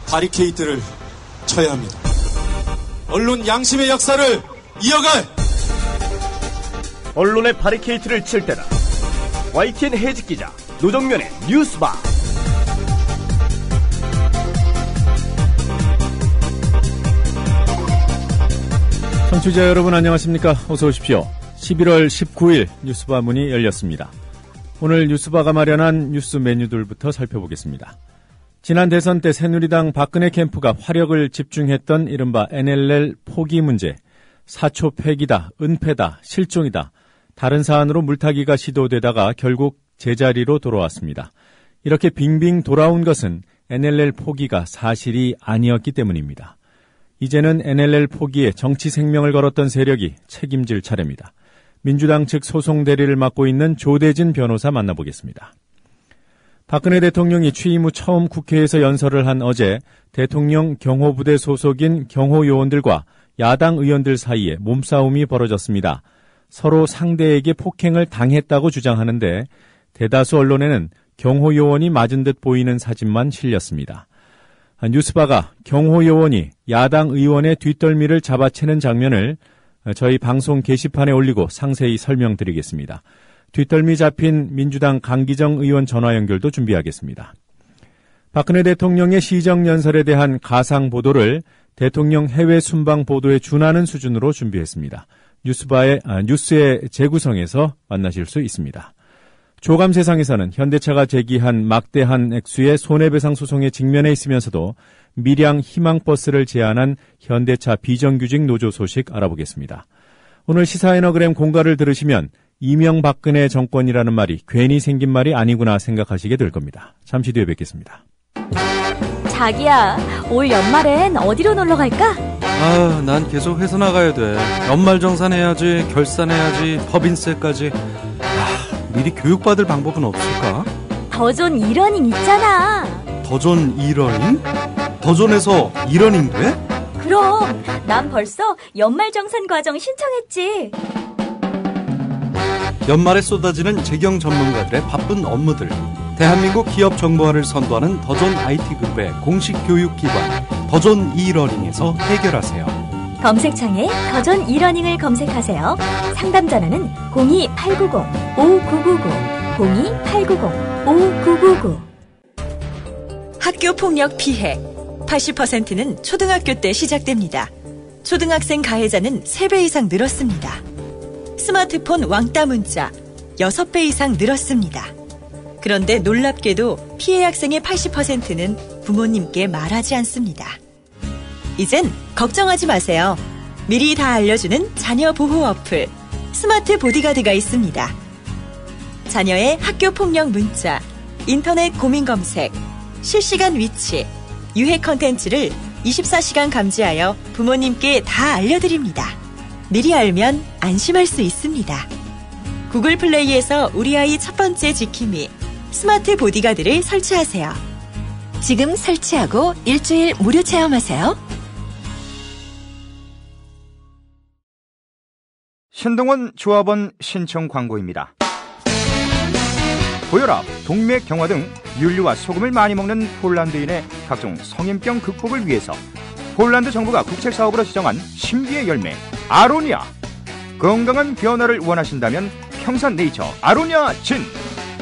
바리케이트를 쳐야 합니다. 언론 양심의 역사를 이어갈 언론의 바리케이트를 칠 때다. YTN 해직 기자 노정면의 뉴스바. 청취자 여러분 안녕하십니까? 어서 오십시오. 11월 19일 뉴스바 문이 열렸습니다. 오늘 뉴스바가 마련한 뉴스 메뉴들부터 살펴보겠습니다. 지난 대선 때 새누리당 박근혜 캠프가 화력을 집중했던 이른바 NLL 포기 문제, 사초 폐기다, 은폐다, 실종이다, 다른 사안으로 물타기가 시도되다가 결국 제자리로 돌아왔습니다. 이렇게 빙빙 돌아온 것은 NLL 포기가 사실이 아니었기 때문입니다. 이제는 NLL 포기에 정치 생명을 걸었던 세력이 책임질 차례입니다. 민주당 측 소송 대리를 맡고 있는 조대진 변호사 만나보겠습니다. 박근혜 대통령이 취임 후 처음 국회에서 연설을 한 어제 대통령 경호부대 소속인 경호요원들과 야당 의원들 사이에 몸싸움이 벌어졌습니다. 서로 상대에게 폭행을 당했다고 주장하는데 대다수 언론에는 경호요원이 맞은 듯 보이는 사진만 실렸습니다. 뉴스바가 경호요원이 야당 의원의 뒷덜미를 잡아채는 장면을 저희 방송 게시판에 올리고 상세히 설명드리겠습니다. 뒷덜미 잡힌 민주당 강기정 의원 전화 연결도 준비하겠습니다. 박근혜 대통령의 시정연설에 대한 가상 보도를 대통령 해외 순방 보도에 준하는 수준으로 준비했습니다. 뉴스의 재구성에서 만나실 수 있습니다. 조감 세상에서는 현대차가 제기한 막대한 액수의 손해배상 소송에 직면해 있으면서도 밀양 희망버스를 제안한 현대차 비정규직 노조 소식 알아보겠습니다. 오늘 시사에너그램 공가를 들으시면 이명박근혜 정권이라는 말이 괜히 생긴 말이 아니구나 생각하시게 될 겁니다. 잠시 뒤에 뵙겠습니다. 자기야, 올 연말엔 어디로 놀러 갈까? 난 계속 회사 나가야 돼. 연말 정산해야지, 결산해야지, 법인세까지. 미리 교육받을 방법은 없을까? 더존 이러닝 있잖아. 더존 이러닝? 더존에서 이러닝 돼? 그럼 난 벌써 연말정산 과정 신청했지. 연말에 쏟아지는 재경 전문가들의 바쁜 업무들, 대한민국 기업 정보화를 선도하는 더존 IT그룹의 공식 교육기관 더존 이러닝에서 해결하세요. 검색창에 더존 이러닝을 검색하세요. 상담 전화는 02-890-5999 02-890-5999. 학교 폭력 피해 80%는 초등학교 때 시작됩니다. 초등학생 가해자는 3배 이상 늘었습니다. 스마트폰 왕따 문자 6배 이상 늘었습니다. 그런데 놀랍게도 피해 학생의 80%는 부모님께 말하지 않습니다. 이젠 걱정하지 마세요. 미리 다 알려주는 자녀 보호 어플 스마트 보디가드가 있습니다. 자녀의 학교 폭력 문자, 인터넷 고민 검색, 실시간 위치, 유해 컨텐츠를 24시간 감지하여 부모님께 다 알려드립니다. 미리 알면 안심할 수 있습니다. 구글 플레이에서 우리 아이 첫 번째 지킴이 스마트 보디가드를 설치하세요. 지금 설치하고 일주일 무료 체험하세요. 신동원 조합원 신청 광고입니다. 고혈압, 동맥 경화 등 윤리와 소금을 많이 먹는 폴란드인의 각종 성인병 극복을 위해서 폴란드 정부가 국책사업으로 지정한 신비의 열매 아로니아. 건강한 변화를 원하신다면 평산네이처 아로니아 진.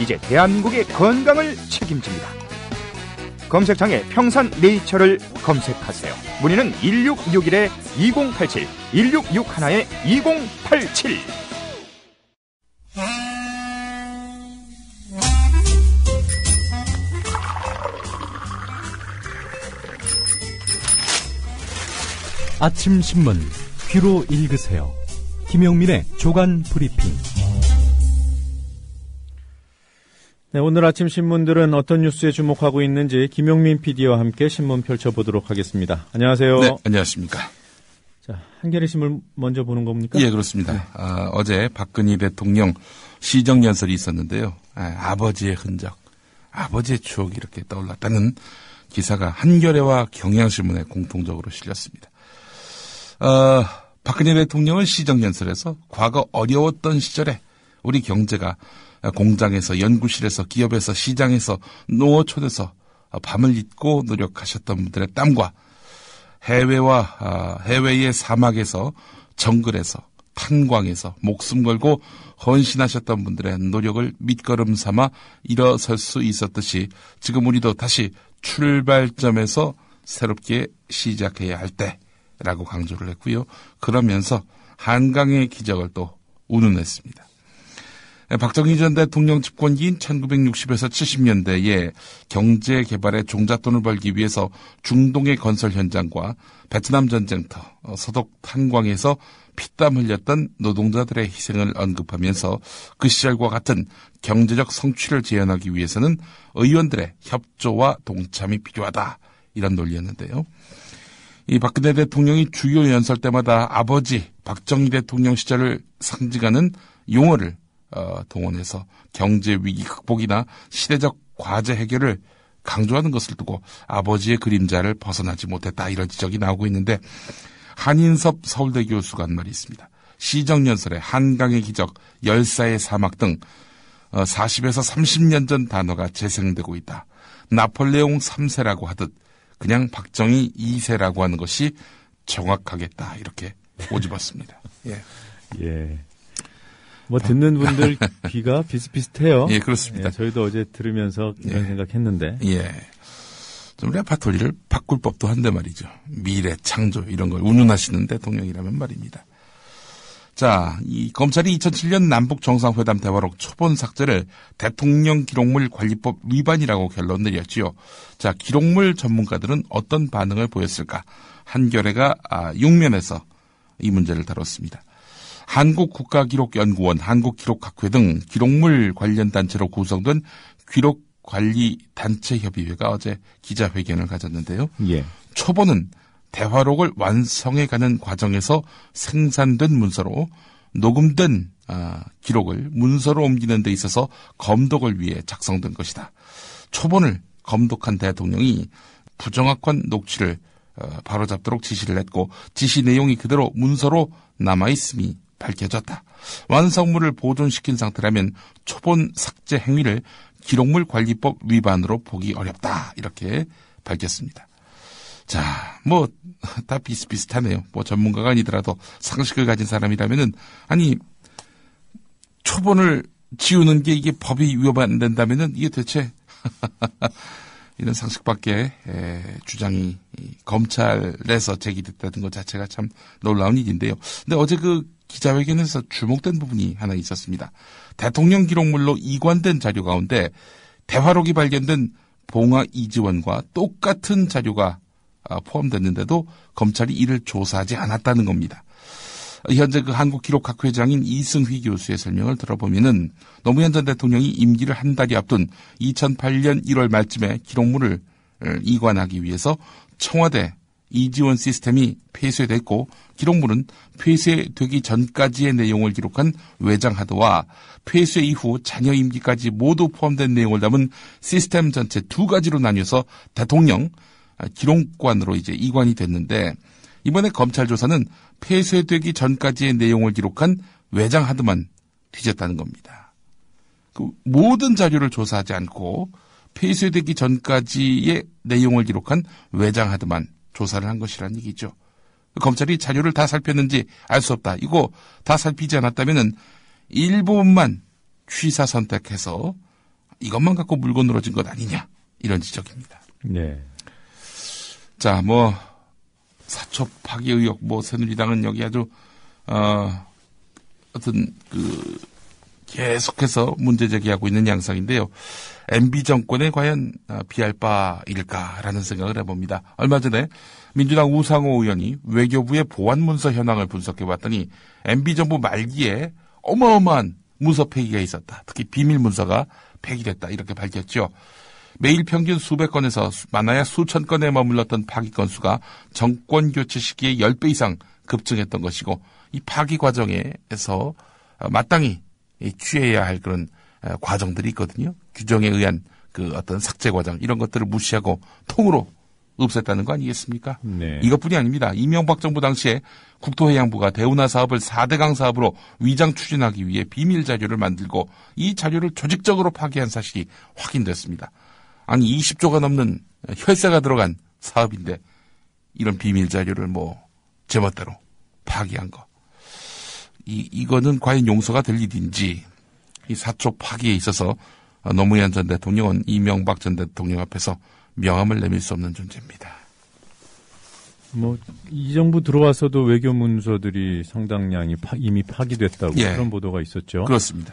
이제 대한민국의 건강을 책임집니다. 검색창에 평산네이처를 검색하세요. 문의는 1661-2087 1661-2087. 아침 신문 귀로 읽으세요. 김용민의 조간 브리핑. 네, 오늘 아침 신문들은 어떤 뉴스에 주목하고 있는지 김용민 PD와 함께 신문 펼쳐보도록 하겠습니다. 안녕하세요. 네, 안녕하십니까. 자, 한겨레 신문 먼저 보는 겁니까? 예, 그렇습니다. 네. 어제 박근혜 대통령 시정연설이 있었는데요. 아버지의 흔적, 아버지의 추억이 이렇게 떠올랐다는 기사가 한겨레와 경향신문에 공통적으로 실렸습니다. 박근혜 대통령은 시정연설에서 과거 어려웠던 시절에 우리 경제가 공장에서 연구실에서 기업에서 시장에서 농어촌에서 밤을 잇고 노력하셨던 분들의 땀과 해외의 사막에서 정글에서 탄광에서 목숨 걸고 헌신하셨던 분들의 노력을 밑거름 삼아 일어설 수 있었듯이 지금 우리도 다시 출발점에서 새롭게 시작해야 할 때라고 강조를 했고요. 그러면서 한강의 기적을 또 운운했습니다. 박정희 전 대통령 집권기인 1960에서 70년대에 경제 개발에 종잣돈을 벌기 위해서 중동의 건설 현장과 베트남 전쟁터, 서독 탄광에서 피땀 흘렸던 노동자들의 희생을 언급하면서 그 시절과 같은 경제적 성취를 재현하기 위해서는 의원들의 협조와 동참이 필요하다. 이런 논리였는데요. 이 박근혜 대통령이 주요 연설 때마다 아버지 박정희 대통령 시절을 상징하는 용어를 동원해서 경제 위기 극복이나 시대적 과제 해결을 강조하는 것을 두고 아버지의 그림자를 벗어나지 못했다 이런 지적이 나오고 있는데 한인섭 서울대 교수가 한 말이 있습니다. 시정연설에 한강의 기적, 열사의 사막 등 40에서 30년 전 단어가 재생되고 있다. 나폴레옹 3세라고 하듯 그냥 박정희 2세라고 하는 것이 정확하겠다 이렇게 오집었습니다. 예. 예. 뭐 듣는 분들 귀가 비슷비슷해요. 예, 그렇습니다. 예, 저희도 어제 들으면서 이런 생각했는데. 예. 좀 레파토리를 바꿀 법도 한데 말이죠. 미래, 창조 이런 걸 운운하시는 대통령이라면 말입니다. 자, 이 검찰이 2007년 남북 정상회담 대화록 초본 삭제를 대통령 기록물 관리법 위반이라고 결론 내렸지요. 자, 기록물 전문가들은 어떤 반응을 보였을까? 한겨레가 6면에서 이 문제를 다뤘습니다. 한국국가기록연구원, 한국기록학회 등 기록물 관련 단체로 구성된 기록관리단체협의회가 어제 기자회견을 가졌는데요. 예. 초본은 대화록을 완성해가는 과정에서 생산된 문서로 녹음된 기록을 문서로 옮기는 데 있어서 검독을 위해 작성된 것이다. 초본을 검독한 대통령이 부정확한 녹취를 바로잡도록 지시를 했고 지시 내용이 그대로 문서로 남아있음이 밝혀졌다. 완성물을 보존시킨 상태라면 초본 삭제 행위를 기록물 관리법 위반으로 보기 어렵다. 이렇게 밝혔습니다. 자, 뭐 다 비슷비슷하네요. 뭐 전문가가 아니더라도 상식을 가진 사람이라면은 아니 초본을 지우는 게 이게 법이 위반된다면은 이게 대체 이런 상식밖에 주장이 검찰에서 제기됐다는 것 자체가 참 놀라운 일인데요. 근데 어제 그 기자회견에서 주목된 부분이 하나 있었습니다. 대통령 기록물로 이관된 자료 가운데 대화록이 발견된 봉화 이지원과 똑같은 자료가 포함됐는데도 검찰이 이를 조사하지 않았다는 겁니다. 현재 그 한국기록학회장인 이승휘 교수의 설명을 들어보면은 노무현 전 대통령이 임기를 한 달이 앞둔 2008년 1월 말쯤에 기록물을 이관하기 위해서 청와대 이지원 시스템이 폐쇄됐고 기록물은 폐쇄되기 전까지의 내용을 기록한 외장하드와 폐쇄 이후 자녀 임기까지 모두 포함된 내용을 담은 시스템 전체 두 가지로 나뉘어서 대통령 기록관으로 이제 이관이 됐는데 이번에 검찰 조사는 폐쇄되기 전까지의 내용을 기록한 외장하드만 뒤졌다는 겁니다. 그 모든 자료를 조사하지 않고 폐쇄되기 전까지의 내용을 기록한 외장하드만 조사를 한 것이라는 얘기죠. 검찰이 자료를 다 살폈는지 알 수 없다. 이거 다 살피지 않았다면은 일부분만 취사 선택해서 이것만 갖고 물고 늘어진 것 아니냐 이런 지적입니다. 네. 자, 뭐 사초 파기 의혹, 뭐 새누리당은 여기 아주 어떤 그 계속해서 문제 제기하고 있는 양상인데요. MB 정권에 과연 비할 바일까라는 생각을 해봅니다. 얼마 전에 민주당 우상호 의원이 외교부의 보안문서 현황을 분석해봤더니 MB 정부 말기에 어마어마한 문서 폐기가 있었다. 특히 비밀문서가 폐기됐다. 이렇게 밝혔죠. 매일 평균 수백 건에서 많아야 수천 건에 머물렀던 파기 건수가 정권 교체 시기에 10배 이상 급증했던 것이고 이 파기 과정에서 마땅히 취해야 할 그런 과정들이 있거든요. 규정에 의한 그 어떤 삭제 과정 이런 것들을 무시하고 통으로 없앴다는 거 아니겠습니까? 네. 이것뿐이 아닙니다. 이명박 정부 당시에 국토해양부가 대운하 사업을 4대강 사업으로 위장 추진하기 위해 비밀 자료를 만들고 이 자료를 조직적으로 파기한 사실이 확인됐습니다. 아니 20조가 넘는 혈세가 들어간 사업인데 이런 비밀 자료를 뭐 제멋대로 파기한 거. 이거는 과연 용서가 될 일인지, 이 사초 파기에 있어서 노무현 전 대통령은 이명박 전 대통령 앞에서 명함을 내밀 수 없는 존재입니다. 뭐 이 정부 들어와서도 외교 문서들이 상당량이 이미 파기됐다고 예. 그런 보도가 있었죠. 그렇습니다.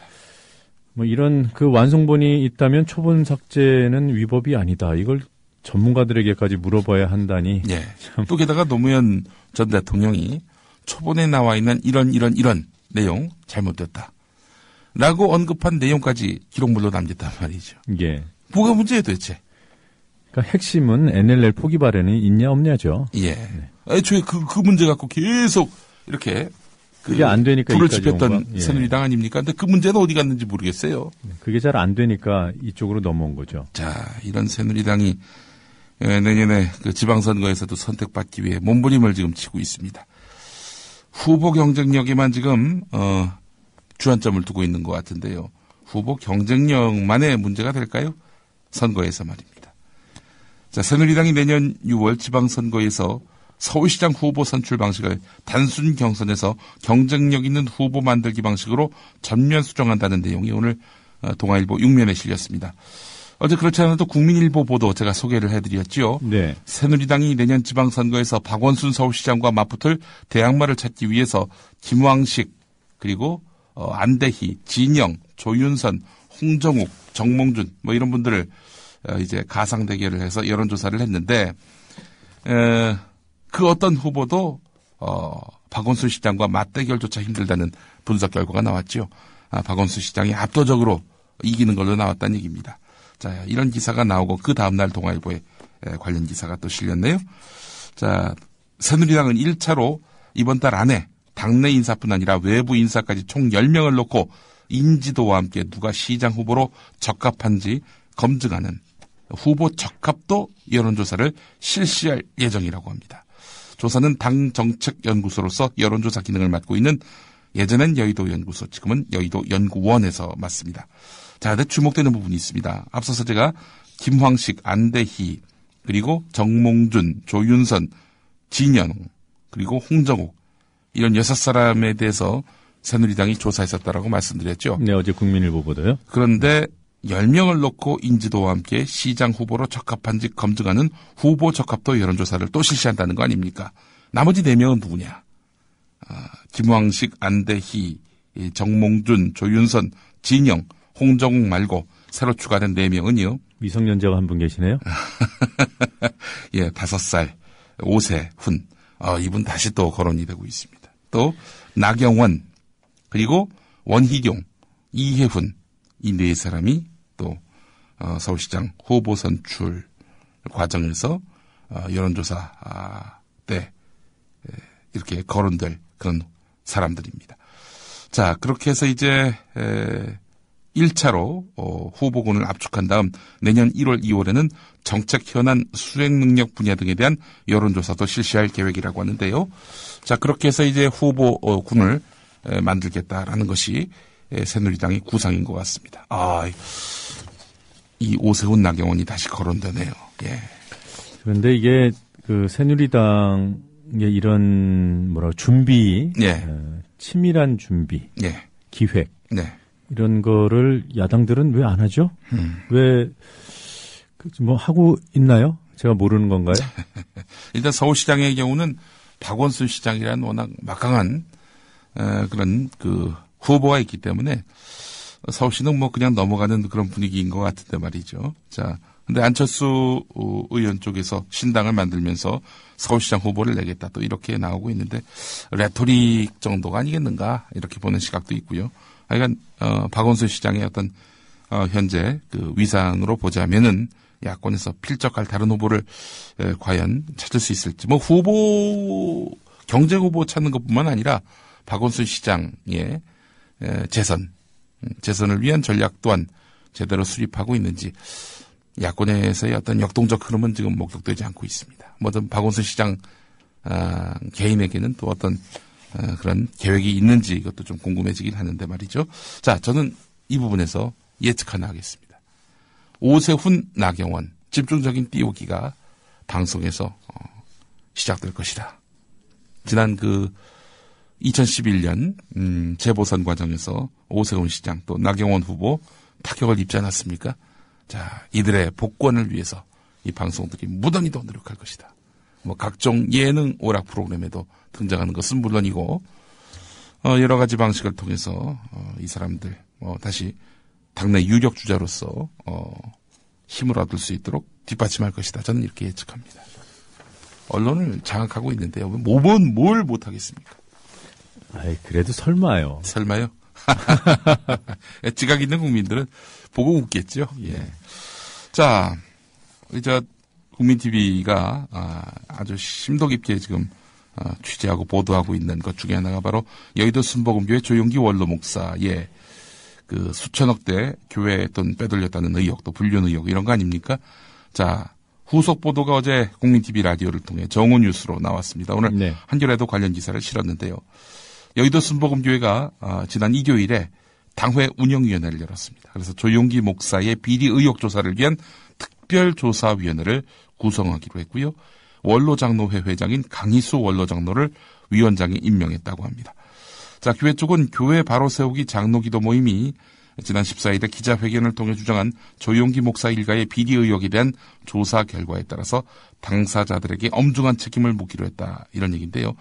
뭐 이런 그 완성본이 있다면 초본 삭제는 위법이 아니다. 이걸 전문가들에게까지 물어봐야 한다니. 예. 또 게다가 노무현 전 대통령이 초본에 나와 있는 이런 내용 잘못됐다. 라고 언급한 내용까지 기록물로 남겼단 말이죠. 예. 뭐가 문제예요 도대체? 그러니까 핵심은 NLL 포기 발언이 있냐 없냐죠. 예. 애초에 그 문제 갖고 계속 이렇게 그게 안 되니까 불을 여기까지 온 지폈던 거야. 예. 새누리당 아닙니까? 근데 그 문제는 어디 갔는지 모르겠어요. 그게 잘 안 되니까 이쪽으로 넘어온 거죠. 자, 이런 새누리당이 내년에 그 지방선거에서도 선택받기 위해 몸부림을 지금 치고 있습니다. 후보 경쟁력에만 지금 주안점을 두고 있는 것 같은데요. 후보 경쟁력만의 문제가 될까요? 선거에서 말입니다. 자, 새누리당이 내년 6월 지방선거에서 서울시장 후보 선출 방식을 단순 경선에서 경쟁력 있는 후보 만들기 방식으로 전면 수정한다는 내용이 오늘 동아일보 6면에 실렸습니다. 어제 그렇지 않아도 국민일보 보도 제가 소개를 해드렸죠. 네. 새누리당이 내년 지방선거에서 박원순 서울시장과 맞붙을 대항마를 찾기 위해서 김왕식 그리고 안대희, 진영, 조윤선, 홍정욱, 정몽준 뭐 이런 분들을 이제 가상 대결을 해서 여론조사를 했는데 그 어떤 후보도 박원순 시장과 맞대결조차 힘들다는 분석 결과가 나왔죠. 박원순 시장이 압도적으로 이기는 걸로 나왔다는 얘기입니다. 자, 이런 기사가 나오고 그 다음날 동아일보에 관련 기사가 또 실렸네요. 자, 새누리당은 1차로 이번 달 안에 당내 인사뿐 아니라 외부 인사까지 총 10명을 놓고 인지도와 함께 누가 시장 후보로 적합한지 검증하는 후보 적합도 여론조사를 실시할 예정이라고 합니다. 조사는 당 정책연구소로서 여론조사 기능을 맡고 있는 예전엔 여의도연구소, 지금은 여의도연구원에서 맡습니다. 자, 근데 주목되는 부분이 있습니다. 앞서서 제가 김황식, 안대희, 그리고 정몽준, 조윤선, 진영, 그리고 홍정욱 이런 6사람에 대해서 새누리당이 조사했었다라고 말씀드렸죠. 네, 어제 국민일보 보도요. 그런데 10명을 놓고 인지도와 함께 시장 후보로 적합한지 검증하는 후보 적합도 여론조사를 또 실시한다는 거 아닙니까? 나머지 4명은 누구냐? 김황식, 안대희, 정몽준, 조윤선, 진영, 홍정욱 말고 새로 추가된 4명은요. 미성년자가 한 분 계시네요. 예, 5살, 5세 훈. 이분 다시 또 거론이 되고 있습니다. 또 나경원, 그리고 원희룡, 이혜훈 이 4사람이 또 서울시장 후보 선출 과정에서 여론조사 때 이렇게 거론될 그런 사람들입니다. 자, 그렇게 해서 이제 1차로 후보군을 압축한 다음 내년 1월, 2월에는 정책 현안, 수행 능력 분야 등에 대한 여론조사도 실시할 계획이라고 하는데요. 자, 그렇게 해서 이제 후보군을 만들겠다라는 것이 새누리당의 구상인 것 같습니다. 이 오세훈 나경원이 다시 거론되네요. 예. 그런데 이게 그 새누리당의 이런 준비, 예. 치밀한 준비, 예. 기획, 네. 이런 거를 야당들은 왜 안 하죠? 왜 하고 있나요? 제가 모르는 건가요? 일단 서울시장의 경우는 박원순 시장이라는 워낙 막강한 그런 그 후보가 있기 때문에 서울시는 그냥 넘어가는 그런 분위기인 것 같은데 말이죠. 자, 근데 안철수 의원 쪽에서 신당을 만들면서 서울시장 후보를 내겠다 또 이렇게 나오고 있는데 레토릭 정도가 아니겠는가 이렇게 보는 시각도 있고요. 하여간 박원순 시장의 어떤 현재 그 위상으로 보자면은 야권에서 필적할 다른 후보를 과연 찾을 수 있을지 후보 경제 후보 찾는 것뿐만 아니라 박원순 시장의 재선을 위한 전략 또한 제대로 수립하고 있는지 야권에서의 어떤 역동적 흐름은 지금 목격되지 않고 있습니다. 뭐든 박원순 시장 개인에게는 또 어떤 그런 계획이 있는지 이것도 좀 궁금해지긴 하는데 말이죠. 자, 저는 이 부분에서 예측 하나 하겠습니다. 오세훈, 나경원 집중적인 띄우기가 방송에서 시작될 것이다. 지난 2011년 재보선 과정에서 오세훈 시장 또 나경원 후보 타격을 입지 않았습니까? 자, 이들의 복권을 위해서 이 방송들이 무던히도 노력할 것이다. 각종 예능 오락 프로그램에도 등장하는 것은 물론이고 여러 가지 방식을 통해서 이 사람들 다시 당내 유력 주자로서 힘을 얻을 수 있도록 뒷받침할 것이다. 저는 이렇게 예측합니다. 언론을 장악하고 있는데요. 뭘 못하겠습니까? 아이, 그래도 설마요. 설마요? 지각 있는 국민들은 보고 웃겠죠. 예. 자, 국민TV가 아주 심도 깊게 지금 취재하고 보도하고 있는 것 중에 하나가 바로 여의도 순복음교회 조용기 원로 목사의 수천억대 교회 돈 빼돌렸다는 의혹, 또 불륜 의혹 이런 거 아닙니까? 자, 후속 보도가 어제 국민TV 라디오를 통해 정오 뉴스로 나왔습니다. 오늘 네. 한겨레도 관련 기사를 실었는데요. 여의도 순복음교회가 지난 일요일에 당회 운영위원회를 열었습니다. 그래서 조용기 목사의 비리 의혹 조사를 위한 특별조사위원회를 구성하기로 했고요. 원로장로회 회장인 강희수 원로장로를 위원장에 임명했다고 합니다. 자, 교회 쪽은 교회 바로 세우기 장로기도 모임이 지난 14일에 기자회견을 통해 주장한 조용기 목사 일가의 비리 의혹에 대한 조사 결과에 따라서 당사자들에게 엄중한 책임을 묻기로 했다. 이런 얘기인데요.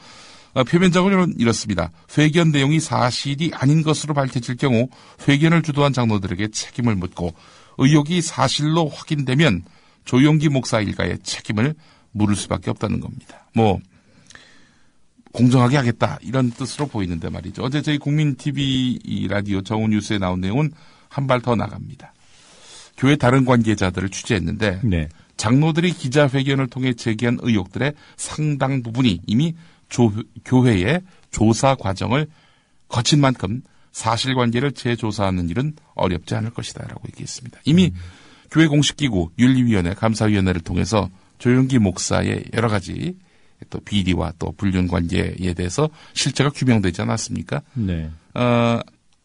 표면적으로는 이렇습니다. 회견 내용이 사실이 아닌 것으로 밝혀질 경우 회견을 주도한 장로들에게 책임을 묻고 의혹이 사실로 확인되면 조용기 목사 일가의 책임을 물을 수밖에 없다는 겁니다. 공정하게 하겠다 이런 뜻으로 보이는데 말이죠. 어제 저희 국민TV 라디오 정오 뉴스에 나온 내용은 한 발 더 나갑니다. 교회 다른 관계자들을 취재했는데 네. 장로들이 기자회견을 통해 제기한 의혹들의 상당 부분이 이미 교회의 조사 과정을 거친 만큼 사실관계를 재조사하는 일은 어렵지 않을 것이다 라고 얘기했습니다. 이미 교회 공식기구 윤리위원회 감사위원회를 통해서 조용기 목사의 여러 가지 또 비리와 또 불륜 관계에 대해서 실체가 규명되지 않았습니까? 네.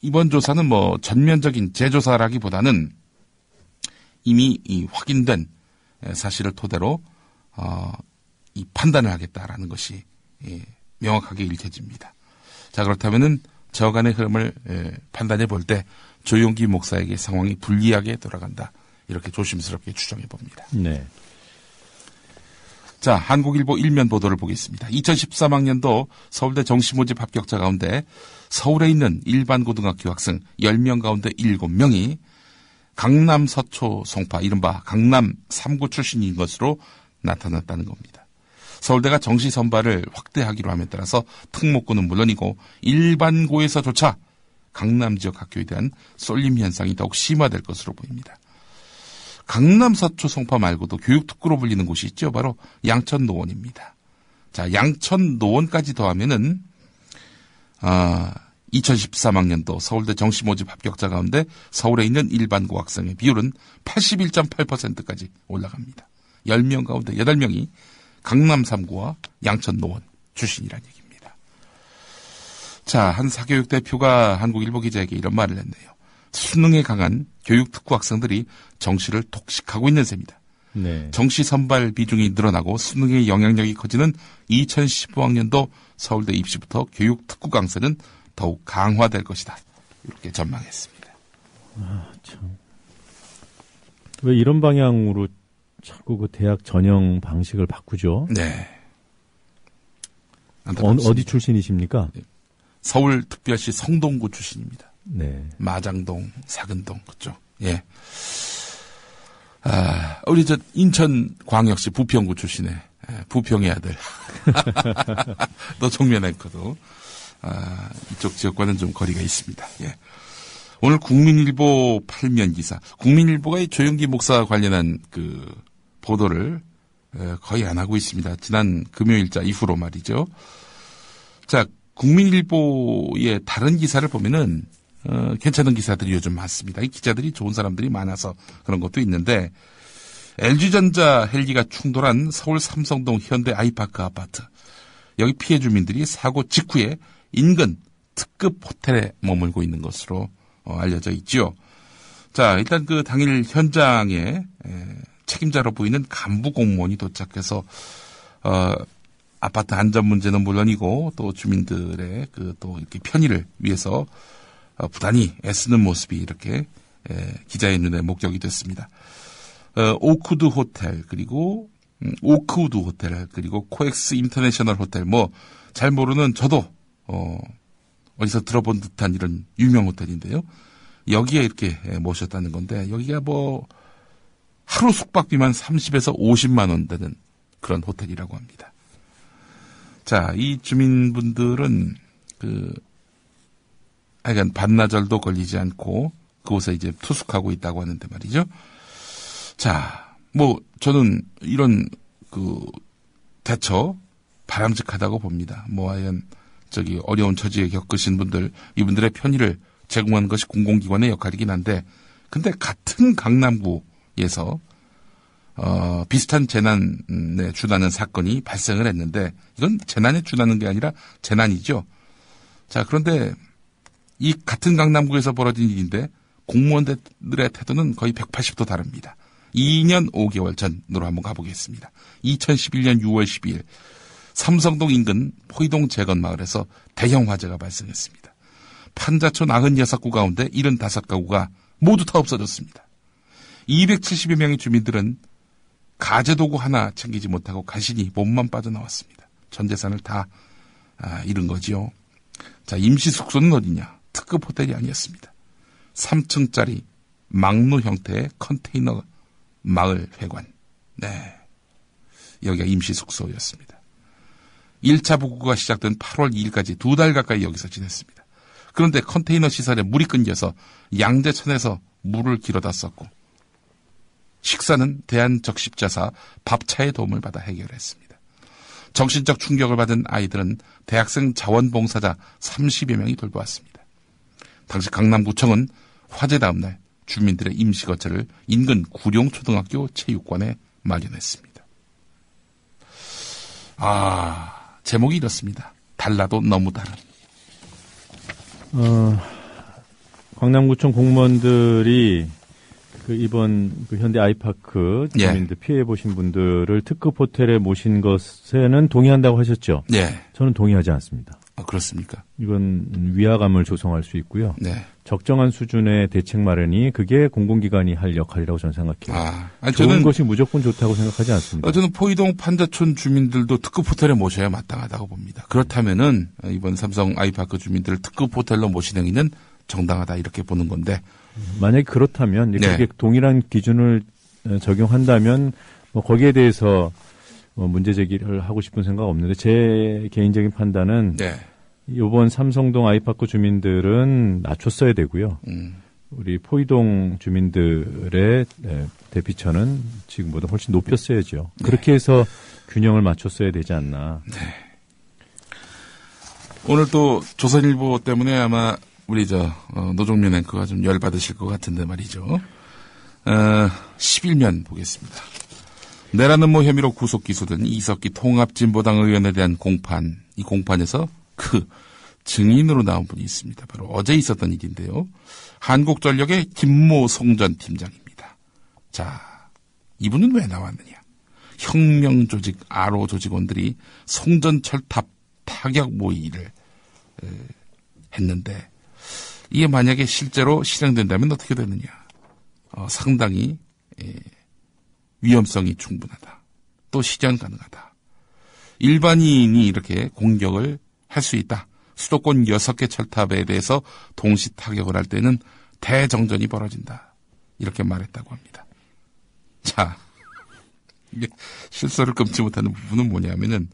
이번 조사는 전면적인 재조사라기보다는 이미 이 확인된 사실을 토대로 이 판단을 하겠다라는 것이 명확하게 읽혀집니다. 자, 그렇다면은 저간의 흐름을 판단해 볼 때 조용기 목사에게 상황이 불리하게 돌아간다. 이렇게 조심스럽게 추정해 봅니다. 네. 자, 한국일보 일면 보도를 보겠습니다. 2013학년도 서울대 정시 모집 합격자 가운데 서울에 있는 일반 고등학교 학생 10명 가운데 7명이 강남 서초 송파 이른바 강남 3구 출신인 것으로 나타났다는 겁니다. 서울대가 정시 선발을 확대하기로 함에 따라서 특목고는 물론이고 일반고에서조차 강남 지역 학교에 대한 쏠림 현상이 더욱 심화될 것으로 보입니다. 강남 서초 송파 말고도 교육특구로 불리는 곳이 있죠. 바로 양천 노원입니다. 자, 양천 노원까지 더하면은 2013학년도 서울대 정시 모집 합격자 가운데 서울에 있는 일반고 학생의 비율은 81.8%까지 올라갑니다. 10명 가운데 8명이 강남 3구와 양천 노원 출신이라는 얘기입니다. 자, 한 사교육 대표가 한국일보 기자에게 이런 말을 했네요. 수능에 강한 교육특구 학생들이 정시를 독식하고 있는 셈이다. 네. 정시 선발 비중이 늘어나고 수능의 영향력이 커지는 2015학년도 서울대 입시부터 교육특구 강세는 더욱 강화될 것이다. 이렇게 전망했습니다. 참. 왜 이런 방향으로 자꾸 그 대학 전형 방식을 바꾸죠? 네. 어디 출신이십니까? 네. 서울특별시 성동구 출신입니다. 네. 마장동, 사근동, 그쪽. 예. 우리 인천광역시 부평구 출신의 부평의 아들. 노종면 앵커도 이쪽 지역과는 좀 거리가 있습니다. 예. 오늘 국민일보 8면 기사. 국민일보가 이 조용기 목사 관련한 보도를 거의 안 하고 있습니다. 지난 금요일자 이후로 말이죠. 자, 국민일보의 다른 기사를 보면은 괜찮은 기사들이 요즘 많습니다. 이 기자들이 좋은 사람들이 많아서 그런 것도 있는데 LG전자 헬기가 충돌한 서울 삼성동 현대 아이파크 아파트. 여기 피해 주민들이 사고 직후에 인근 특급 호텔에 머물고 있는 것으로 알려져 있죠. 자, 일단 그 당일 현장에 책임자로 보이는 간부 공무원이 도착해서 아파트 안전 문제는 물론이고 또 주민들의 그 또 이렇게 편의를 위해서 부단히 애쓰는 모습이 이렇게 기자의 눈에 목격이 됐습니다. 오크우드 호텔 그리고 코엑스 인터내셔널 호텔 뭐 잘 모르는 저도 어디서 들어본 듯한 이런 유명 호텔인데요. 여기에 이렇게 모셨다는 건데 여기가 뭐 하루 숙박비만 30에서 50만 원 되는 그런 호텔이라고 합니다. 자, 이 주민분들은 하여간 반나절도 걸리지 않고 그곳에 이제 투숙하고 있다고 하는데 말이죠. 자, 뭐 저는 이런 대처 바람직하다고 봅니다. 뭐 하여간 어려운 처지에 겪으신 분들, 이분들의 편의를 제공하는 것이 공공기관의 역할이긴 한데, 근데 같은 강남구에서 비슷한 재난에 준하는 사건이 발생을 했는데, 이건 재난에 준하는 게 아니라 재난이죠. 자, 그런데 이 같은 강남구에서 벌어진 일인데 공무원들의 태도는 거의 180도 다릅니다. 2년 5개월 전으로 한번 가보겠습니다. 2011년 6월 12일 삼성동 인근 포이동 재건마을에서 대형 화재가 발생했습니다. 판자촌 96구 가운데 75가구가 모두 다 없어졌습니다. 270여 명의 주민들은 가재도구 하나 챙기지 못하고 간신히 몸만 빠져나왔습니다. 전 재산을 다 잃은 거지요. 자, 임시 숙소는 어디냐? 특급 호텔이 아니었습니다. 3층짜리 막루 형태의 컨테이너 마을 회관. 네, 여기가 임시 숙소였습니다. 1차 복구가 시작된 8월 2일까지 2달 가까이 여기서 지냈습니다. 그런데 컨테이너 시설에 물이 끊겨서 양재천에서 물을 길어다 썼고 식사는 대한적십자사 밥차의 도움을 받아 해결했습니다. 정신적 충격을 받은 아이들은 대학생 자원봉사자 30여 명이 돌보았습니다. 당시 강남구청은 화재 다음 날 주민들의 임시거처를 인근 구룡초등학교 체육관에 마련했습니다. 제목이 이렇습니다. 달라도 너무 다른. 강남구청 공무원들이 이번 현대 아이파크 주민들 피해 보신 분들을 특급 호텔에 모신 것에는 동의한다고 하셨죠? 네. 저는 동의하지 않습니다. 그렇습니까? 이건 위화감을 조성할 수 있고요. 네. 적정한 수준의 대책 마련이 그게 공공기관이 할 역할이라고 저는 생각해요. 좋은 저는 것이 무조건 좋다고 생각하지 않습니다. 저는 포이동 판자촌 주민들도 특급 호텔에 모셔야 마땅하다고 봅니다. 그렇다면은 이번 삼성 아이파크 주민들을 특급 호텔로 모시는 행위는 정당하다 이렇게 보는 건데 만약에 그렇다면 그렇게 동일한 기준을 적용한다면 뭐 거기에 대해서 문제 제기를 하고 싶은 생각 없는데 제 개인적인 판단은 이번 삼성동 아이파크 주민들은 낮췄어야 되고요. 우리 포이동 주민들의 대피처는 지금보다 훨씬 높였어야죠. 그렇게 해서 균형을 맞췄어야 되지 않나. 네. 오늘 또 조선일보 때문에 아마 우리 노종면 앵커가 좀 열받으실 것 같은데 말이죠. 11면 보겠습니다. 내라는 혐의로 구속 기소된 이석기 통합진보당 의원에 대한 공판, 이 공판에서 증인으로 나온 분이 있습니다. 바로 어제 있었던 일인데요. 한국전력의 김모 송전 팀장입니다. 자, 이분은 왜 나왔느냐? 혁명조직 아로 조직원들이 송전철탑 타격 모의를 했는데 이게 만약에 실제로 실행된다면 어떻게 되느냐? 상당히 위험성이 충분하다. 또 실현 가능하다. 일반인이 이렇게 공격을 할 수 있다. 수도권 6개 철탑에 대해서 동시 타격을 할 때는 대정전이 벌어진다. 이렇게 말했다고 합니다. 자, 이게 실소를 금치 못하는 부분은 뭐냐면은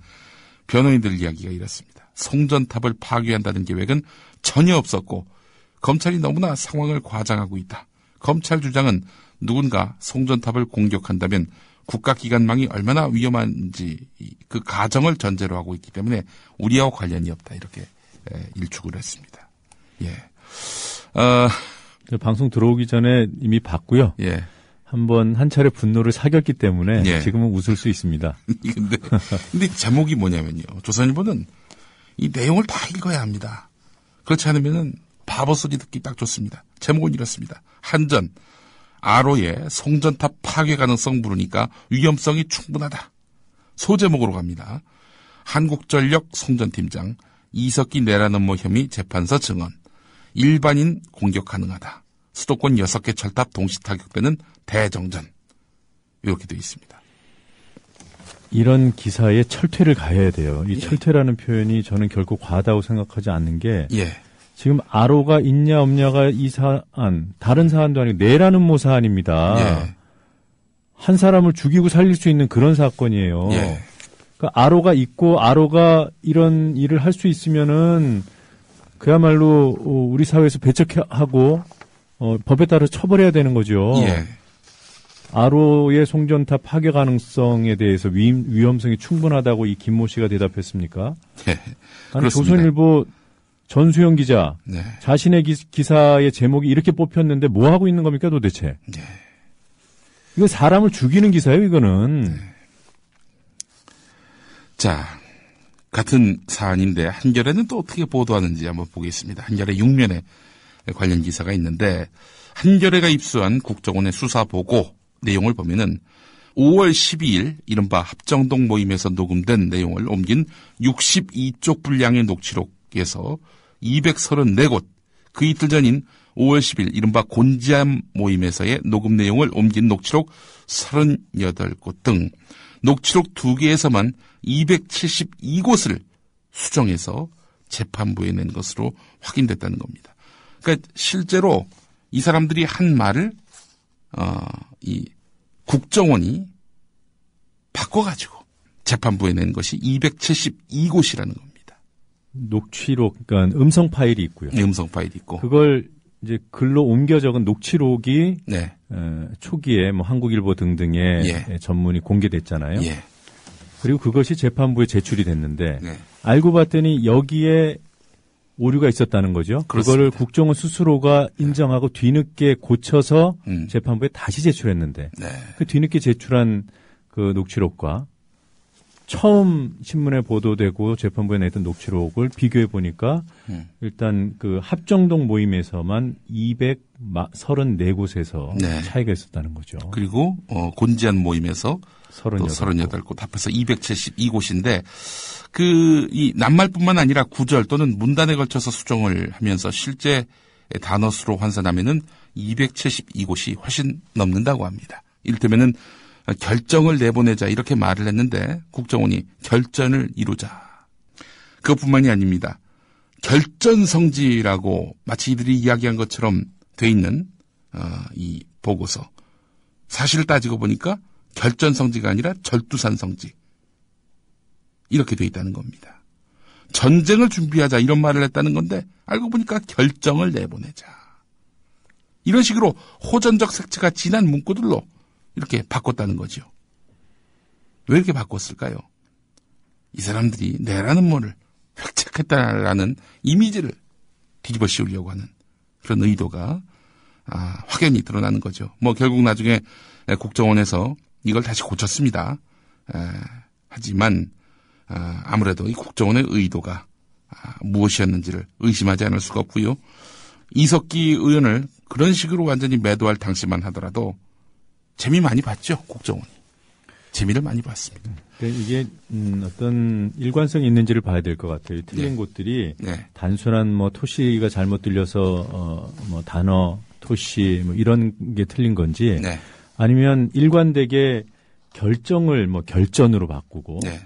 변호인들 이야기가 이렇습니다. 송전탑을 파괴한다는 계획은 전혀 없었고 검찰이 너무나 상황을 과장하고 있다. 검찰 주장은 누군가 송전탑을 공격한다면 국가기관망이 얼마나 위험한지 그 가정을 전제로 하고 있기 때문에 우리하고 관련이 없다. 이렇게 일축을 했습니다. 방송 들어오기 전에 이미 봤고요. 한번 한 차례 분노를 사겼기 때문에 지금은 웃을 수 있습니다. 근데 제목이 뭐냐면요. 조선일보는 이 내용을 다 읽어야 합니다. 그렇지 않으면은 바보 소리 듣기 딱 좋습니다. 제목은 이렇습니다. 한전 아로의 송전탑 파괴 가능성 물으니까 위험성이 충분하다. 소제목으로 갑니다. 한국전력 송전팀장 이석기 내란 음모 혐의 재판서 증언. 일반인 공격 가능하다. 수도권 6개 철탑 동시 타격되는 대정전. 이렇게 되어 있습니다. 이런 기사에 철퇴를 가해야 돼요. 이 예. 철퇴라는 표현이 저는 결코 과하다고 생각하지 않는 게 예. 지금 아로가 있냐 없냐가 이 사안, 다른 사안도 아니고 내란 음모 사안입니다. 예. 한 사람을 죽이고 살릴 수 있는 그런 사건이에요. 예. 그러니까 아로가 있고 아로가 이런 일을 할 수 있으면은 그야말로 우리 사회에서 배척하고 법에 따라 처벌해야 되는 거죠. 예. 아로의 송전탑 파괴 가능성에 대해서 위험성이 충분하다고 이 김모 씨가 대답했습니까? 예. 아니, 그렇습니다. 조선일보 전수영 기자 네. 자신의 기사의 제목이 이렇게 뽑혔는데 뭐 하고 있는 겁니까 도대체? 네. 이거 사람을 죽이는 기사예요 이거는. 자, 같은 사안인데 한겨레는 또 어떻게 보도하는지 한번 보겠습니다. 한겨레 6면에 관련 기사가 있는데 한겨레가 입수한 국정원의 수사 보고 내용을 보면은 5월 12일 이른바 합정동 모임에서 녹음된 내용을 옮긴 62쪽 분량의 녹취록에서 234곳, 그 이틀 전인 5월 10일 이른바 곤지암 모임에서의 녹음 내용을 옮긴 녹취록 38곳 등 녹취록 2개에서만 272곳을 수정해서 재판부에 낸 것으로 확인됐다는 겁니다. 그러니까 실제로 이 사람들이 한 말을 이 국정원이 바꿔가지고 재판부에 낸 것이 272곳이라는 겁니다. 녹취록, 그러니까 음성 파일이 있고요. 음성 파일이 있고. 그걸 이제 글로 옮겨 적은 녹취록이 네. 초기에 뭐 한국일보 등등의 예. 전문이 공개됐잖아요. 예. 그리고 그것이 재판부에 제출이 됐는데 네. 알고 봤더니 여기에 오류가 있었다는 거죠. 그렇습니다. 그거를 국정원 스스로가 인정하고 뒤늦게 고쳐서 재판부에 다시 제출했는데 네. 그 뒤늦게 제출한 그 녹취록과 처음 신문에 보도되고 재판부에 냈던 녹취록을 비교해 보니까 일단 그 합정동 모임에서만 234곳에서 네. 차이가 있었다는 거죠. 그리고 곤지암 모임에서 38곳 합해서 272곳인데 이 낱말뿐만 아니라 구절 또는 문단에 걸쳐서 수정을 하면서 실제 단어 수로 환산하면은 272곳이 훨씬 넘는다고 합니다. 이를테면은 결정을 내보내자 이렇게 말을 했는데 국정원이 결전을 이루자. 그것뿐만이 아닙니다. 결전성지라고 마치 이들이 이야기한 것처럼 돼 있는 이 보고서. 사실을 따지고 보니까 결전성지가 아니라 절두산성지. 이렇게 돼 있다는 겁니다. 전쟁을 준비하자 이런 말을 했다는 건데 알고 보니까 결정을 내보내자. 이런 식으로 호전적 색채가 진한 문구들로 이렇게 바꿨다는 거죠. 왜 이렇게 바꿨을까요? 이 사람들이 내란 음모를 획책했다라는 이미지를 뒤집어 씌우려고 하는 그런 의도가 확연히 드러나는 거죠. 뭐 결국 나중에 국정원에서 이걸 다시 고쳤습니다. 하지만 아무래도 이 국정원의 의도가 무엇이었는지를 의심하지 않을 수가 없고요. 이석기 의원을 그런 식으로 완전히 매도할 당시만 하더라도 재미 많이 봤죠, 국정원이. 재미를 많이 봤습니다. 이게 어떤 일관성이 있는지를 봐야 될 것 같아요. 틀린 네. 곳들이 네. 단순한 뭐 토시가 잘못 들려서 뭐 단어, 토시 뭐 이런 게 틀린 건지 네. 아니면 일관되게 결정을 뭐 결전으로 바꾸고 네.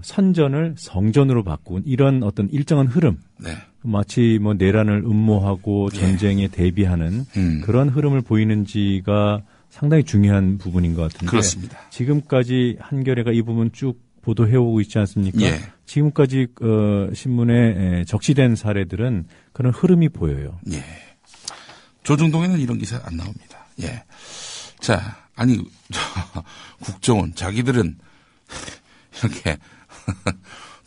선전을 성전으로 바꾼 이런 어떤 일정한 흐름. 네. 마치 뭐 내란을 음모하고 전쟁에 대비하는 그런 흐름을 보이는지가 상당히 중요한 부분인 것 같은데. 그렇습니다. 지금까지 한겨레가 이 부분 쭉 보도해오고 있지 않습니까? 예. 지금까지 신문에 적시된 사례들은 그런 흐름이 보여요. 예. 조중동에는 이런 기사 안 나옵니다. 예. 자, 아니 국정원 자기들은 이렇게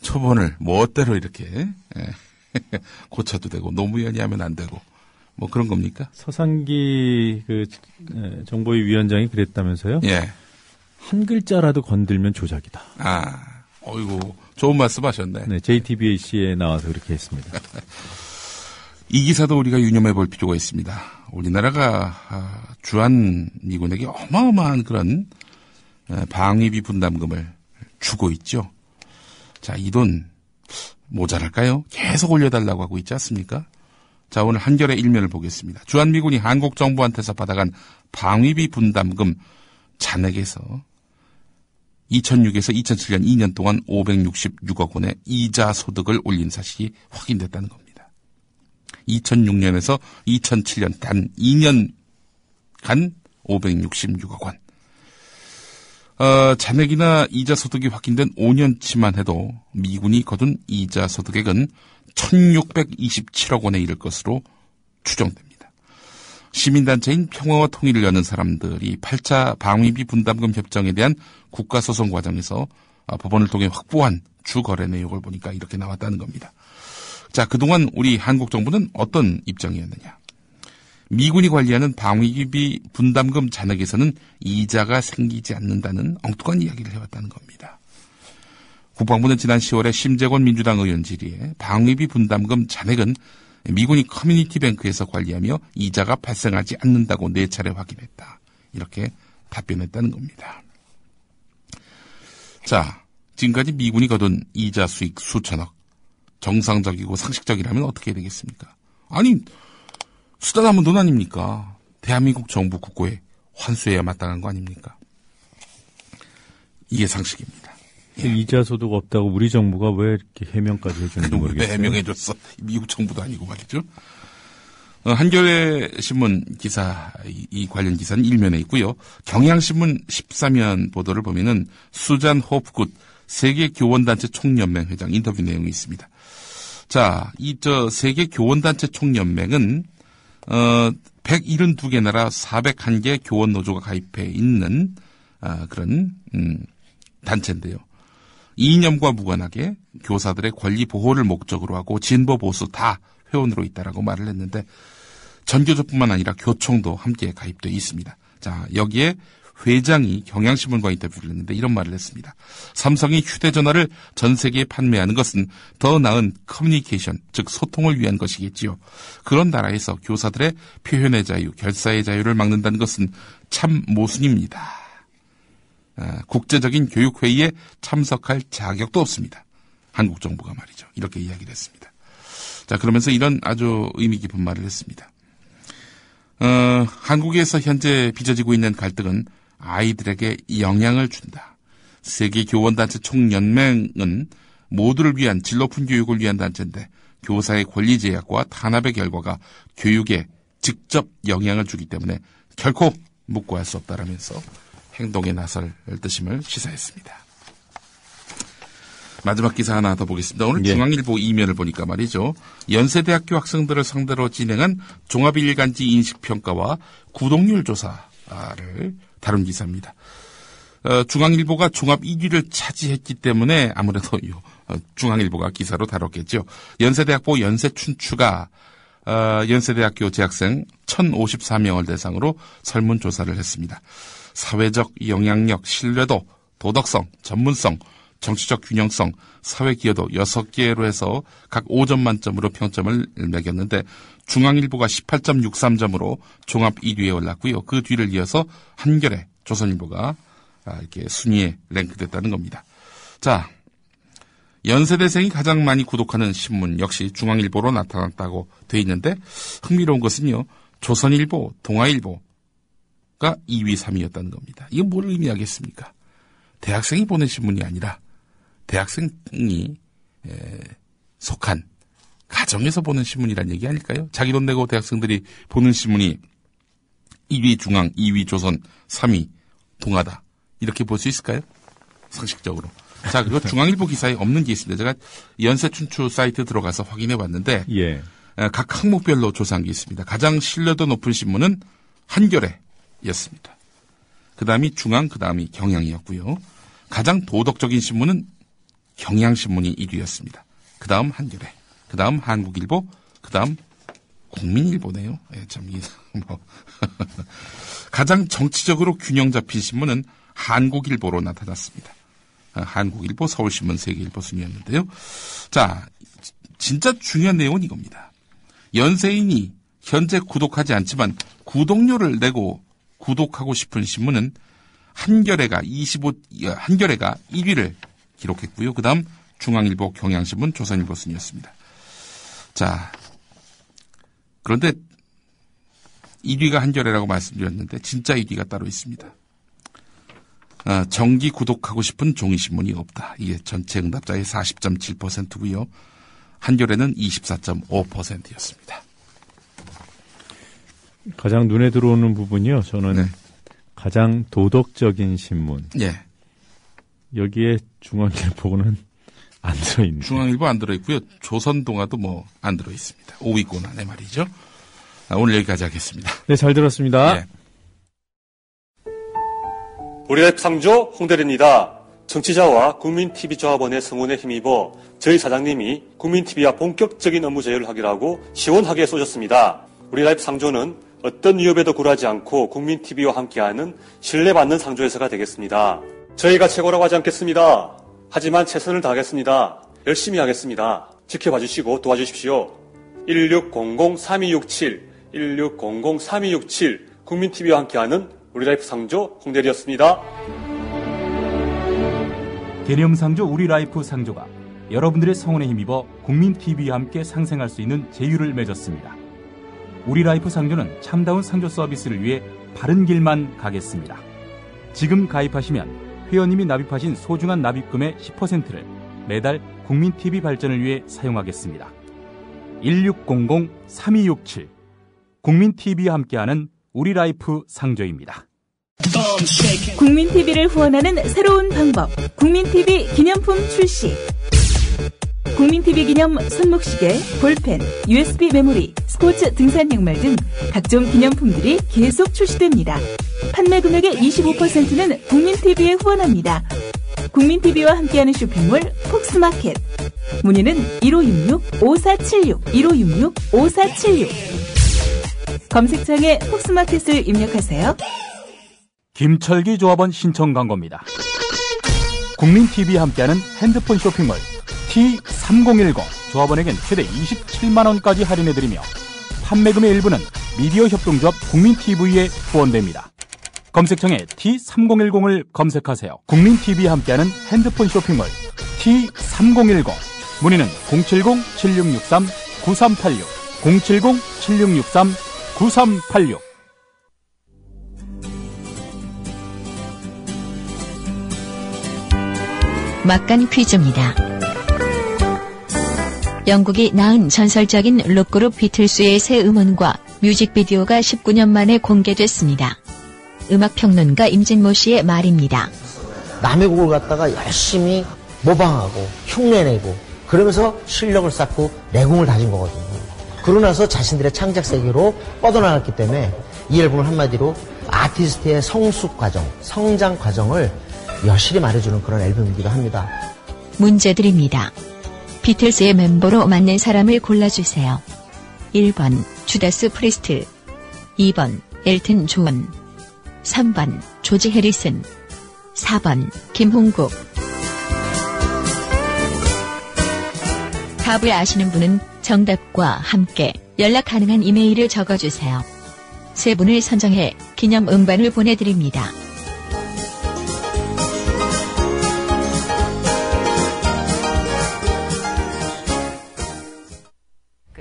초본을 멋대로 이렇게 고쳐도 되고 노무현이 하면 안 되고 뭐 그런 겁니까? 서상기 정보위 위원장이 그랬다면서요? 예. 한 글자라도 건들면 조작이다. 어이구 좋은 말씀하셨네. 네, JTBC에 나와서 그렇게 했습니다. 이 기사도 우리가 유념해 볼 필요가 있습니다. 우리나라가 주한 미군에게 어마어마한 그런 방위비 분담금을 주고 있죠. 자, 이 돈 모자랄까요? 계속 올려달라고 하고 있지 않습니까? 자, 오늘 한겨레 일면을 보겠습니다. 주한미군이 한국 정부한테서 받아간 방위비 분담금 잔액에서 2006에서 2007년 2년 동안 566억 원의 이자 소득을 올린 사실이 확인됐다는 겁니다. 2006년에서 2007년 단 2년간 566억 원. 잔액이나 이자 소득이 확인된 5년치만 해도 미군이 거둔 이자 소득액은 1627억 원에 이를 것으로 추정됩니다. 시민단체인 평화와 통일을 여는 사람들이 8차 방위비 분담금 협정에 대한 국가소송 과정에서 법원을 통해 확보한 주거래 내역을 보니까 이렇게 나왔다는 겁니다. 자, 그동안 우리 한국 정부는 어떤 입장이었느냐. 미군이 관리하는 방위비 분담금 잔액에서는 이자가 생기지 않는다는 엉뚱한 이야기를 해왔다는 겁니다. 국방부는 지난 10월에 심재권 민주당 의원 질의에 방위비 분담금 잔액은 미군이 커뮤니티 뱅크에서 관리하며 이자가 발생하지 않는다고 4차례 확인했다. 이렇게 답변했다는 겁니다. 자, 지금까지 미군이 거둔 이자 수익 수천억. 정상적이고 상식적이라면 어떻게 해야 되겠습니까? 아니, 쓰다 남은 돈 아닙니까? 대한민국 정부 국고에 환수해야 마땅한 거 아닙니까? 이게 상식입니다. 예. 이자 소득 없다고 우리 정부가 왜 이렇게 해명까지 해주는지 모르겠어요. 왜 해명해줬어? 미국 정부도 아니고 말이죠. 한겨레 신문 기사, 이 관련 기사는 1면에 있고요. 경향신문 13면 보도를 보면은 수잔 호프굿 세계 교원단체 총연맹 회장 인터뷰 내용이 있습니다. 자, 세계 교원단체 총연맹은 172개 나라 401개 교원 노조가 가입해 있는 그런 단체인데요. 이념과 무관하게 교사들의 권리 보호를 목적으로 하고 진보 보수 다 회원으로 있다라고 말을 했는데 전교조뿐만 아니라 교총도 함께 가입되어 있습니다. 자, 여기에 회장이 경향신문과 인터뷰를 했는데 이런 말을 했습니다. 삼성이 휴대전화를 전 세계에 판매하는 것은 더 나은 커뮤니케이션, 즉 소통을 위한 것이겠지요. 그런 나라에서 교사들의 표현의 자유, 결사의 자유를 막는다는 것은 참 모순입니다. 국제적인 교육회의에 참석할 자격도 없습니다. 한국 정부가 말이죠. 이렇게 이야기를 했습니다. 자, 그러면서 이런 아주 의미 깊은 말을 했습니다. 한국에서 현재 빚어지고 있는 갈등은 아이들에게 영향을 준다. 세계교원단체 총연맹은 모두를 위한 질 높은 교육을 위한 단체인데 교사의 권리 제약과 탄압의 결과가 교육에 직접 영향을 주기 때문에 결코 묵고할 수 없다라면서 행동에 나설 뜻임을 시사했습니다. 마지막 기사 하나 더 보겠습니다. 오늘 중앙일보 2면을 보니까 말이죠. 연세대학교 학생들을 상대로 진행한 종합일간지 인식평가와 구독률 조사를 다룬 기사입니다. 중앙일보가 종합 1위를 차지했기 때문에 아무래도 중앙일보가 기사로 다뤘겠죠. 연세대학보 연세춘추가 연세대학교 재학생 1,054명을 대상으로 설문조사를 했습니다. 사회적 영향력, 신뢰도, 도덕성, 전문성, 정치적 균형성, 사회 기여도 6개로 해서 각 5점 만점으로 평점을 매겼는데 중앙일보가 18.63점으로 종합 1위에 올랐고요. 그 뒤를 이어서 한겨레, 조선일보가 이렇게 순위에 랭크됐다는 겁니다. 자, 연세대생이 가장 많이 구독하는 신문 역시 중앙일보로 나타났다고 돼 있는데 흥미로운 것은요. 조선일보, 동아일보가 2위, 3위였다는 겁니다. 이건 뭘 의미하겠습니까? 대학생이 보는 신문이 아니라 대학생이 속한 가정에서 보는 신문이란 얘기 아닐까요? 자기 돈 내고 대학생들이 보는 신문이 1위 중앙, 2위 조선, 3위 동아다. 이렇게 볼 수 있을까요? 상식적으로. 자, 그리고 중앙일보 기사에 없는 게 있습니다. 제가 연세춘추 사이트 들어가서 확인해 봤는데 각 항목별로 조사한 게 있습니다. 가장 신뢰도 높은 신문은 한겨레였습니다. 그 다음이 중앙, 그 다음이 경향이었고요. 가장 도덕적인 신문은 경향신문이 1위였습니다. 그 다음 한겨레, 그 다음 한국일보, 그 다음 국민일보네요. 가장 정치적으로 균형 잡힌 신문은 한국일보로 나타났습니다. 한국일보, 서울신문, 세계일보 순이었는데요. 자, 진짜 중요한 내용은 이겁니다. 연세인이 현재 구독하지 않지만 구독료를 내고 구독하고 싶은 신문은 한겨레가 1위를 기록했고요. 그 다음 중앙일보, 경향신문, 조선일보 순이었습니다. 자, 그런데 1위가 한겨레라고 말씀드렸는데 진짜 1위가 따로 있습니다. 정기 구독하고 싶은 종이신문이 없다. 이게 전체 응답자의 40.7%고요. 한겨레는 24.5%였습니다. 가장 눈에 들어오는 부분이요. 저는 네. 가장 도덕적인 신문. 예. 여기에 중앙일보는 안 들어있네요. 중앙일보 안 들어있고요. 조선동아도 뭐 안 들어있습니다. 5위권 안에 말이죠. 오늘 여기까지 하겠습니다. 네, 잘 들었습니다. 네. 우리라이프 상조 홍대리입니다. 정치자와 국민TV조합원의 성원에 힘입어 저희 사장님이 국민TV와 본격적인 업무 제휴를 하기로 하고 시원하게 쏘셨습니다. 우리라이프 상조는 어떤 위협에도 굴하지 않고 국민TV와 함께하는 신뢰받는 상조회사가 되겠습니다. 저희가 최고라고 하지 않겠습니다. 하지만 최선을 다하겠습니다. 열심히 하겠습니다. 지켜봐 주시고 도와주십시오. 1600-3267, 1600-3267 국민TV와 함께하는 우리라이프 상조 홍대리였습니다. 개념상조 우리라이프 상조가 여러분들의 성원에 힘입어 국민TV와 함께 상생할 수 있는 제휴를 맺었습니다. 우리라이프 상조는 참다운 상조 서비스를 위해 바른 길만 가겠습니다. 지금 가입하시면 회원님이 납입하신 소중한 납입금의 10%를 매달 국민TV 발전을 위해 사용하겠습니다. 1600-3267 국민TV와 함께하는 우리라이프 상조입니다. 국민TV를 후원하는 새로운 방법, 국민TV 기념품 출시. 국민TV 기념 손목시계, 볼펜, USB 메모리, 스포츠 등산 양말 등 각종 기념품들이 계속 출시됩니다. 판매 금액의 25%는 국민TV에 후원합니다. 국민TV와 함께하는 쇼핑몰 폭스마켓. 문의는 1566-5476, 1566-5476. 검색창에 폭스마켓을 입력하세요. 김철기 조합원 신청 광고입니다. 국민TV와 함께하는 핸드폰 쇼핑몰 T3010 조합원에겐 최대 27만원까지 할인해드리며 판매금의 일부는 미디어 협동조합 국민TV에 후원됩니다. 검색창에 T3010을 검색하세요. 국민TV와 함께하는 핸드폰 쇼핑몰 T3010 문의는 070-7663-9386 070-7663-9386 막간 퀴즈입니다. 영국이 낳은 전설적인 록그룹 비틀스의 새 음원과 뮤직비디오가 19년 만에 공개됐습니다. 음악평론가 임진모 씨의 말입니다. 남의 곡을 갖다가 열심히 모방하고 흉내내고 그러면서 실력을 쌓고 내공을 다진 거거든요. 그러고 나서 자신들의 창작 세계로 뻗어나갔기 때문에 이 앨범을 한마디로 아티스트의 성숙 과정, 성장 과정을 여실히 말해주는 그런 앨범이기도 합니다. 문제드립니다. 비틀스의 멤버로 맞는 사람을 골라주세요. 1번 주다스 프리스트, 2번 엘튼 존, 3번 조지 해리슨, 4번 김홍국. 답을 아시는 분은 정답과 함께 연락 가능한 이메일을 적어주세요. 세 분을 선정해 기념 음반을 보내드립니다.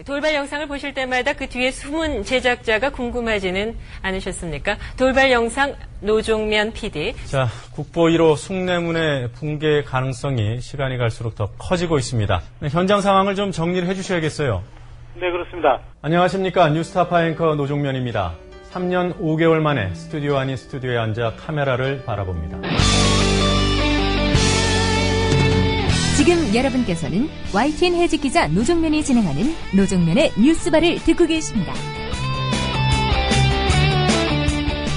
돌발 영상을 보실 때마다 그 뒤에 숨은 제작자가 궁금하지는 않으셨습니까? 돌발 영상 노종면 PD. 자, 국보 1호 숭례문의 붕괴 가능성이 시간이 갈수록 더 커지고 있습니다. 네, 현장 상황을 좀 정리를 해주셔야겠어요. 네, 그렇습니다. 안녕하십니까. 뉴스타파 앵커 노종면입니다. 3년 5개월 만에 스튜디오 아닌 스튜디오에 앉아 카메라를 바라봅니다. 지금 여러분께서는 YTN 해직 기자 노종면이 진행하는 노종면의 뉴스바를 듣고 계십니다.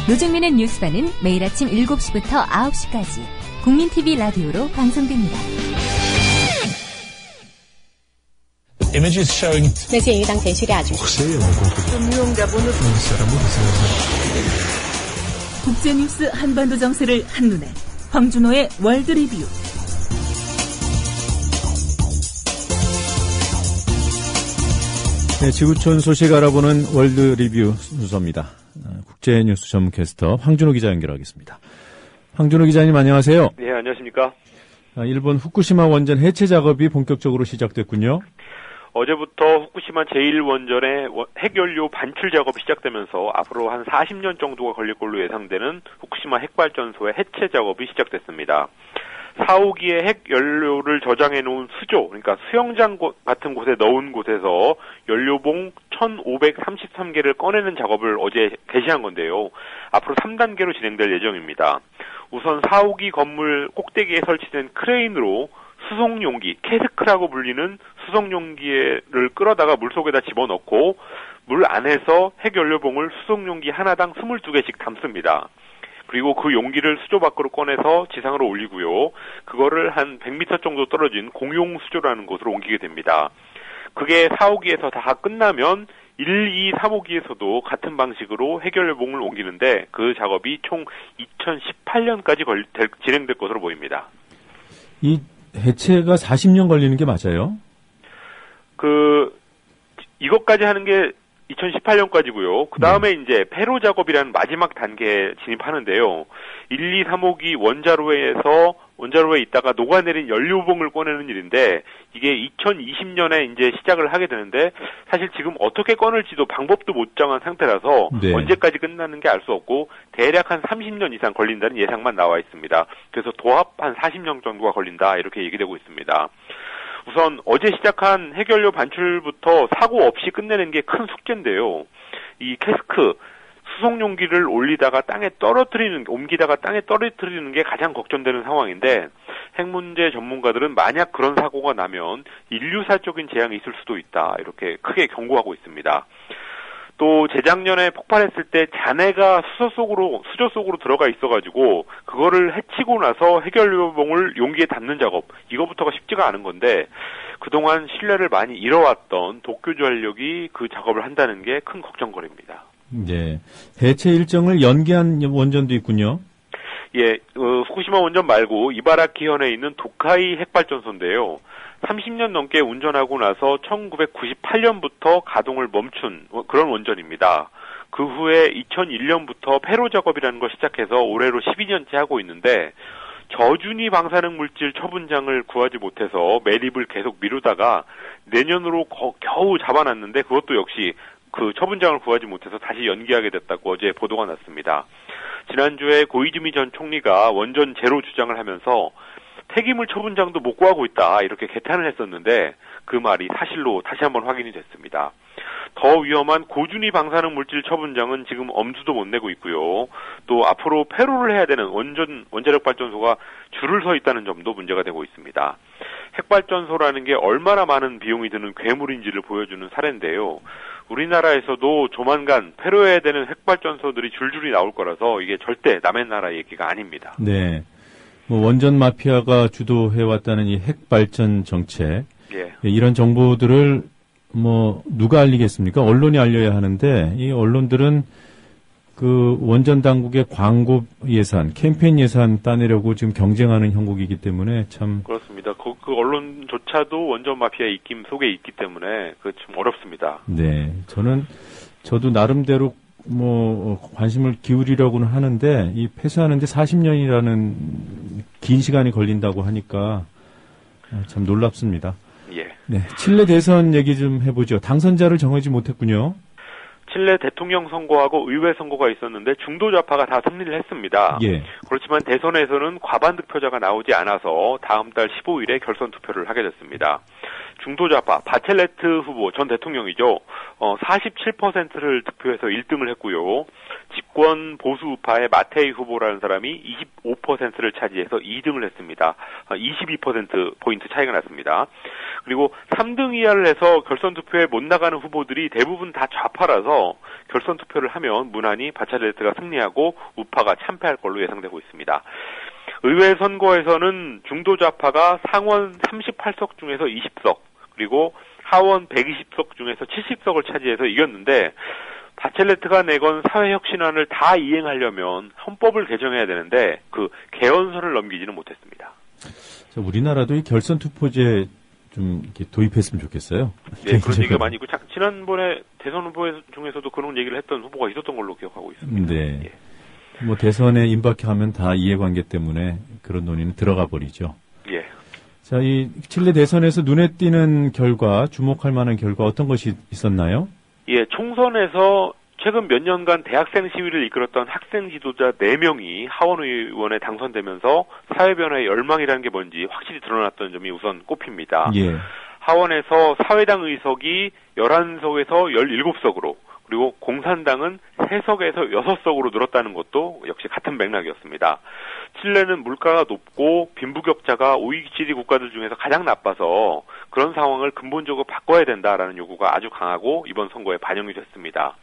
노종면의 뉴스바는 매일 아침 7시부터 9시까지 국민TV 라디오로 방송됩니다.那鉴于当前叙利亚局势， 국제뉴스 한반도 정세를 한눈에 황준호의 월드 리뷰. 네, 지구촌 소식 알아보는 월드 리뷰 순서입니다. 국제 뉴스 전문 캐스터 황준호 기자 연결하겠습니다. 황준호 기자님 안녕하세요. 네, 안녕하십니까. 일본 후쿠시마 원전 해체 작업이 본격적으로 시작됐군요. 어제부터 후쿠시마 제1원전의 핵연료 반출 작업이 시작되면서 앞으로 한 40년 정도가 걸릴 걸로 예상되는 후쿠시마 핵발전소의 해체 작업이 시작됐습니다. 4호기의 핵연료를 저장해 놓은 수조, 그러니까 수영장 같은 곳에 넣은 곳에서 연료봉 1,533개를 꺼내는 작업을 어제 개시한 건데요. 앞으로 3단계로 진행될 예정입니다. 우선 4호기 건물 꼭대기에 설치된 크레인으로 수송용기, 캐스크라고 불리는 수송용기를 끌어다가 물속에다 집어넣고 물 안에서 핵연료봉을 수송용기 하나당 22개씩 담습니다. 그리고 그 용기를 수조 밖으로 꺼내서 지상으로 올리고요. 그거를 한 100m 정도 떨어진 공용 수조라는 곳으로 옮기게 됩니다. 그게 4호기에서 다 끝나면 1, 2, 3호기에서도 같은 방식으로 핵연료봉을 옮기는데 그 작업이 총 2018년까지 진행될 것으로 보입니다. 이 해체가 40년 걸리는 게 맞아요? 이것까지 하는 게 2018년까지고요. 그 다음에 이제 폐로 작업이라는 마지막 단계에 진입하는데요. 1, 2, 3호기 원자로에 있다가 녹아내린 연료봉을 꺼내는 일인데 이게 2020년에 이제 시작을 하게 되는데 사실 지금 어떻게 꺼낼지도 방법도 못 정한 상태라서 네. 언제까지 끝나는 게 알 수 없고 대략 한 30년 이상 걸린다는 예상만 나와 있습니다. 그래서 도합 한 40년 정도가 걸린다 이렇게 얘기되고 있습니다. 우선 어제 시작한 핵연료 반출부터 사고 없이 끝내는 게 큰 숙제인데요. 이 캐스크 수송용기를 옮기다가 땅에 떨어뜨리는 게 가장 걱정되는 상황인데 핵 문제 전문가들은 만약 그런 사고가 나면 인류사적인 재앙이 있을 수도 있다 이렇게 크게 경고하고 있습니다. 또 재작년에 폭발했을 때 잔해가 수조 속으로 들어가 있어가지고 그거를 해치고 나서 핵연료봉을 용기에 담는 작업 이거부터가 쉽지가 않은 건데 그동안 신뢰를 많이 잃어왔던 도쿄전력이 그 작업을 한다는 게 큰 걱정거리입니다. 네, 해체 일정을 연기한 원전도 있군요. 예, 후쿠시마 원전 말고 이바라키현에 있는 도카이 핵발전소인데요. 30년 넘게 운전하고 나서 1998년부터 가동을 멈춘 그런 원전입니다. 그 후에 2001년부터 폐로 작업이라는 걸 시작해서 올해로 12년째 하고 있는데 저준위 방사능 물질 처분장을 구하지 못해서 매립을 계속 미루다가 내년으로 겨우 잡아놨는데 그것도 역시 그 처분장을 구하지 못해서 다시 연기하게 됐다고 어제 보도가 났습니다. 지난주에 고이즈미 전 총리가 원전 제로 주장을 하면서 폐기물 처분장도 못 구하고 있다 이렇게 개탄을 했었는데 그 말이 사실로 다시 한번 확인이 됐습니다. 더 위험한 고준위 방사능 물질 처분장은 지금 엄두도 못 내고 있고요. 또 앞으로 폐로를 해야 되는 원자력 발전소가 줄을 서 있다는 점도 문제가 되고 있습니다. 핵발전소라는 게 얼마나 많은 비용이 드는 괴물인지를 보여주는 사례인데요. 우리나라에서도 조만간 폐로해야 되는 핵발전소들이 줄줄이 나올 거라서 이게 절대 남의 나라 얘기가 아닙니다. 네. 원전 마피아가 주도해왔다는 이 핵발전 정책. 예. 이런 정보들을 누가 알리겠습니까? 언론이 알려야 하는데 이 언론들은 그 원전 당국의 광고 예산, 캠페인 예산 따내려고 지금 경쟁하는 형국이기 때문에 참 그렇습니다. 그 언론조차도 원전 마피아 입김 속에 있기 때문에 그 좀 어렵습니다. 네, 저도 나름대로 관심을 기울이려고는 하는데 이 폐쇄하는데 40년이라는 긴 시간이 걸린다고 하니까 참 놀랍습니다. 예. 네, 칠레 대선 얘기 좀 해보죠. 당선자를 정하지 못했군요. 칠레 대통령 선거하고 의회 선거가 있었는데 중도 좌파가 다 승리를 했습니다. 예. 그렇지만 대선에서는 과반 득표자가 나오지 않아서 다음 달 15일에 결선 투표를 하게 됐습니다. 중도 좌파 바첼레트 후보 전 대통령이죠. 47%를 득표해서 1등을 했고요. 집권 보수 우파의 마테이 후보라는 사람이 25%를 차지해서 2등을 했습니다. 22%포인트 차이가 났습니다. 그리고 3등 이하를 해서 결선 투표에 못 나가는 후보들이 대부분 다 좌파라서 결선 투표를 하면 무난히 바첼레트가 승리하고 우파가 참패할 걸로 예상되고 있습니다. 의회 선거에서는 중도 좌파가 상원 38석 중에서 20석, 그리고 하원 120석 중에서 70석을 차지해서 이겼는데 바첼레트가 내건 사회혁신안을 다 이행하려면 헌법을 개정해야 되는데 그 개헌선을 넘기지는 못했습니다. 우리나라도 이 결선 투표제 좀 이렇게 도입했으면 좋겠어요. 네, 그런 얘기가 많이 있고 지난번에 대선 후보 중에서도 그런 얘기를 했던 후보가 있었던 걸로 기억하고 있습니다. 네. 예. 뭐 대선에 임박하면 다 이해관계 때문에 그런 논의는 들어가 버리죠. 예. 자, 이 칠레 대선에서 눈에 띄는 결과, 주목할 만한 결과 어떤 것이 있었나요? 예, 총선에서 최근 몇 년간 대학생 시위를 이끌었던 학생 지도자 4명이 하원의원에 당선되면서 사회변화의 열망이라는 게 뭔지 확실히 드러났던 점이 우선 꼽힙니다. 예. 하원에서 사회당 의석이 11석에서 17석으로 그리고 공산당은 3석에서 6석으로 늘었다는 것도 역시 같은 맥락이었습니다. 칠레는 물가가 높고 빈부격차가 OECD 국가들 중에서 가장 나빠서 그런 상황을 근본적으로 바꿔야 된다라는 요구가 아주 강하고 이번 선거에 반영이 됐습니다.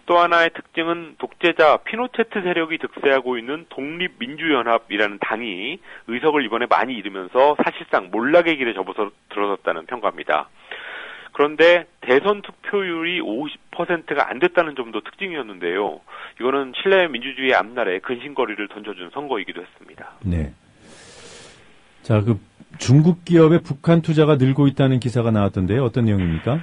또 하나의 특징은 독재자 피노체트 세력이 득세하고 있는 독립민주연합이라는 당이 의석을 이번에 많이 잃으면서 사실상 몰락의 길에 접어서 들어섰다는 평가입니다. 그런데 대선 투표율이 50%가 안 됐다는 점도 특징이었는데요. 이거는 칠레 민주주의의 앞날에 근심거리를 던져준 선거이기도 했습니다. 네. 자, 그 중국 기업의 북한 투자가 늘고 있다는 기사가 나왔던데요. 어떤 내용입니까?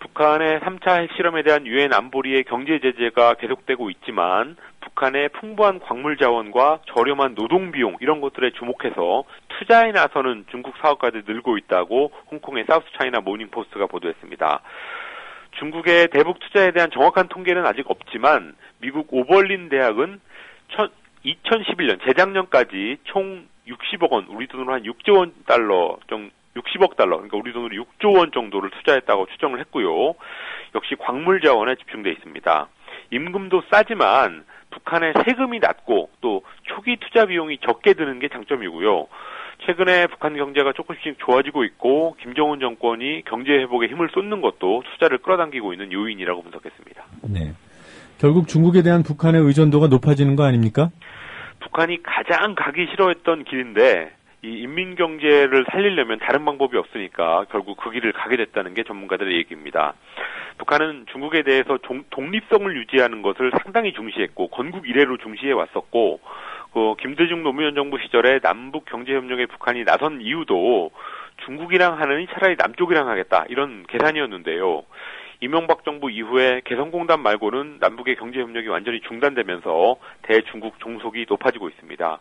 북한의 3차 핵실험에 대한 유엔 안보리의 경제 제재가 계속되고 있지만 북한의 풍부한 광물 자원과 저렴한 노동 비용 이런 것들에 주목해서 투자에 나서는 중국 사업가들이 늘고 있다고 홍콩의 사우스 차이나 모닝 포스트가 보도했습니다. 중국의 대북 투자에 대한 정확한 통계는 아직 없지만 미국 오벌린 대학은 2011년 재작년까지 총 60억 원, 우리 돈으로 한 6조 원 달러 정도 60억 달러, 그러니까 우리 돈으로 6조 원 정도를 투자했다고 추정을 했고요. 역시 광물 자원에 집중돼 있습니다. 임금도 싸지만 북한의 세금이 낮고 또 초기 투자 비용이 적게 드는 게 장점이고요. 최근에 북한 경제가 조금씩 좋아지고 있고 김정은 정권이 경제 회복에 힘을 쏟는 것도 투자를 끌어당기고 있는 요인이라고 분석했습니다. 네. 결국 중국에 대한 북한의 의존도가 높아지는 거 아닙니까? 북한이 가장 가기 싫어했던 길인데 이 인민경제를 살리려면 다른 방법이 없으니까 결국 그 길을 가게 됐다는 게 전문가들의 얘기입니다. 북한은 중국에 대해서 독립성을 유지하는 것을 상당히 중시했고 건국 이래로 중시해 왔었고 김대중 노무현 정부 시절에 남북 경제협력에 북한이 나선 이유도 중국이랑 하느니 차라리 남쪽이랑 하겠다 이런 계산이었는데요. 이명박 정부 이후에 개성공단 말고는 남북의 경제협력이 완전히 중단되면서 대중국 종속이 높아지고 있습니다.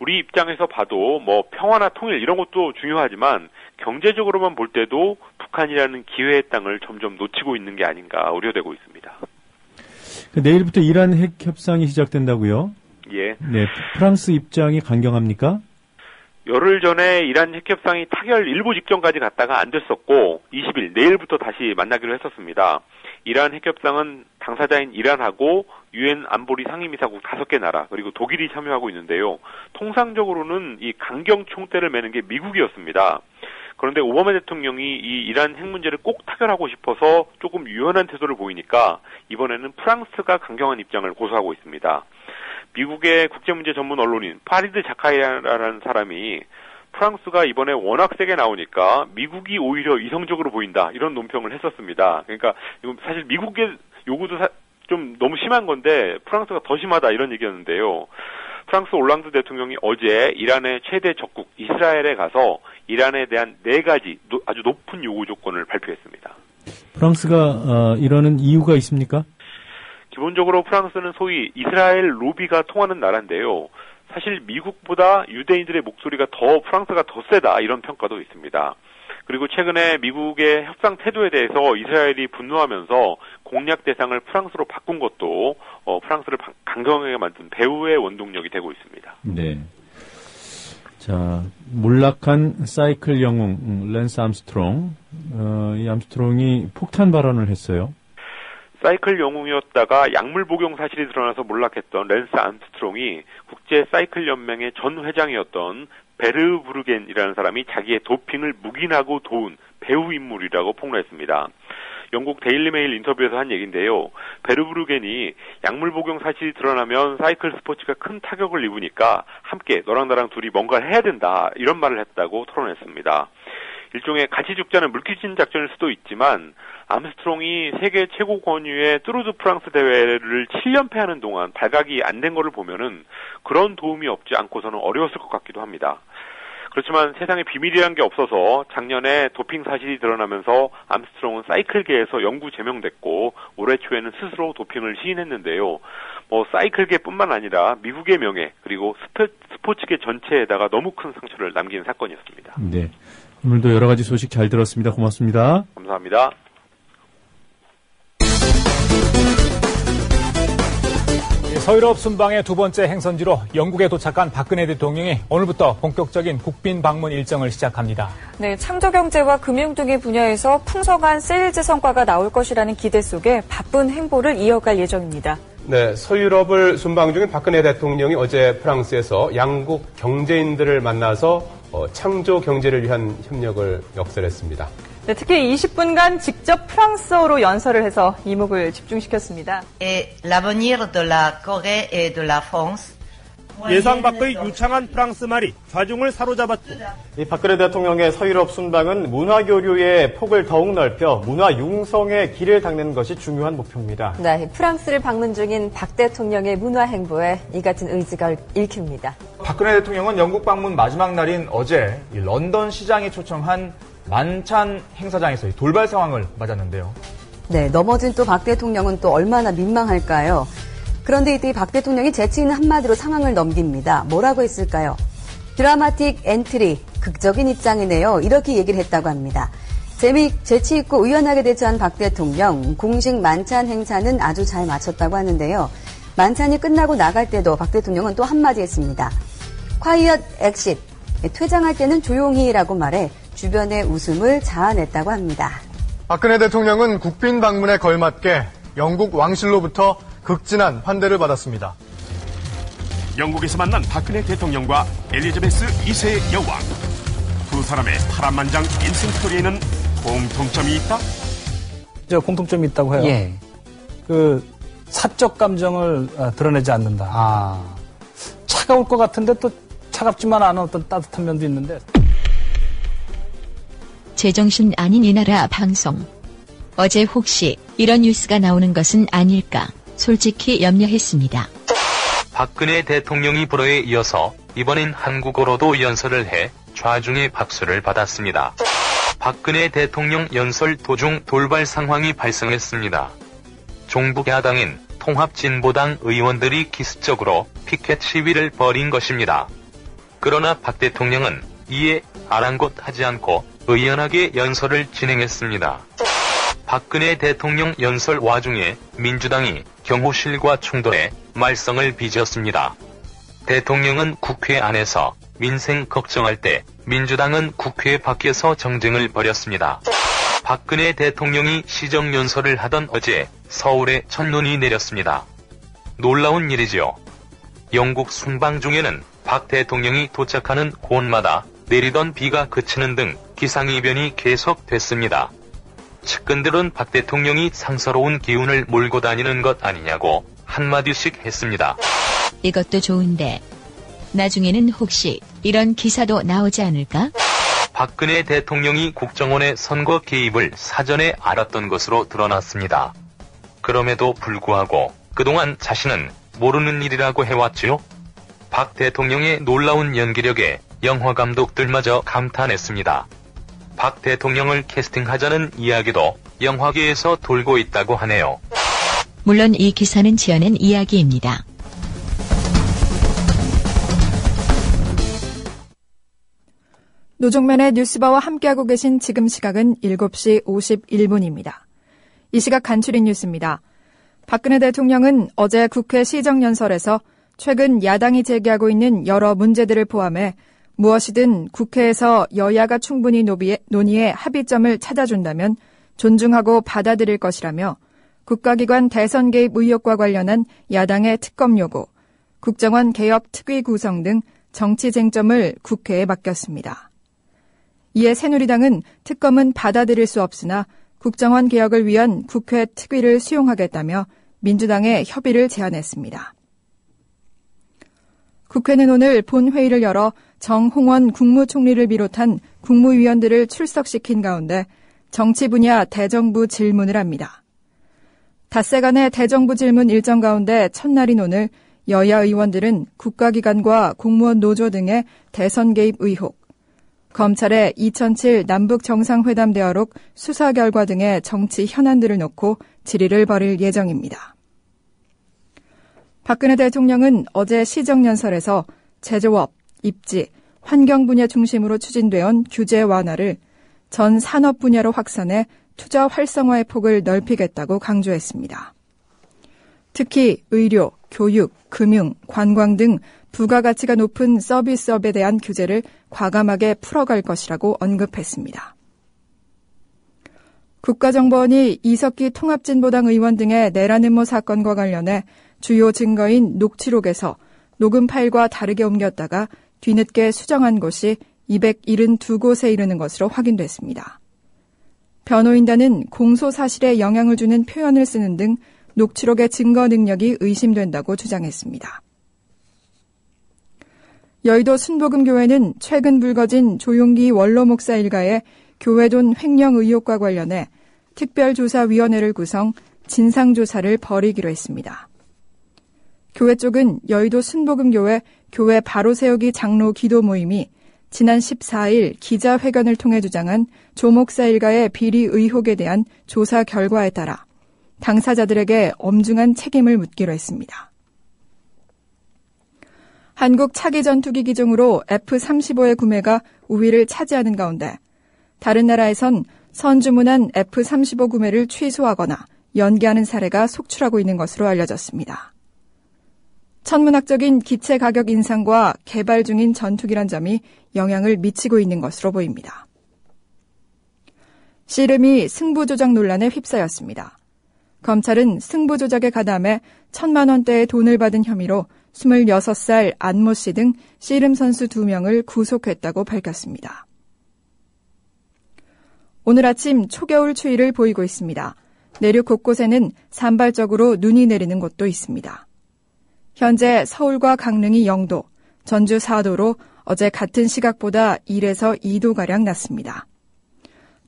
우리 입장에서 봐도 뭐 평화나 통일 이런 것도 중요하지만 경제적으로만 볼 때도 북한이라는 기회의 땅을 점점 놓치고 있는 게 아닌가 우려되고 있습니다. 내일부터 이란 핵 협상이 시작된다고요? 예. 네, 프랑스 입장이 강경합니까? 열흘 전에 이란 핵 협상이 타결 일부 직전까지 갔다가 안 됐었고 20일 내일부터 다시 만나기로 했었습니다. 이란 핵 협상은 당사자인 이란하고 유엔 안보리 상임이사국 5개 나라 그리고 독일이 참여하고 있는데요. 통상적으로는 이 강경 총대를 매는 게 미국이었습니다. 그런데 오바마 대통령이 이 이란 핵 문제를 꼭 타결하고 싶어서 조금 유연한 태도를 보이니까 이번에는 프랑스가 강경한 입장을 고수하고 있습니다. 미국의 국제문제 전문 언론인 파리드 자카이라라는 사람이 프랑스가 이번에 워낙 세게 나오니까 미국이 오히려 이성적으로 보인다 이런 논평을 했었습니다. 그러니까 이건 사실 미국의 요구도 좀 너무 심한 건데 프랑스가 더 심하다 이런 얘기였는데요. 프랑스 올랑드 대통령이 어제 이란의 최대 적국 이스라엘에 가서 이란에 대한 4가지 아주 높은 요구 조건을 발표했습니다. 프랑스가 이러는 이유가 있습니까? 기본적으로 프랑스는 소위 이스라엘 로비가 통하는 나라인데요. 사실 미국보다 유대인들의 목소리가 프랑스가 더 세다 이런 평가도 있습니다. 그리고 최근에 미국의 협상 태도에 대해서 이스라엘이 분노하면서 공략 대상을 프랑스로 바꾼 것도 프랑스를 강경하게 만든 배후의 원동력이 되고 있습니다. 네. 자, 몰락한 사이클 영웅 랜스 암스트롱. 이 암스트롱이 폭탄 발언을 했어요. 사이클 영웅이었다가 약물 복용 사실이 드러나서 몰락했던 랜스 암스트롱이 국제 사이클 연맹의 전 회장이었던 베르브르겐이라는 사람이 자기의 도핑을 묵인하고 도운 배후 인물이라고 폭로했습니다. 영국 데일리메일 인터뷰에서 한 얘기인데요. 베르브르겐이 약물 복용 사실이 드러나면 사이클 스포츠가 큰 타격을 입으니까 함께 너랑 나랑 둘이 뭔가를 해야 된다 이런 말을 했다고 토론했습니다. 일종의 같이 죽자는 물귀신 작전일 수도 있지만 암스트롱이 세계 최고 권위의 뚜르드 프랑스 대회를 7연패하는 동안 발각이 안 된 거를 보면은 그런 도움이 없지 않고서는 어려웠을 것 같기도 합니다. 그렇지만 세상에 비밀이란 게 없어서 작년에 도핑 사실이 드러나면서 암스트롱은 사이클계에서 영구 제명됐고 올해 초에는 스스로 도핑을 시인했는데요. 사이클계뿐만 아니라 미국의 명예 그리고 스포츠계 전체에다가 너무 큰 상처를 남긴 사건이었습니다. 네, 오늘도 여러 가지 소식 잘 들었습니다. 고맙습니다. 감사합니다. 서유럽 순방의 두 번째 행선지로 영국에 도착한 박근혜 대통령이 오늘부터 본격적인 국빈 방문 일정을 시작합니다. 네, 창조경제와 금융 등의 분야에서 풍성한 세일즈 성과가 나올 것이라는 기대 속에 바쁜 행보를 이어갈 예정입니다. 네, 서유럽을 순방 중인 박근혜 대통령이 어제 프랑스에서 양국 경제인들을 만나서 창조 경제를 위한 협력을 역설했습니다. 네, 특히 20분간 직접 프랑스어로 연설을 해서 이목을 집중시켰습니다. L'avenir de la Corée et de la France. 예상 밖의 유창한 프랑스 말이 좌중을 사로잡았고 이 박근혜 대통령의 서유럽 순방은 문화교류의 폭을 더욱 넓혀 문화 융성의 길을 닦는 것이 중요한 목표입니다. 네, 프랑스를 방문 중인 박 대통령의 문화 행보에 이 같은 의지가 읽힙니다. 박근혜 대통령은 영국 방문 마지막 날인 어제 이 런던 시장이 초청한 만찬 행사장에서 돌발 상황을 맞았는데요. 네, 넘어진 또 박 대통령은 또 얼마나 민망할까요? 그런데 이때 박 대통령이 재치 있는 한마디로 상황을 넘깁니다. 뭐라고 했을까요? 드라마틱 엔트리, 극적인 입장이네요. 이렇게 얘기를 했다고 합니다. 재치 있고 의연하게 대처한 박 대통령, 공식 만찬 행사는 아주 잘 마쳤다고 하는데요. 만찬이 끝나고 나갈 때도 박 대통령은 또 한마디 했습니다. quiet exit, 퇴장할 때는 조용히라고 말해 주변의 웃음을 자아냈다고 합니다. 박근혜 대통령은 국빈 방문에 걸맞게 영국 왕실로부터 극진한 환대를 받았습니다. 영국에서 만난 박근혜 대통령과 엘리자베스 2세 여왕. 두 사람의 파란만장 인생 스토리에는 공통점이 있다? 공통점이 있다고 해요. 예. 사적 감정을 드러내지 않는다. 차가울 것 같은데 또 차갑지만 않은 어떤 따뜻한 면도 있는데. 제정신 아닌 이 나라 방송. 어제 혹시 이런 뉴스가 나오는 것은 아닐까 솔직히 염려했습니다. 박근혜 대통령이 불어에 이어서 이번엔 한국어로도 연설을 해 좌중의 박수를 받았습니다. 박근혜 대통령 연설 도중 돌발 상황이 발생했습니다. 종북 야당인 통합진보당 의원들이 기습적으로 피켓 시위를 벌인 것입니다. 그러나 박 대통령은 이에 아랑곳하지 않고 의연하게 연설을 진행했습니다. 박근혜 대통령 연설 와중에 민주당이 경호실과 충돌해 말썽을 빚었습니다. 대통령은 국회 안에서 민생 걱정할 때 민주당은 국회 밖에서 정쟁을 벌였습니다. 박근혜 대통령이 시정연설을 하던 어제 서울에 첫눈이 내렸습니다. 놀라운 일이죠. 영국 순방 중에는 박 대통령이 도착하는 곳마다 내리던 비가 그치는 등 기상이변이 계속됐습니다. 측근들은 박 대통령이 상서로운 기운을 몰고 다니는 것 아니냐고 한마디씩 했습니다. 이것도 좋은데 나중에는 혹시 이런 기사도 나오지 않을까? 박근혜 대통령이 국정원의 선거 개입을 사전에 알았던 것으로 드러났습니다. 그럼에도 불구하고 그동안 자신은 모르는 일이라고 해왔지요. 박 대통령의 놀라운 연기력에 영화 감독들마저 감탄했습니다. 박 대통령을 캐스팅하자는 이야기도 영화계에서 돌고 있다고 하네요. 물론 이 기사는 지어낸 이야기입니다. 노종면의 뉴스바와 함께하고 계신 지금 시각은 7시 51분입니다. 이 시각 간추린 뉴스입니다. 박근혜 대통령은 어제 국회 시정연설에서 최근 야당이 제기하고 있는 여러 문제들을 포함해 무엇이든 국회에서 여야가 충분히 논의해 합의점을 찾아준다면 존중하고 받아들일 것이라며 국가기관 대선 개입 의혹과 관련한 야당의 특검 요구, 국정원 개혁 특위 구성 등 정치 쟁점을 국회에 맡겼습니다. 이에 새누리당은 특검은 받아들일 수 없으나 국정원 개혁을 위한 국회 특위를 수용하겠다며 민주당에 협의를 제안했습니다. 국회는 오늘 본회의를 열어 정홍원 국무총리를 비롯한 국무위원들을 출석시킨 가운데 정치 분야 대정부 질문을 합니다. 닷새간의 대정부 질문 일정 가운데 첫날인 오늘 여야 의원들은 국가기관과 공무원 노조 등의 대선 개입 의혹, 검찰의 2007 남북 정상회담 대화록 수사 결과 등의 정치 현안들을 놓고 질의를 벌일 예정입니다. 박근혜 대통령은 어제 시정연설에서 제조업, 입지, 환경 분야 중심으로 추진되어 온 규제 완화를 전 산업 분야로 확산해 투자 활성화의 폭을 넓히겠다고 강조했습니다. 특히 의료, 교육, 금융, 관광 등 부가가치가 높은 서비스업에 대한 규제를 과감하게 풀어갈 것이라고 언급했습니다. 국가정보원이 이석기 통합진보당 의원 등의 내란 음모 사건과 관련해 주요 증거인 녹취록에서 녹음 파일과 다르게 옮겼다가 뒤늦게 수정한 곳이 272곳에 이르는 것으로 확인됐습니다. 변호인단은 공소 사실에 영향을 주는 표현을 쓰는 등 녹취록의 증거 능력이 의심된다고 주장했습니다. 여의도 순복음교회는 최근 불거진 조용기 원로 목사 일가의 교회돈 횡령 의혹과 관련해 특별조사위원회를 구성 진상조사를 벌이기로 했습니다. 교회 쪽은 여의도 순복음교회 교회 바로세우기 장로 기도 모임이 지난 14일 기자회견을 통해 주장한 조 목사 일가의 비리 의혹에 대한 조사 결과에 따라 당사자들에게 엄중한 책임을 묻기로 했습니다. 한국 차기 전투기 기종으로 F-35의 구매가 우위를 차지하는 가운데 다른 나라에선 선주문한 F-35 구매를 취소하거나 연기하는 사례가 속출하고 있는 것으로 알려졌습니다. 천문학적인 기체 가격 인상과 개발 중인 전투기란 점이 영향을 미치고 있는 것으로 보입니다. 씨름이 승부조작 논란에 휩싸였습니다. 검찰은 승부조작에 가담해 1,000만 원대의 돈을 받은 혐의로 26살 안모 씨 등 씨름 선수 2명을 구속했다고 밝혔습니다. 오늘 아침 초겨울 추위를 보이고 있습니다. 내륙 곳곳에는 산발적으로 눈이 내리는 곳도 있습니다. 현재 서울과 강릉이 0도, 전주 4도로 어제 같은 시각보다 1에서 2도가량 낮습니다.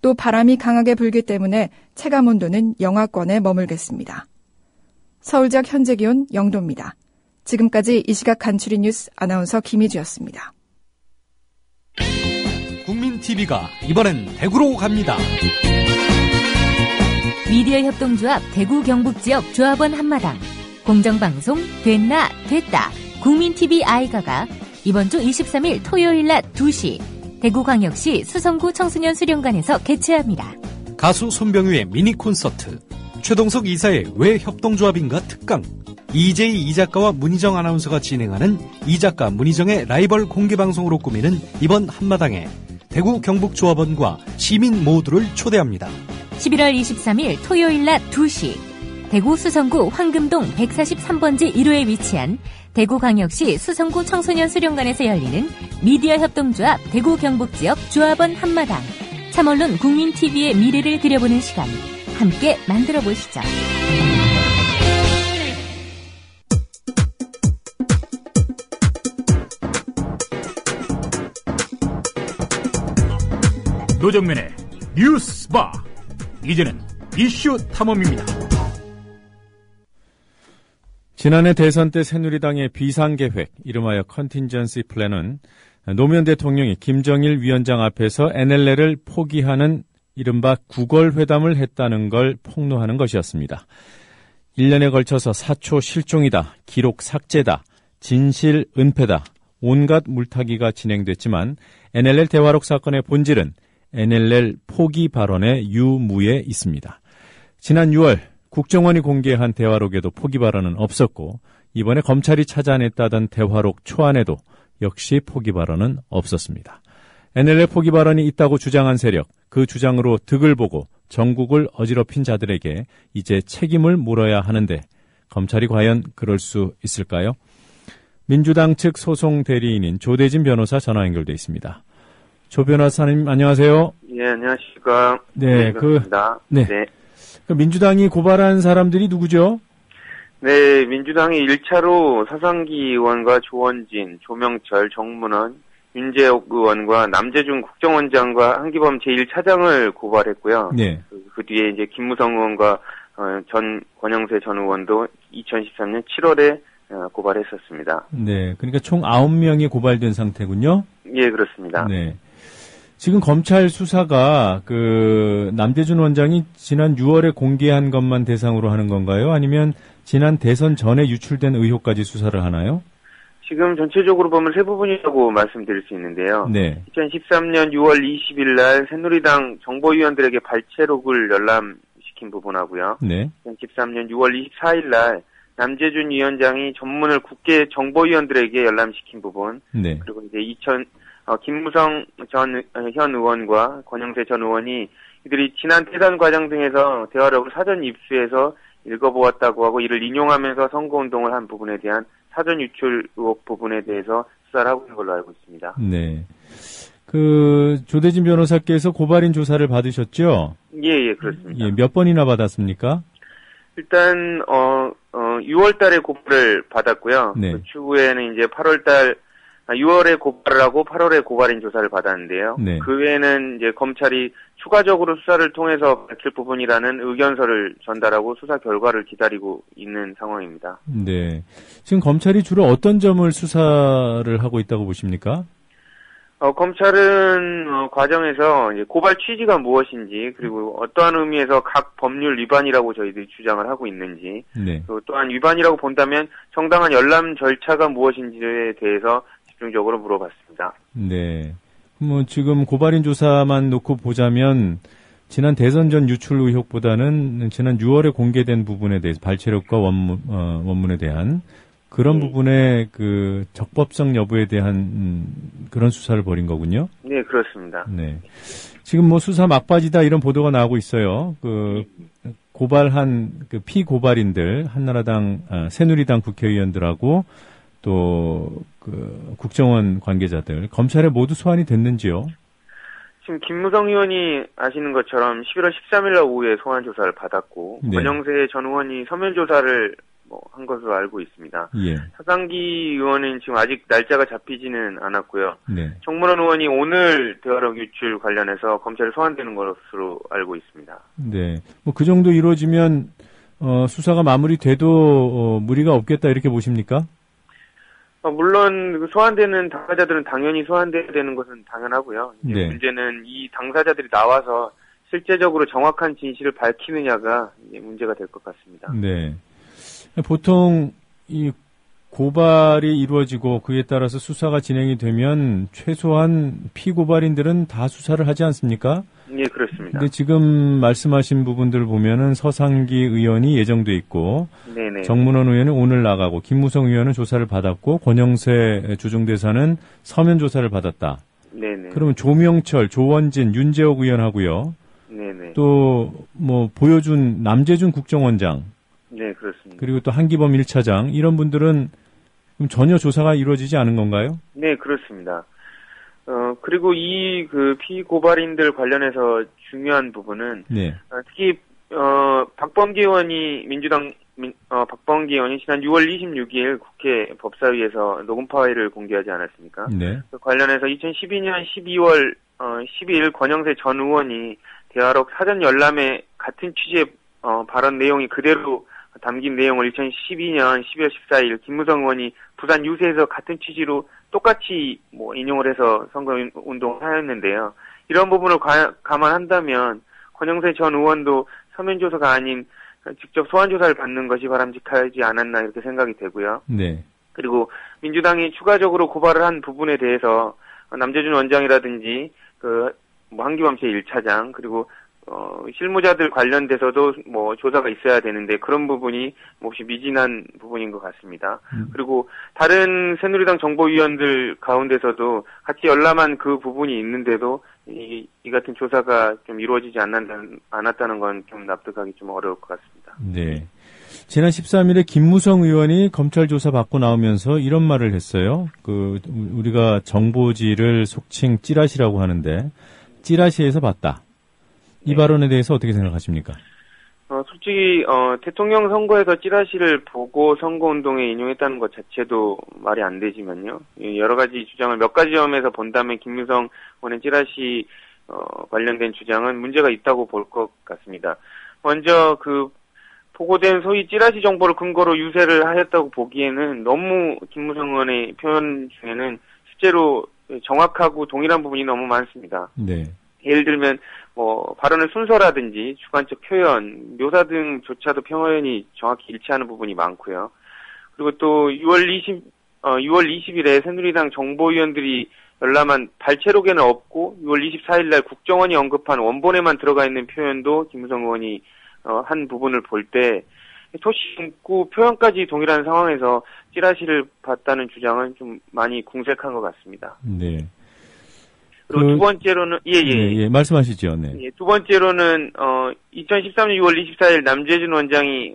또 바람이 강하게 불기 때문에 체감온도는 영하권에 머물겠습니다. 서울 지역 현재 기온 0도입니다. 지금까지 이 시각 간추린 뉴스 아나운서 김희주였습니다. 국민TV가 이번엔 대구로 갑니다. 미디어 협동조합 대구 경북지역 조합원 한마당 공정방송 됐나 됐다 국민TV 아이가가 이번 주 23일 토요일 낮 2시 대구광역시 수성구 청소년 수련관에서 개최합니다. 가수 손병유의 미니 콘서트, 최동석 이사의 왜 협동조합인가 특강, 이재희 이작가와 문희정 아나운서가 진행하는 이작가 문희정의 라이벌 공개방송으로 꾸미는 이번 한마당에 대구 경북조합원과 시민 모두를 초대합니다. 11월 23일 토요일 낮 2시 대구 수성구 황금동 143번지 1호에 위치한 대구광역시 수성구 청소년 수련관에서 열리는 미디어 협동조합 대구 경북지역 조합원 한마당 참언론 국민TV의 미래를 그려보는 시간 함께 만들어보시죠. 노정면의 뉴스바 이제는 이슈 탐험입니다. 지난해 대선 때 새누리당의 비상계획, 이름하여 컨틴전시 플랜은 노무현 대통령이 김정일 위원장 앞에서 NLL을 포기하는 이른바 구걸회담을 했다는 걸 폭로하는 것이었습니다. 1년에 걸쳐서 사초 실종이다, 기록 삭제다, 진실 은폐다, 온갖 물타기가 진행됐지만 NLL 대화록 사건의 본질은 NLL 포기 발언의 유무에 있습니다. 지난 6월 국정원이 공개한 대화록에도 포기 발언은 없었고 이번에 검찰이 찾아냈다던 대화록 초안에도 역시 포기 발언은 없었습니다. NLL 포기 발언이 있다고 주장한 세력, 그 주장으로 득을 보고 전국을 어지럽힌 자들에게 이제 책임을 물어야 하는데 검찰이 과연 그럴 수 있을까요? 민주당 측 소송 대리인인 조대진 변호사 전화 연결돼 있습니다. 조 변호사님 안녕하세요. 예, 안녕하십니까. 네, 네. 그 민주당이 고발한 사람들이 누구죠? 네, 민주당이 1차로 서상기 의원과 조원진, 조명철, 정문원, 윤재옥 의원과 남재준 국정원장과 한기범 제1차장을 고발했고요. 네. 그 뒤에 이제 김무성 의원과 권영세 전 의원도 2013년 7월에 고발했었습니다. 네, 그러니까 총 9명이 고발된 상태군요. 예, 그렇습니다. 네. 지금 검찰 수사가 남재준 원장이 지난 6월에 공개한 것만 대상으로 하는 건가요? 아니면 지난 대선 전에 유출된 의혹까지 수사를 하나요? 지금 전체적으로 보면 세 부분이라고 말씀드릴 수 있는데요. 네. 2013년 6월 20일 날 새누리당 정보위원들에게 발췌록을 열람시킨 부분하고요. 네. 2013년 6월 24일 날 남재준 위원장이 전문을 국회 정보위원들에게 열람시킨 부분. 네. 그리고 이제 김무성 현 의원과 권영세 전 의원이 이들이 지난 대선 과정 등에서 대화록을 사전 입수해서 읽어보았다고 하고 이를 인용하면서 선거운동을 한 부분에 대한 사전 유출 의혹 부분에 대해서 수사를 하고 있는 걸로 알고 있습니다. 네. 조대진 변호사께서 고발인 조사를 받으셨죠? 예, 그렇습니다. 예, 몇 번이나 받았습니까? 일단, 6월 달에 고발을 받았고요. 네. 그 추후에는 이제 6월에 고발을 하고 8월에 고발인 조사를 받았는데요. 네. 그 외에는 이제 검찰이 추가적으로 수사를 통해서 밝힐 부분이라는 의견서를 전달하고 수사 결과를 기다리고 있는 상황입니다. 네. 지금 검찰이 주로 어떤 점을 수사를 하고 있다고 보십니까? 검찰은 과정에서 이제 고발 취지가 무엇인지 그리고 어떠한 의미에서 각 법률 위반이라고 저희들이 주장을 하고 있는지 네. 또 또한 위반이라고 본다면 정당한 열람 절차가 무엇인지에 대해서 집중적으로 물어봤습니다. 네. 지금 고발인 조사만 놓고 보자면 지난 대선 전 유출 의혹보다는 지난 6월에 공개된 부분에 대해서 발췌록과 원문에 대한 그런 부분의 적법성 여부에 대한 그런 수사를 벌인 거군요. 네, 그렇습니다. 네. 지금 수사 막바지다 이런 보도가 나오고 있어요. 고발한 피고발인들 한나라당 새누리당 국회의원들하고 또 국정원 관계자들 검찰에 모두 소환이 됐는지요? 지금 김무성 의원이 아시는 것처럼 11월 13일 날 오후에 소환 조사를 받았고 네. 권영세 전 의원이 서면 조사를 한 것으로 알고 있습니다. 예. 차상기 의원은 지금 아직 날짜가 잡히지는 않았고요. 네. 정문원 의원이 오늘 대화록 유출 관련해서 검찰에 소환되는 것으로 알고 있습니다. 네. 그 정도 이루어지면 수사가 마무리돼도 무리가 없겠다 이렇게 보십니까? 물론 소환되는 당사자들은 당연히 소환돼야 되는 것은 당연하고요. 네. 문제는 이 당사자들이 나와서 실제적으로 정확한 진실을 밝히느냐가 문제가 될 것 같습니다. 네. 보통 이 고발이 이루어지고 그에 따라서 수사가 진행이 되면 최소한 피고발인들은 다 수사를 하지 않습니까? 예, 그렇습니다. 근데 지금 말씀하신 부분들을 보면은 서상기 의원이 예정돼 있고, 네네. 정문원 의원은 오늘 나가고, 김무성 의원은 조사를 받았고, 권영세 주중대사는 서면 조사를 받았다. 네네. 그러면 조명철, 조원진, 윤재옥 의원하고요. 네네. 또 보여준 남재준 국정원장. 네, 그렇습니다. 그리고 또 한기범 1차장 이런 분들은 전혀 조사가 이루어지지 않은 건가요? 네, 그렇습니다. 그리고 이 피고발인들 관련해서 중요한 부분은 네. 특히 박범계 의원이 박범계 의원이 지난 6월 26일 국회 법사위에서 녹음 파일을 공개하지 않았습니까? 네. 그 관련해서 2012년 12월 12일 권영세 전 의원이 대화록 사전 열람에 같은 취지의 발언 내용이 그대로 담긴 내용을 2012년 12월 14일 김무성 의원이 부산 유세에서 같은 취지로 똑같이 인용을 해서 선거운동을 하였는데요. 이런 부분을 감안한다면 권영세 전 의원도 서면조사가 아닌 직접 소환조사를 받는 것이 바람직하지 않았나 이렇게 생각이 되고요. 네. 그리고 민주당이 추가적으로 고발을 한 부분에 대해서 남재준 원장이라든지 한기범 제1차장 그리고 실무자들 관련돼서도 조사가 있어야 되는데 그런 부분이 몹시 미진한 부분인 것 같습니다. 그리고 다른 새누리당 정보위원들 가운데서도 같이 열람한 그 부분이 있는데도 이 같은 조사가 좀 이루어지지 않았다는 건 좀 납득하기 좀 어려울 것 같습니다. 네. 지난 13일에 김무성 의원이 검찰 조사 받고 나오면서 이런 말을 했어요. 우리가 정보지를 속칭 찌라시라고 하는데 찌라시에서 봤다. 이 발언에 대해서 어떻게 생각하십니까? 솔직히 대통령 선거에서 찌라시를 보고 선거운동에 인용했다는 것 자체도 말이 안 되지만요. 여러 가지 주장을 몇 가지 점에서 본다면 김무성 의원의 찌라시 관련된 주장은 문제가 있다고 볼 것 같습니다. 먼저 보고된 소위 찌라시 정보를 근거로 유세를 하였다고 보기에는 너무 김무성 의원의 표현 중에는 실제로 정확하고 동일한 부분이 너무 많습니다. 네. 예를 들면 뭐 발언의 순서라든지 주관적 표현, 묘사 등조차도 표현이 정확히 일치하는 부분이 많고요. 그리고 또 6월 20일에 새누리당 정보위원들이 열람한 발췌록에는 없고 6월 24일 날 국정원이 언급한 원본에만 들어가 있는 표현도 김무성 의원이 한 부분을 볼 때 토시 문구 표현까지 동일한 상황에서 찌라시를 봤다는 주장은 좀 많이 궁색한 것 같습니다. 네. 그리고 두 번째로는 예, 말씀하시죠. 네. 예, 두 번째로는 2013년 6월 24일 남재준 원장이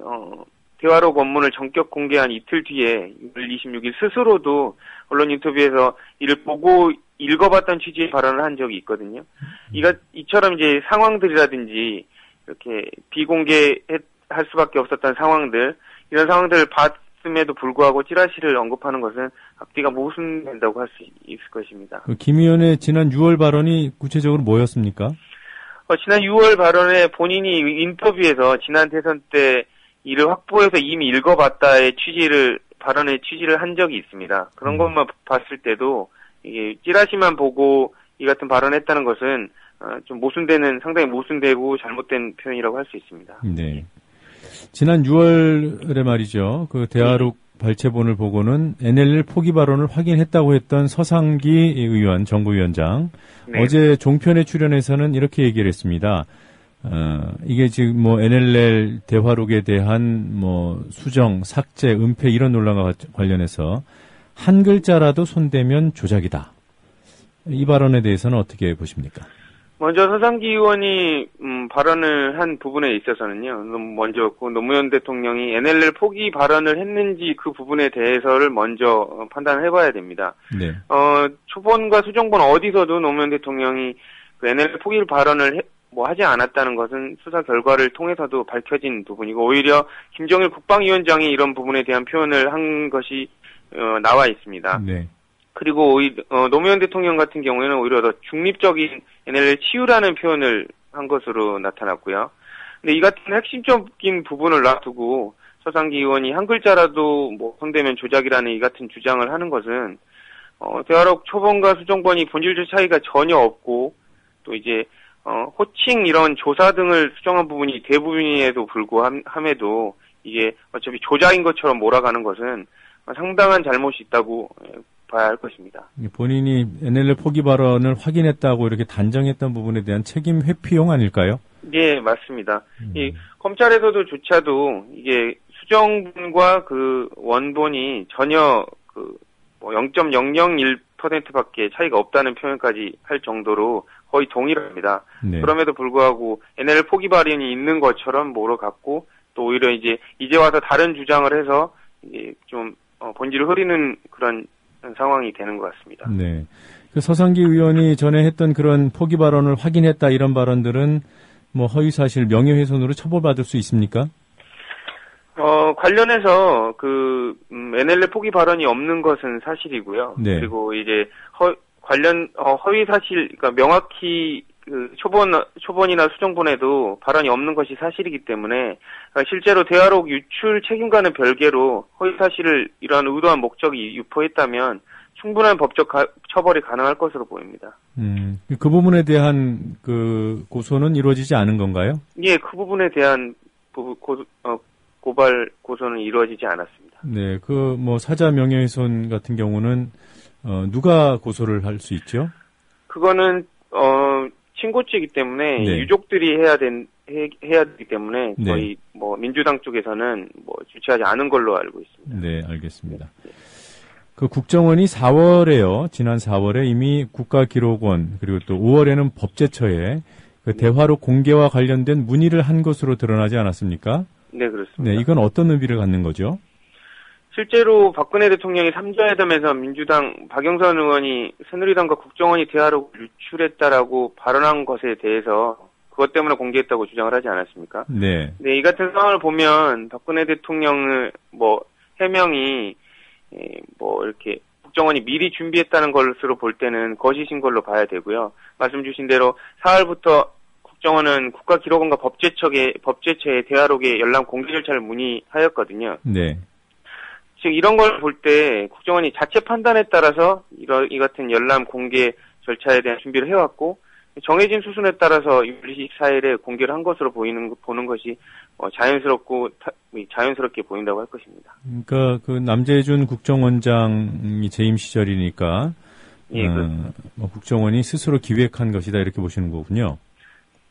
대화록 원문을 전격 공개한 이틀 뒤에 6월 26일 스스로도 언론 인터뷰에서 이를 보고 읽어봤던 취지의 발언을 한 적이 있거든요. 이처럼 이제 상황들이라든지 이렇게 비공개할 수밖에 없었던 상황들, 이런 상황들을 봤음에도 불구하고 찌라시를 언급하는 것은 앞뒤가 모순된다고 할 수 있을 것입니다. 김 의원의 지난 6월 발언이 구체적으로 뭐였습니까? 지난 6월 발언에 본인이 인터뷰에서 지난 대선 때 이를 확보해서 이미 읽어봤다의 발언의 취지를 한 적이 있습니다. 그런 것만 봤을 때도 이게 찌라시만 보고 이 같은 발언을 했다는 것은 좀 상당히 모순되고 잘못된 표현이라고 할 수 있습니다. 네. 지난 6월에 말이죠. 그 대화록 발췌본을 보고는 NLL 포기 발언을 확인했다고 했던 서상기 의원, 정부위원장. 네. 어제 종편에 출연해서는 이렇게 얘기를 했습니다. 이게 지금 뭐 NLL 대화록에 대한 뭐 수정, 삭제, 은폐 이런 논란과 관련해서 한 글자라도 손대면 조작이다. 이 발언에 대해서는 어떻게 보십니까? 먼저 서상기 의원이 발언을 한 부분에 있어서는요. 먼저 노무현 대통령이 NLL 포기 발언을 했는지 그 부분에 대해서를 먼저 판단을 해봐야 됩니다. 네. 초본과 수정본 어디서도 노무현 대통령이 그 NLL 포기 발언을 하지 않았다는 것은 수사 결과를 통해서도 밝혀진 부분이고, 오히려 김정일 국방위원장이 이런 부분에 대한 표현을 한 것이 나와 있습니다. 네. 그리고 노무현 대통령 같은 경우에는 오히려 더 중립적인 NLL 치유라는 표현을 한 것으로 나타났고요. 근데 이 같은 핵심적인 부분을 놔두고 서상기 의원이 한 글자라도 손대면 조작이라는 이 같은 주장을 하는 것은 대화록 초본과 수정본이 본질적 차이가 전혀 없고, 또 이제 호칭 이런 조사 등을 수정한 부분이 대부분임에도 불구함에도 이게 어차피 조작인 것처럼 몰아가는 것은 상당한 잘못이 있다고 봐야 할 것입니다. 본인이 NLL 포기 발언을 확인했다고 이렇게 단정했던 부분에 대한 책임 회피용 아닐까요? 네, 맞습니다. 이 검찰에서도조차도 이게 수정본과 그 원본이 전혀 0.001%밖에 차이가 없다는 표현까지 할 정도로 거의 동일합니다. 네. 그럼에도 불구하고 NLL 포기 발언이 있는 것처럼 몰아갔고, 또 오히려 이제 와서 다른 주장을 해서 이제 좀 본질을 흐리는 그런 상황이 되는 것 같습니다. 네. 그 서상기 의원이 전에 했던 그런 포기 발언을 확인했다 이런 발언들은 허위사실 명예훼손으로 처벌받을 수 있습니까? 관련해서 NLL 포기 발언이 없는 것은 사실이고요. 네. 그리고 이제 허위 사실, 그러니까 명확히 초본이나 수정본에도 발언이 없는 것이 사실이기 때문에 실제로 대화록 유출 책임과는 별개로 허위 사실을 이러한 의도한 목적이 유포했다면 충분한 법적 처벌이 가능할 것으로 보입니다. 그 부분에 대한 고소는 이루어지지 않은 건가요? 예, 그 부분에 대한 고발 고소는 이루어지지 않았습니다. 네, 사자 명예훼손 같은 경우는 누가 고소를 할 수 있죠? 그거는 친고죄이기 때문에 네. 유족들이 해야 되기 때문에 네. 저희 민주당 쪽에서는 주최하지 않은 걸로 알고 있습니다. 네, 알겠습니다. 국정원이 지난 4월에 이미 국가기록원 그리고 또 5월에는 법제처에 대화록 공개와 관련된 문의를 한 것으로 드러나지 않았습니까? 네, 그렇습니다. 네, 이건 어떤 의미를 갖는 거죠? 실제로 박근혜 대통령이 3자회담에서 민주당 박영선 의원이 새누리당과 국정원이 대화록을 유출했다라고 발언한 것에 대해서 그것 때문에 공개했다고 주장을 하지 않았습니까? 네. 네, 이 같은 상황을 보면 박근혜 대통령을 해명이 이렇게 국정원이 미리 준비했다는 것으로 볼 때는 거짓인 걸로 봐야 되고요. 말씀 주신 대로 4월부터 국정원은 국가기록원과 법제처에 대화록의 열람 공개 절차를 문의하였거든요. 네. 즉 이런 걸 볼 때 국정원이 자체 판단에 따라서 이 같은 열람 공개 절차에 대한 준비를 해왔고 정해진 수순에 따라서 6월 24일에 공개를 한 것으로 보는 것이 자연스럽게 보인다고 할 것입니다. 그러니까 그 남재준 국정원장이 재임 시절이니까 예, 국정원이 스스로 기획한 것이다 이렇게 보시는 거군요.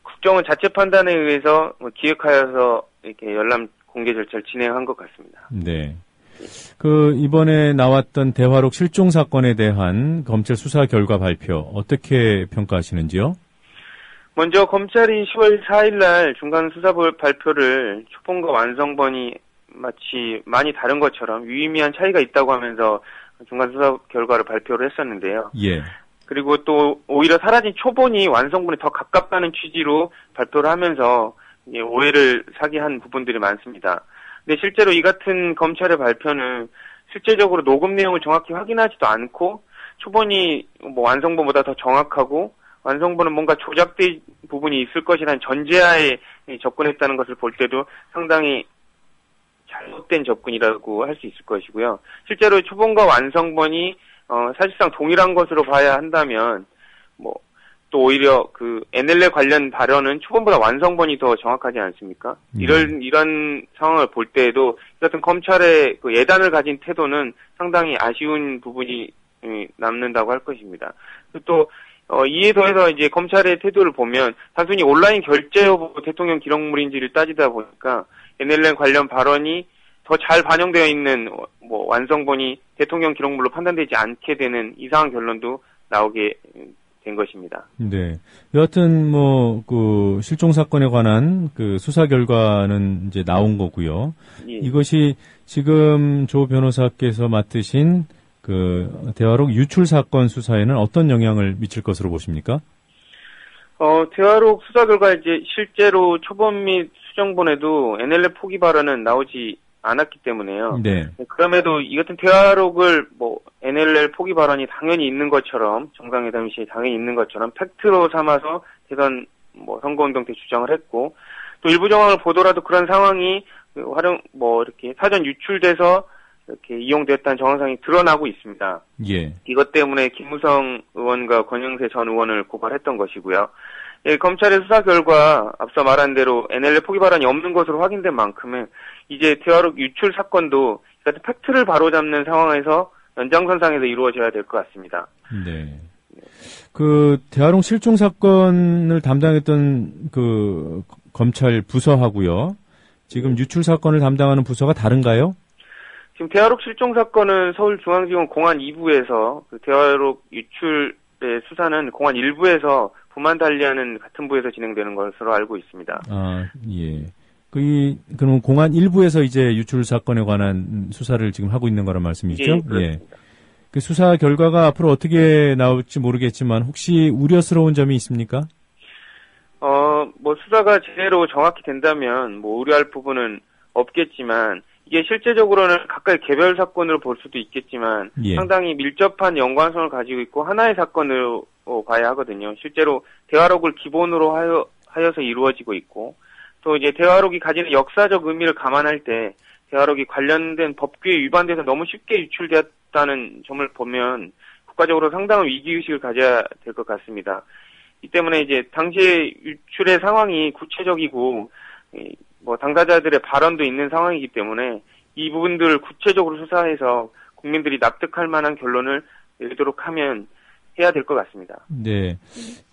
국정원 자체 판단에 의해서 기획하여서 이렇게 열람 공개 절차를 진행한 것 같습니다. 네. 이번에 나왔던 대화록 실종 사건에 대한 검찰 수사 결과 발표 어떻게 평가하시는지요? 먼저 검찰이 10월 4일 날 중간 수사 발표를 초본과 완성본이 마치 많이 다른 것처럼 유의미한 차이가 있다고 하면서 중간 수사 결과를 발표를 했었는데요. 예. 그리고 또 오히려 사라진 초본이 완성본에 더 가깝다는 취지로 발표를 하면서 오해를 사게 한 부분들이 많습니다. 근데 실제로 이 같은 검찰의 발표는 실제적으로 녹음 내용을 정확히 확인하지도 않고 초본이 완성본보다 더 정확하고 완성본은 뭔가 조작된 부분이 있을 것이라는 전제하에 접근했다는 것을 볼 때도 상당히 잘못된 접근이라고 할 수 있을 것이고요. 실제로 초본과 완성본이 사실상 동일한 것으로 봐야 한다면 또 오히려 NLL 관련 발언은 초본보다 완성본이 더 정확하지 않습니까? 이런 상황을 볼 때에도 이 같은 검찰의 예단을 가진 태도는 상당히 아쉬운 부분이 남는다고 할 것입니다. 또 이에 더해서 이제 검찰의 태도를 보면 단순히 온라인 결제 여부 대통령 기록물인지를 따지다 보니까 NLL 관련 발언이 더 잘 반영되어 있는 완성본이 대통령 기록물로 판단되지 않게 되는 이상한 결론도 나오게 된 것입니다. 네. 여하튼 실종 사건에 관한 수사 결과는 이제 나온 거고요. 예. 이것이 지금 조 변호사께서 맡으신 대화록 유출 사건 수사에는 어떤 영향을 미칠 것으로 보십니까? 대화록 수사 결과 이제 실제로 초본 및 수정본에도 NLL 포기 발언은 나오지 않았기 때문에요. 네. 그럼에도 이 같은 대화록을 NLL 포기 발언이 당연히 있는 것처럼 정상회담 시에 당연히 있는 것처럼 팩트로 삼아서 대선 선거운동 때 주장을 했고 또 일부 정황을 보더라도 그런 상황이 이렇게 사전 유출돼서 이렇게 이용됐다는 정황상이 드러나고 있습니다. 예. 이것 때문에 김무성 의원과 권영세 전 의원을 고발했던 것이고요. 예, 검찰의 수사 결과 앞서 말한 대로 NLL 포기 발언이 없는 것으로 확인된 만큼은 이제 대화록 유출 사건도 같은 팩트를 바로잡는 상황에서 연장선상에서 이루어져야 될 것 같습니다. 네. 대화록 실종 사건을 담당했던 검찰 부서하고요. 지금 유출 사건을 담당하는 부서가 다른가요? 지금 대화록 실종 사건은 서울중앙지검 공안 2부에서 대화록 유출의 수사는 공안 1부에서 부만 달리하는 같은 부에서 진행되는 것으로 알고 있습니다. 아, 예. 그럼 공안 1부에서 이제 유출 사건에 관한 수사를 지금 하고 있는 거란 말씀이죠? 예, 그렇습니다. 그 수사 결과가 앞으로 어떻게 나올지 모르겠지만 혹시 우려스러운 점이 있습니까? 수사가 제대로 정확히 된다면 우려할 부분은 없겠지만 이게 실제적으로는 각각 개별 사건으로 볼 수도 있겠지만 예. 상당히 밀접한 연관성을 가지고 있고 하나의 사건으로 봐야 하거든요. 실제로 대화록을 기본으로 하여서 이루어지고 있고 또 이제 대화록이 가지는 역사적 의미를 감안할 때 대화록이 관련된 법규에 위반돼서 너무 쉽게 유출되었다는 점을 보면 국가적으로 상당한 위기의식을 가져야 될 것 같습니다. 이 때문에 이제 당시의 유출의 상황이 구체적이고 당사자들의 발언도 있는 상황이기 때문에 이 부분들을 구체적으로 수사해서 국민들이 납득할 만한 결론을 내도록 하면 해야 될 것 같습니다. 네.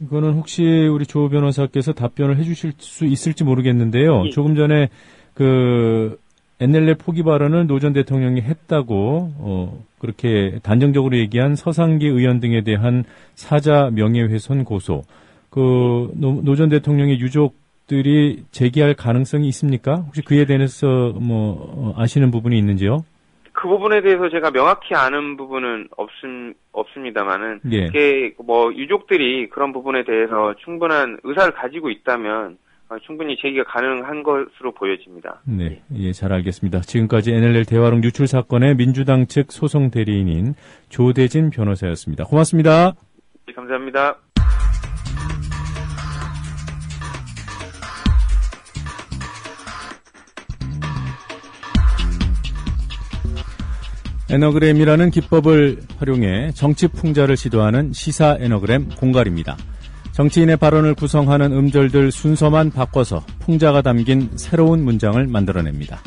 이거는 혹시 우리 조 변호사께서 답변을 해주실 수 있을지 모르겠는데요. 예. 조금 전에 NLL 포기 발언을 노 전 대통령이 했다고 그렇게 단정적으로 얘기한 서상기 의원 등에 대한 사자 명예훼손 고소. 노 전 대통령의 유족들이 제기할 가능성이 있습니까? 혹시 그에 대해서 아시는 부분이 있는지요? 그 부분에 대해서 제가 명확히 아는 부분은 없습니다만은, 예. 유족들이 그런 부분에 대해서 충분한 의사를 가지고 있다면, 충분히 제기가 가능한 것으로 보여집니다. 네, 예, 잘 알겠습니다. 지금까지 NLL 대화록 유출 사건의 민주당 측 소송 대리인인 조대진 변호사였습니다. 고맙습니다. 네, 감사합니다. 에너그램이라는 기법을 활용해 정치 풍자를 시도하는 시사 에너그램 공갈입니다. 정치인의 발언을 구성하는 음절들 순서만 바꿔서 풍자가 담긴 새로운 문장을 만들어냅니다.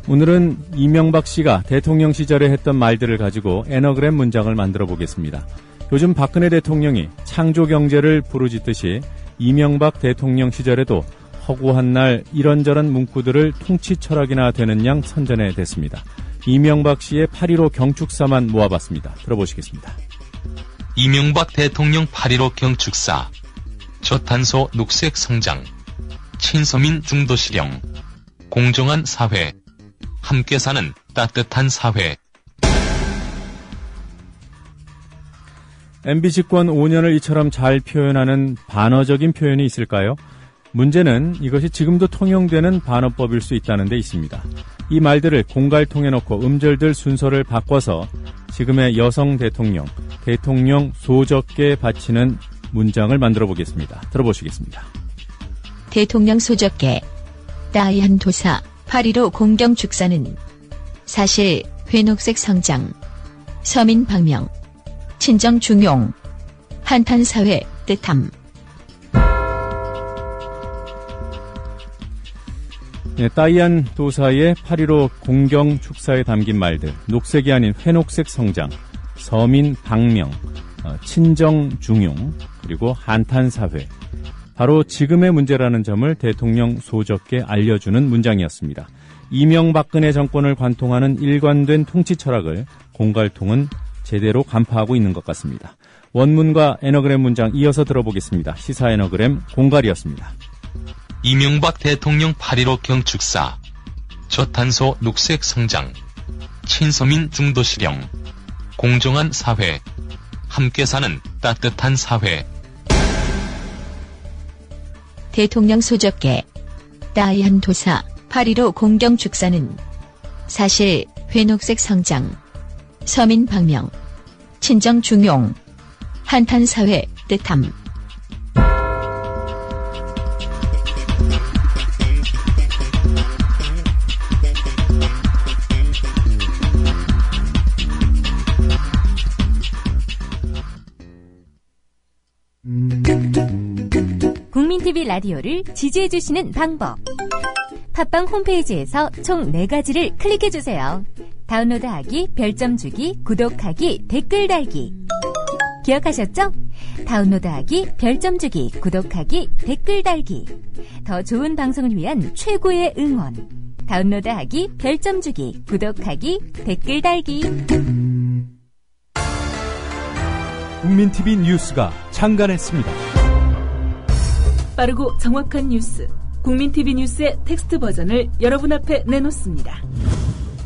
오늘은 이명박 씨가 대통령 시절에 했던 말들을 가지고 에너그램 문장을 만들어 보겠습니다. 요즘 박근혜 대통령이 창조 경제를 부르짖듯이 이명박 대통령 시절에도 허구한 날 이런저런 문구들을 통치 철학이나 되는 양 선전해 댔습니다. 이명박 씨의 8.15 경축사만 모아봤습니다. 들어보시겠습니다. 이명박 대통령 8.15 경축사. 저탄소 녹색 성장. 친서민 중도 실형. 공정한 사회. 함께 사는 따뜻한 사회. MB 집권 5년을 이처럼 잘 표현하는 반어적인 표현이 있을까요? 문제는 이것이 지금도 통용되는 반어법일 수 있다는 데 있습니다. 이 말들을 공갈통에 넣고 음절들 순서를 바꿔서 지금의 여성 대통령, 대통령 소적게 바치는 문장을 만들어 보겠습니다. 들어보시겠습니다. 대통령 소적게. 따이한 도사 8.15 공경 축사는 사실 회녹색 성장, 서민 방명, 친정 중용, 한탄 사회 뜻함. 따이안 도사의 8.15 공경 축사에 담긴 말들, 녹색이 아닌 회녹색 성장, 서민 방명, 친정 중용, 그리고 한탄 사회. 바로 지금의 문제라는 점을 대통령 소적게 알려주는 문장이었습니다. 이명박근혜 정권을 관통하는 일관된 통치 철학을 공갈통은 제대로 간파하고 있는 것 같습니다. 원문과 에너그램 문장 이어서 들어보겠습니다. 시사 에너그램 공갈이었습니다. 이명박 대통령 8.15 경축사. 저탄소 녹색 성장. 친서민 중도 실형. 공정한 사회. 함께 사는 따뜻한 사회. 대통령 소적게. 따이한 도사 8.15 공경 축사는 사실 회녹색 성장, 서민 방명, 친정 중용, 한탄 사회 뜻함. 국민TV 라디오를 지지해주시는 방법. 팟빵 홈페이지에서 총 4가지를 클릭해주세요. 다운로드하기, 별점 주기, 구독하기, 댓글 달기. 기억하셨죠? 다운로드하기, 별점 주기, 구독하기, 댓글 달기. 더 좋은 방송을 위한 최고의 응원. 다운로드하기, 별점 주기, 구독하기, 댓글 달기. 국민TV 뉴스가 창간했습니다. 빠르고 정확한 뉴스. 국민TV 뉴스의 텍스트 버전을 여러분 앞에 내놓습니다.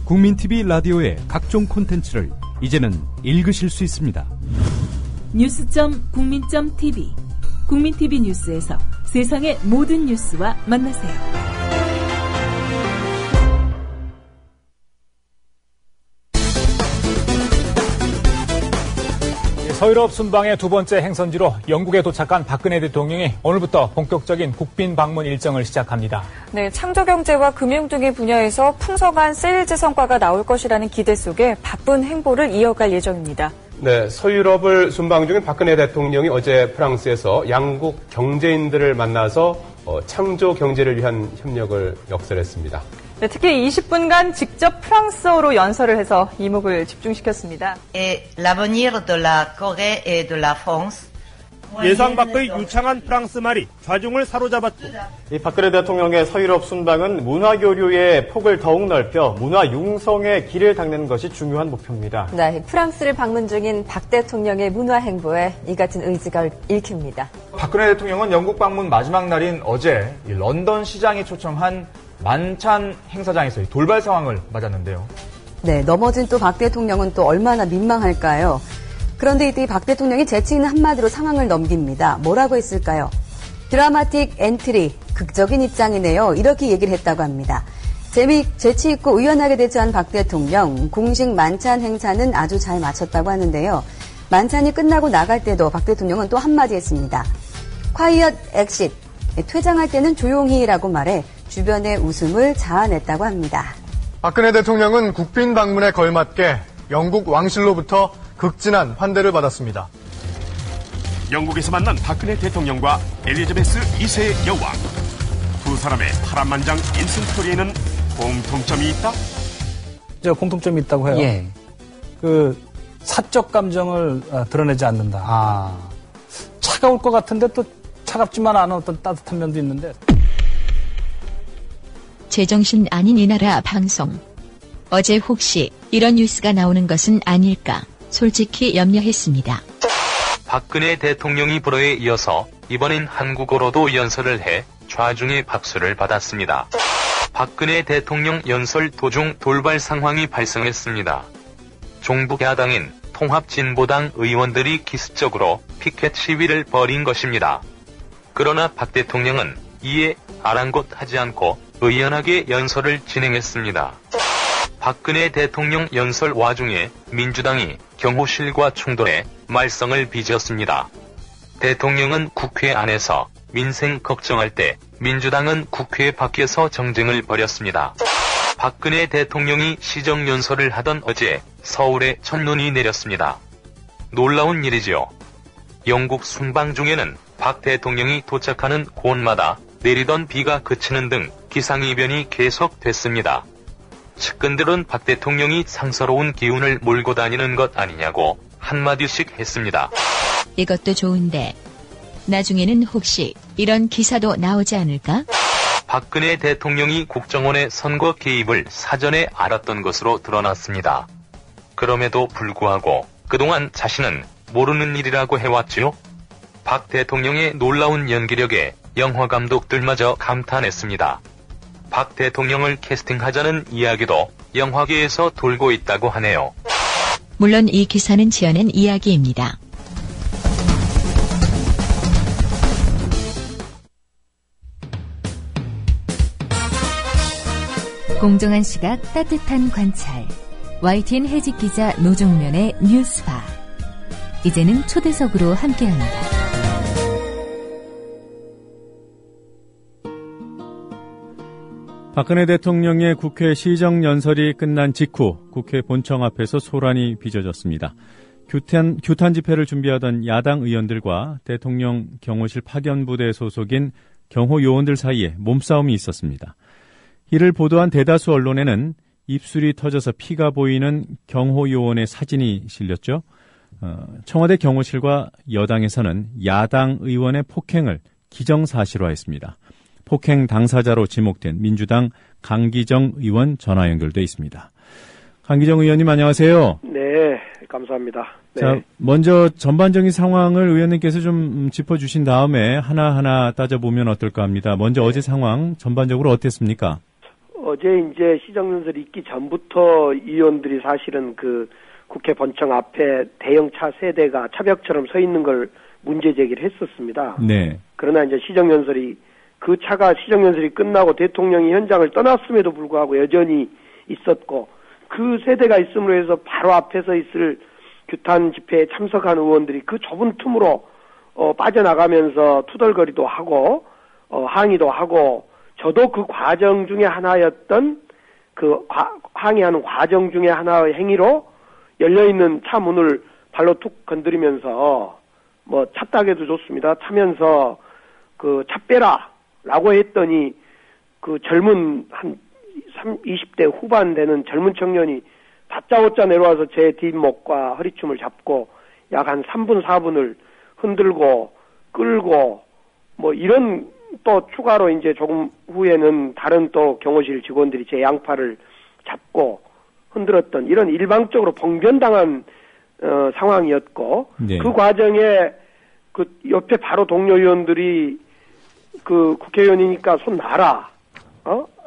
국민TV 라디오의 각종 콘텐츠를 이제는 읽으실 수 있습니다. 뉴스.국민.tv. 국민TV 뉴스에서 세상의 모든 뉴스와 만나세요. 서유럽 순방의 두 번째 행선지로 영국에 도착한 박근혜 대통령이 오늘부터 본격적인 국빈 방문 일정을 시작합니다. 네, 창조경제와 금융 등의 분야에서 풍성한 세일즈 성과가 나올 것이라는 기대 속에 바쁜 행보를 이어갈 예정입니다. 네, 서유럽을 순방 중인 박근혜 대통령이 어제 프랑스에서 양국 경제인들을 만나서 창조 경제를 위한 협력을 역설했습니다. 네, 특히 20분간 직접 프랑스어로 연설을 해서 이목을 집중시켰습니다. L'avenir de la Corée et de la France. 예상 밖의 유창한 프랑스 말이 좌중을 사로잡았고 이 박근혜 대통령의 서유럽 순방은 문화교류의 폭을 더욱 넓혀 문화 융성의 길을 닦는 것이 중요한 목표입니다. 네, 프랑스를 방문 중인 박 대통령의 문화 행보에 이 같은 의지가 읽힙니다. 박근혜 대통령은 영국 방문 마지막 날인 어제 런던 시장이 초청한 만찬 행사장에서 돌발 상황을 맞았는데요. 네, 넘어진 또 박 대통령은 또 얼마나 민망할까요? 그런데 이때 박 대통령이 재치 있는 한마디로 상황을 넘깁니다. 뭐라고 했을까요? 드라마틱 엔트리, 극적인 입장이네요. 이렇게 얘기를 했다고 합니다. 재치 있고 의연하게 대처한 박 대통령, 공식 만찬 행사는 아주 잘 마쳤다고 하는데요. 만찬이 끝나고 나갈 때도 박 대통령은 또 한마디 했습니다. quiet exit, 퇴장할 때는 조용히라고 말해 주변의 웃음을 자아냈다고 합니다. 박근혜 대통령은 국빈 방문에 걸맞게 영국 왕실로부터 극진한 환대를 받았습니다. 영국에서 만난 박근혜 대통령과 엘리자베스 2세 여왕. 두 사람의 파란만장 인생 스토리에는 공통점이 있다? 공통점이 있다고 해요. 예. 사적 감정을 드러내지 않는다. 차가울 것 같은데 또 차갑지만 않은 어떤 따뜻한 면도 있는데. 제정신 아닌 이 나라 방송. 어제 혹시 이런 뉴스가 나오는 것은 아닐까 솔직히 염려했습니다. 박근혜 대통령이 불어에 이어서 이번엔 한국어로도 연설을 해 좌중의 박수를 받았습니다. 박근혜 대통령 연설 도중 돌발 상황이 발생했습니다. 종북 야당인 통합진보당 의원들이 기습적으로 피켓 시위를 벌인 것입니다. 그러나 박 대통령은 이에 아랑곳하지 않고 의연하게 연설을 진행했습니다. 박근혜 대통령 연설 와중에 민주당이 경호실과 충돌해 말썽을 빚었습니다. 대통령은 국회 안에서 민생 걱정할 때 민주당은 국회 밖에서 정쟁을 벌였습니다. 박근혜 대통령이 시정연설을 하던 어제 서울에 첫눈이 내렸습니다. 놀라운 일이지요. 영국 순방 중에는 박 대통령이 도착하는 곳마다 내리던 비가 그치는 등 기상이변이 계속됐습니다. 측근들은 박 대통령이 상서로운 기운을 몰고 다니는 것 아니냐고 한마디씩 했습니다. 이것도 좋은데 나중에는 혹시 이런 기사도 나오지 않을까? 박근혜 대통령이 국정원의 선거 개입을 사전에 알았던 것으로 드러났습니다. 그럼에도 불구하고 그동안 자신은 모르는 일이라고 해왔지요. 박 대통령의 놀라운 연기력에 영화감독들마저 감탄했습니다. 박 대통령을 캐스팅하자는 이야기도 영화계에서 돌고 있다고 하네요. 물론 이 기사는 지어낸 이야기입니다. 공정한 시각, 따뜻한 관찰. YTN 해직 기자 노종면의 뉴스바. 이제는 초대석으로 함께합니다. 박근혜 대통령의 국회 시정연설이 끝난 직후 국회 본청 앞에서 소란이 빚어졌습니다. 규탄 집회를 준비하던 야당 의원들과 대통령 경호실 파견부대 소속인 경호 요원들 사이에 몸싸움이 있었습니다. 이를 보도한 대다수 언론에는 입술이 터져서 피가 보이는 경호 요원의 사진이 실렸죠. 청와대 경호실과 여당에서는 야당 의원의 폭행을 기정사실화했습니다. 폭행 당사자로 지목된 민주당 강기정 의원 전화 연결돼 있습니다. 강기정 의원님 안녕하세요. 네, 감사합니다. 네. 자, 먼저 전반적인 상황을 의원님께서 좀 짚어주신 다음에 하나하나 따져보면 어떨까 합니다. 먼저 어제 상황 전반적으로 어땠습니까? 어제 이제 시정연설이 있기 전부터 의원들이 사실은 그 국회 본청 앞에 대형 차 세 대가 차벽처럼 서 있는 걸 문제 제기를 했었습니다. 네. 그러나 이제 그 차가 시정연설이 끝나고 대통령이 현장을 떠났음에도 불구하고 여전히 있었고 그 세대가 있음으로 해서 바로 앞에서 있을 규탄 집회에 참석한 의원들이 그 좁은 틈으로 빠져나가면서 투덜거리도 하고 항의도 하고 저도 그 과정 중에 하나였던 항의하는 과정 중에 하나의 행위로 열려있는 차 문을 발로 툭 건드리면서 차 따게도 좋습니다. 타면서 차 빼라 라고 했더니 그 젊은 한 20대 후반 되는 젊은 청년이 다짜고짜 내려와서 제 뒷목과 허리춤을 잡고 약 한 3분 4분을 흔들고 끌고 이런 또 추가로 이제 조금 후에는 다른 또 경호실 직원들이 제 양팔을 잡고 흔들었던 이런 일방적으로 봉변당한 상황이었고 네. 그 과정에 그 옆에 바로 동료 의원들이 그 국회의원이니까 손 놔라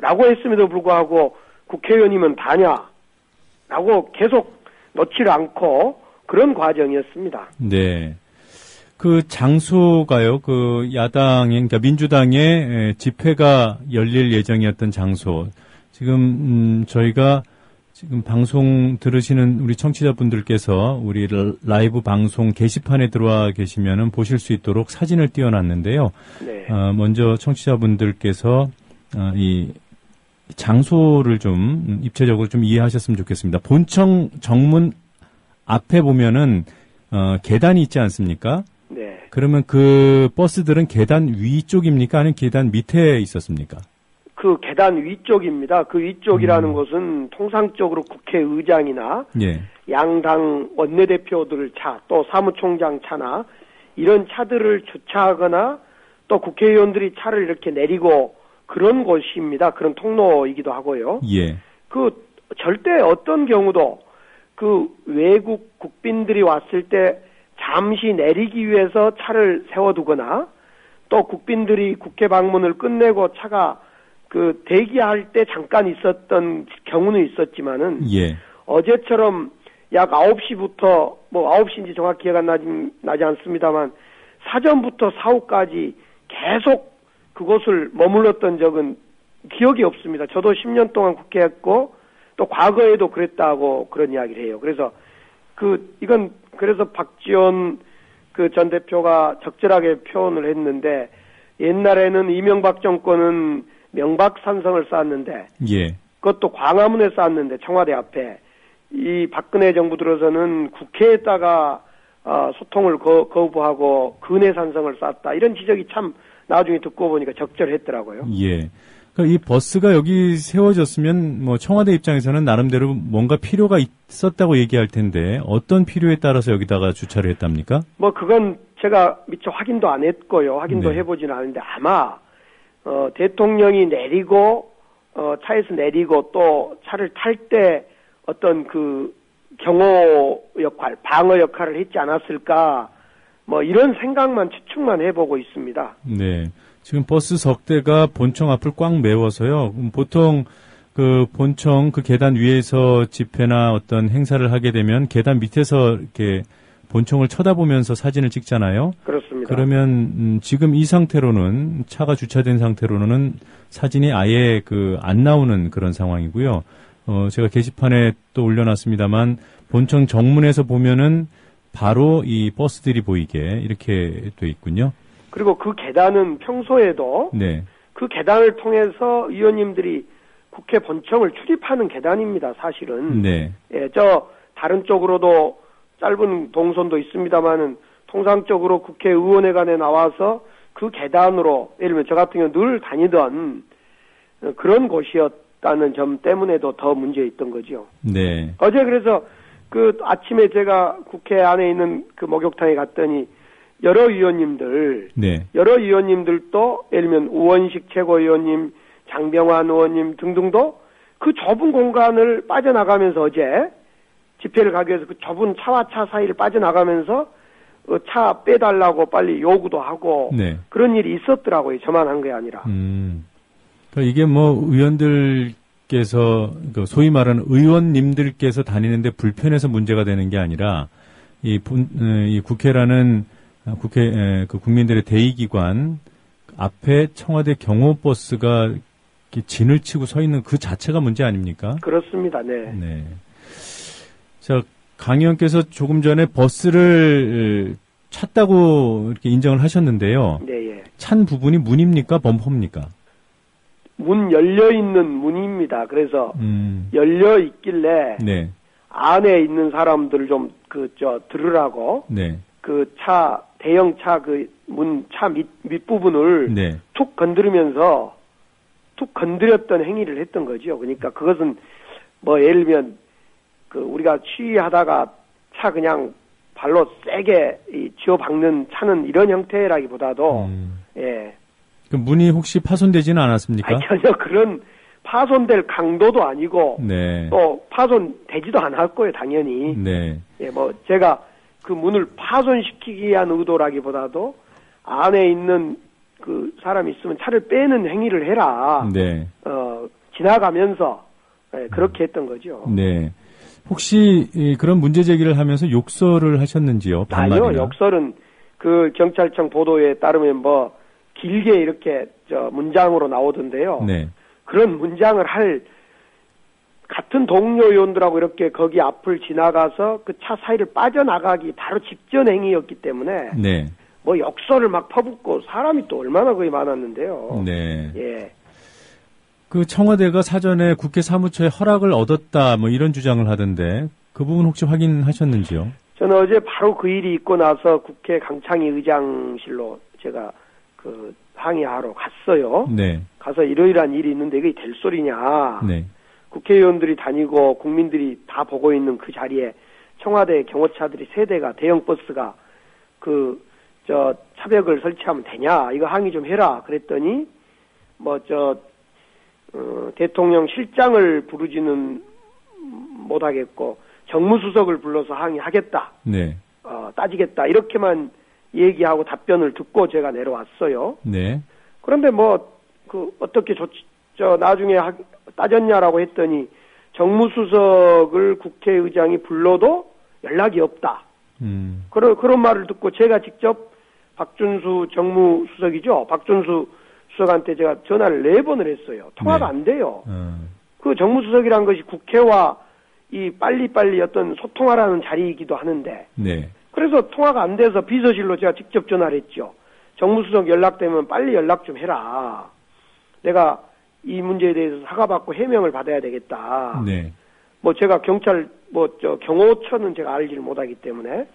라고 했음에도 불구하고 국회의원이면 다냐 라고 계속 놓지를 않고 그런 과정이었습니다. 네. 그 장소가요, 그 야당의, 그러니까 민주당의 집회가 열릴 예정이었던 장소. 지금, 저희가 지금 방송 들으시는 우리 청취자분들께서 우리 라이브 방송 게시판에 들어와 계시면은 보실 수 있도록 사진을 띄워놨는데요. 네. 먼저 청취자분들께서, 이 장소를 좀 입체적으로 좀 이해하셨으면 좋겠습니다. 본청 정문 앞에 보면은 계단이 있지 않습니까? 네. 그러면 그 버스들은 계단 위쪽입니까? 아니면 계단 밑에 있었습니까? 그 계단 위쪽입니다. 그 위쪽이라는 것은 통상적으로 국회의장이나 예. 양당 원내대표들 차, 또 사무총장 차나 이런 차들을 주차하거나 또 국회의원들이 차를 이렇게 내리고 그런 곳입니다. 그런 통로이기도 하고요. 예. 그 절대 어떤 경우도 그 외국 국빈들이 왔을 때 잠시 내리기 위해서 차를 세워두거나 또 국빈들이 국회 방문을 끝내고 차가 그 대기할 때 잠깐 있었던 경우는 있었지만은 예. 어제처럼 약 9시부터 뭐 9시인지 정확히 기억 안 나지 않습니다만 사전부터 사후까지 계속 그곳을 머물렀던 적은 기억이 없습니다. 저도 10년 동안 국회했고 또 과거에도 그랬다고 그런 이야기를 해요. 그래서 이건 그래서 박지원 그 전 대표가 적절하게 표현을 했는데 옛날에는 이명박 정권은 명박산성을 쌓았는데 예. 그것도 광화문에 쌓았는데 청와대 앞에 이 박근혜 정부 들어서는 국회에다가 소통을 거부하고 근해산성을 쌓았다. 이런 지적이 참 나중에 듣고 보니까 적절했더라고요. 예. 그러니까 이 버스가 여기 세워졌으면 뭐 청와대 입장에서는 나름대로 뭔가 필요가 있었다고 얘기할 텐데 어떤 필요에 따라서 여기다가 주차를 했답니까? 뭐 그건 제가 미처 확인도 안 했고요. 확인도 네. 해보지는 않았는데 아마 대통령이 내리고 차에서 내리고 또 차를 탈 때 어떤 그 경호 역할, 방어 역할을 했지 않았을까 뭐 이런 생각만 추측만 해보고 있습니다. 네. 지금 버스 석 대가 본청 앞을 꽉 메워서요. 보통 그 본청 그 계단 위에서 집회나 어떤 행사를 하게 되면 계단 밑에서 이렇게 본청을 쳐다보면서 사진을 찍잖아요. 그렇습니다. 그러면 지금 이 상태로는 차가 주차된 상태로는 사진이 아예 안 나오는 그런 상황이고요. 제가 게시판에 또 올려놨습니다만 본청 정문에서 보면은 바로 이 버스들이 보이게 이렇게 돼 있군요. 그리고 그 계단은 평소에도 네. 그 계단을 통해서 의원님들이 국회 본청을 출입하는 계단입니다. 사실은. 네. 예, 저 다른 쪽으로도 짧은 동선도 있습니다만은 통상적으로 국회의원회관에 나와서 그 계단으로 예를 들면 저 같은 경우 늘 다니던 그런 곳이었다는 점 때문에도 더 문제 있던 거죠. 네. 어제 그래서 그 아침에 제가 국회 안에 있는 그 목욕탕에 갔더니 여러 의원님들, 네. 여러 의원님들도 예를 들면 우원식 최고위원님, 장병환 의원님 등등도 그 좁은 공간을 빠져나가면서 어제 집회를 가기 위해서 그 좁은 차와 차 사이를 빠져나가면서 차 빼달라고 빨리 요구도 하고 네. 그런 일이 있었더라고요. 저만 한 게 아니라. 그러니까 이게 뭐 의원들께서 소위 말하는 의원님들께서 다니는데 불편해서 문제가 되는 게 아니라 이 국회라는 그 국민들의 대의기관 앞에 청와대 경호버스가 진을 치고 서 있는 그 자체가 문제 아닙니까? 그렇습니다. 네. 네. 자, 강 의원께서 조금 전에 버스를 찼다고 이렇게 인정을 하셨는데요. 네, 예. 찬 부분이 문입니까? 범퍼입니까? 문 열려있는 문입니다. 그래서 열려있길래 네. 안에 있는 사람들을 좀 들으라고 네. 그 차, 대형 차 그 문 차 밑부분을 네. 툭 건드렸던 행위를 했던 거죠. 그러니까 그것은 뭐 예를 들면 우리가 취하다가 차 그냥 발로 세게 쥐어박는 차는 이런 형태라기보다도 예. 그 문이 혹시 파손되지는 않았습니까? 아니, 전혀 그런 파손될 강도도 아니고 네. 또 파손되지도 않을 거예요, 당연히. 네. 예, 뭐 제가 그 문을 파손시키기 위한 의도라기보다도 안에 있는 그 사람이 있으면 차를 빼는 행위를 해라. 네. 지나가면서 그렇게 했던 거죠. 네. 혹시 그런 문제 제기를 하면서 욕설을 하셨는지요? 반말이나? 아니요, 욕설은 그 경찰청 보도에 따르면 뭐 길게 이렇게 문장으로 나오던데요. 네. 그런 문장을 할 같은 동료 의원들하고 이렇게 거기 앞을 지나가서 그 차 사이를 빠져나가기 바로 직전 행위였기 때문에 네. 뭐 욕설을 막 퍼붓고 사람이 또 얼마나 거의 많았는데요. 네. 예. 그 청와대가 사전에 국회 사무처에 허락을 얻었다 뭐 이런 주장을 하던데 그 부분 혹시 확인하셨는지요? 저는 어제 바로 그 일이 있고 나서 국회 강창희 의장실로 제가 그 항의하러 갔어요. 네. 가서 이러이러한 일이 있는데 이게 될 소리냐. 네. 국회의원들이 다니고 국민들이 다 보고 있는 그 자리에 청와대 경호차들이 3대가 대형 버스가 차벽을 설치하면 되냐. 이거 항의 좀 해라. 그랬더니 대통령 실장을 부르지는 못하겠고 정무수석을 불러서 항의하겠다. 네. 따지겠다. 이렇게만 얘기하고 답변을 듣고 제가 내려왔어요. 네. 그런데 어떻게 나중에 따졌냐라고 했더니 정무수석을 국회의장이 불러도 연락이 없다. 그런 말을 듣고 제가 직접 박준수 정무수석이죠. 박준수 수석한테 제가 전화를 4번을 했어요. 통화가 안 돼요. 그 정무수석이란 것이 국회와 이 빨리빨리 어떤 소통하라는 자리이기도 하는데. 네. 그래서 통화가 안 돼서 비서실로 제가 직접 전화를 했죠. 정무수석 연락되면 빨리 연락 좀 해라. 내가 이 문제에 대해서 사과받고 해명을 받아야 되겠다. 네. 제가 경찰, 경호처는 제가 알지를 못하기 때문에.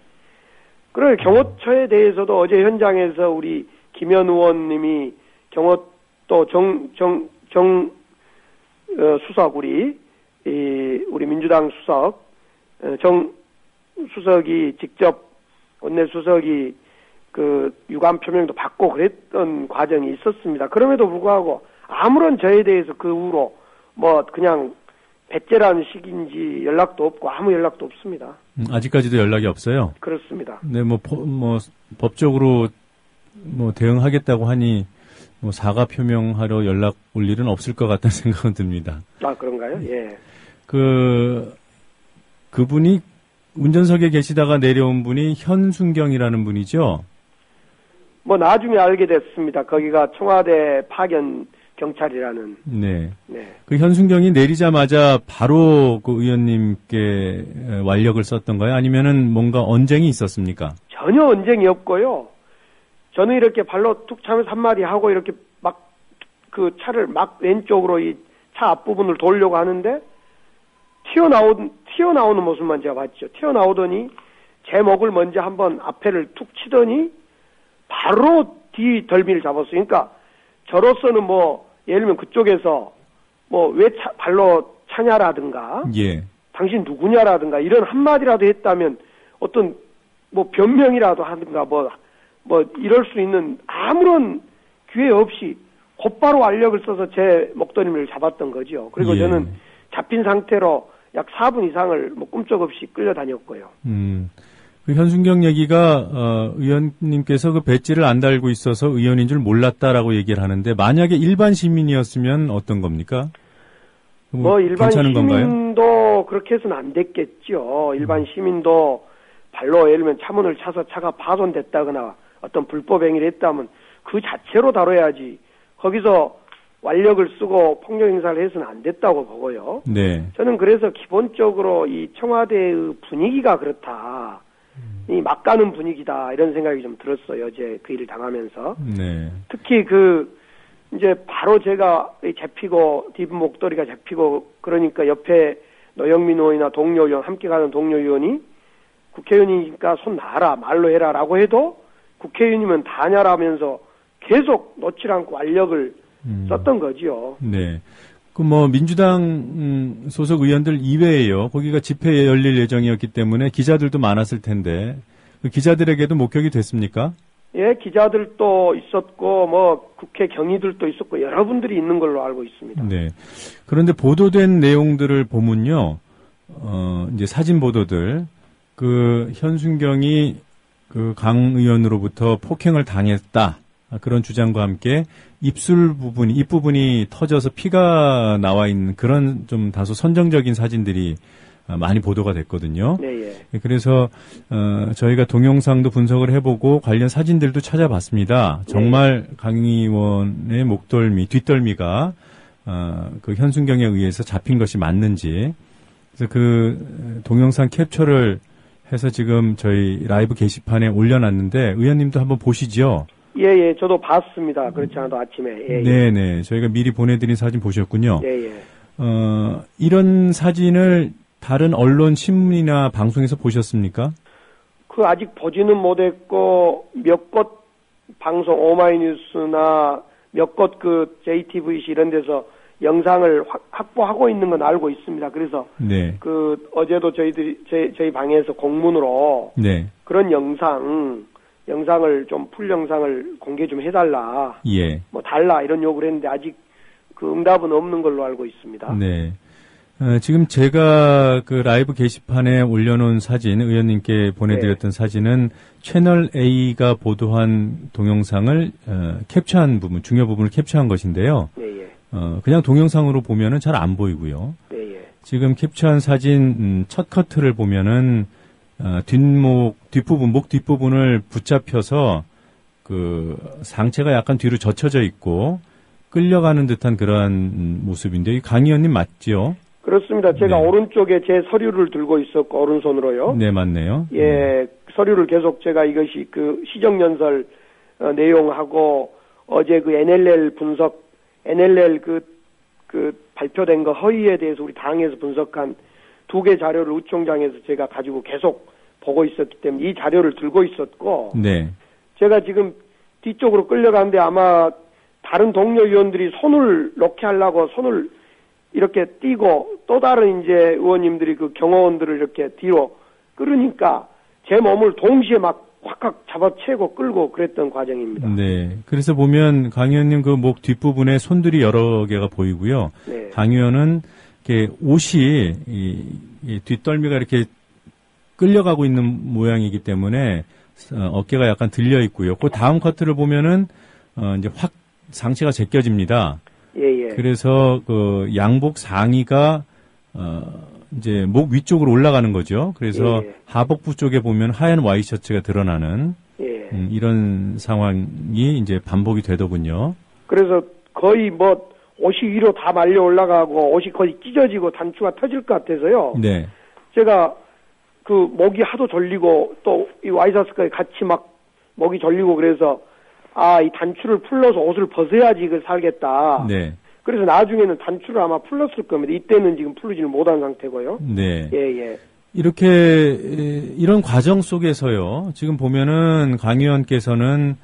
그래, 경호처에 대해서도 어제 현장에서 우리 김현 의원님이 수석, 우리 민주당 수석, 수석이 직접 원내수석이 유감 표명도 받고 그랬던 과정이 있었습니다. 그럼에도 불구하고 아무런 저에 대해서 그 후로 그냥 배째라는 식인지 연락도 없고 아무 연락도 없습니다. 아직까지도 연락이 없어요? 그렇습니다. 네, 법적으로 대응하겠다고 하니 사과 표명하러 연락 올 일은 없을 것 같다는 생각은 듭니다. 아, 그런가요? 예. 그분이 운전석에 계시다가 내려온 분이 현순경이라는 분이죠? 나중에 알게 됐습니다. 거기가 청와대 파견 경찰이라는. 네. 네. 그 현순경이 내리자마자 바로 그 의원님께 완력을 썼던가요? 아니면은 뭔가 언쟁이 있었습니까? 전혀 언쟁이 없고요. 저는 이렇게 발로 툭 차면서 한마디 하고 이렇게 그 차를 왼쪽으로 이 차 앞부분을 돌려고 하는데 튀어나오는 모습만 제가 봤죠. 튀어나오더니 제 목을 먼저 한번 앞에를 툭 치더니 바로 뒤 덜미를 잡았어요. 그러니까 저로서는 예를 들면 그쪽에서 왜 발로 차냐라든가 예. 당신 누구냐라든가 이런 한마디라도 했다면 어떤 변명이라도 하든가 이럴 수 있는 아무런 기회 없이 곧바로 알력을 써서 제 목덜미를 잡았던 거죠. 그리고 예. 저는 잡힌 상태로 약 4분 이상을 꼼짝없이 끌려다녔고요. 그 현순경 얘기가 의원님께서 그 배지를 안 달고 있어서 의원인 줄 몰랐다라고 얘기를 하는데 만약에 일반 시민이었으면 어떤 겁니까? 일반 괜찮은 건가요? 시민도 그렇게 해서는 안 됐겠죠. 일반 시민도 발로 예를 들면 차문을 차서 차가 파손됐다거나 어떤 불법 행위를 했다면 그 자체로 다뤄야지. 거기서 완력을 쓰고 폭력 행사를 해서는 안 됐다고 보고요. 네. 저는 그래서 기본적으로 이 청와대의 분위기가 그렇다. 이 막 가는 분위기다. 이런 생각이 좀 들었어요. 어제 그 일을 당하면서. 네. 특히 이제 바로 제가 잡히고 뒷 목도리가 잡히고 그러니까 옆에 노영민 의원이나 동료 의원 함께 가는 동료 의원이 국회의원이니까 손 놔라 말로 해라라고 해도 국회의원이면 다냐라면서 계속 놓지 않고 완력을 썼던 거지요. 네. 민주당 소속 의원들 이외에요. 거기가 집회 열릴 예정이었기 때문에 기자들도 많았을 텐데 그 기자들에게도 목격이 됐습니까? 예, 기자들도 있었고 국회 경위들도 있었고 여러분들이 있는 걸로 알고 있습니다. 네. 그런데 보도된 내용들을 보면요. 이제 사진 보도들 그 현순경이 그 강 의원으로부터 폭행을 당했다. 그런 주장과 함께 입부분이 터져서 피가 나와 있는 그런 좀 다소 선정적인 사진들이 많이 보도가 됐거든요. 네, 예. 그래서 저희가 동영상도 분석을 해보고 관련 사진들도 찾아봤습니다. 정말 강 의원의 뒷덜미가 그 현순경에 의해서 잡힌 것이 맞는지. 그래서 그 동영상 캡처를 해서 지금 저희 라이브 게시판에 올려놨는데 의원님도 한번 보시죠. 예, 저도 봤습니다. 그렇지 않아도 아침에. 예, 네네. 저희가 미리 보내드린 사진 보셨군요. 예. 이런 사진을 다른 언론, 신문이나 방송에서 보셨습니까? 아직 보지는 못했고, 몇 곳 방송, 오마이뉴스나 몇 곳 JTBC 이런 데서 영상을 확보하고 있는 건 알고 있습니다. 그래서, 네. 어제도 저희 방에서 공문으로, 네. 그런 영상을 좀 풀 영상을 공개 좀 해달라. 예. 달라 이런 요구를 했는데 아직 응답은 없는 걸로 알고 있습니다. 네. 지금 제가 라이브 게시판에 올려놓은 사진, 의원님께 보내드렸던 사진은 채널 A가 보도한 동영상을 캡처한 부분, 중요 부분을 capture한 것인데요. 그냥 동영상으로 보면은 잘 안 보이고요. 지금 캡처한 사진 첫 커트를 보면은 목 뒷부분을 붙잡혀서 상체가 약간 뒤로 젖혀져 있고 끌려가는 듯한 그러한 모습인데 강 의원님 맞죠? 그렇습니다. 제가 오른쪽에 제 서류를 들고 있었고 오른손으로요. 네, 맞네요. 예, 서류를 계속 제가 이것이 시정연설 내용하고 어제 NLL 분석, NLL 발표된 거 허위에 대해서 우리 당에서 분석한 2개 자료를 우총장에서 제가 가지고 계속 보고 있었기 때문에 이 자료를 들고 있었고, 네. 제가 지금 뒤쪽으로 끌려가는데 아마 다른 동료 의원들이 손을 놓게 하려고 손을 이렇게 띄고 또 다른 이제 의원님들이 경호원들을 이렇게 뒤로 끌으니까 제 몸을 동시에 막 확확 잡아채고 끌고 그랬던 과정입니다. 네. 그래서 보면 강 의원님 목 뒷부분에 손들이 여러 개가 보이고요. 네. 강 의원은 이렇게 옷이 이 뒷덜미가 이렇게 끌려가고 있는 모양이기 때문에 어깨가 약간 들려 있고요. 그 다음 커트를 보면은 이제 확 상체가 제껴집니다. 예. 그래서 양복 상의가 이제 목 위쪽으로 올라가는 거죠. 그래서 하복부 쪽에 보면 하얀 와이셔츠가 드러나는 이런 상황이 이제 반복이 되더군요. 그래서 거의 옷이 위로 다 말려 올라가고 옷이 거의 찢어지고 단추가 터질 것 같아서요. 네. 제가 목이 하도 졸리고 또 이 와이셔츠까지 같이 막 목이 졸리고 그래서 이 단추를 풀러서 옷을 벗어야지 이걸 살겠다. 네. 그래서 나중에는 단추를 아마 풀렀을 겁니다. 이때는 지금 풀리지는 못한 상태고요. 네. 예. 이런 과정 속에서요. 지금 보면은 강 의원께서는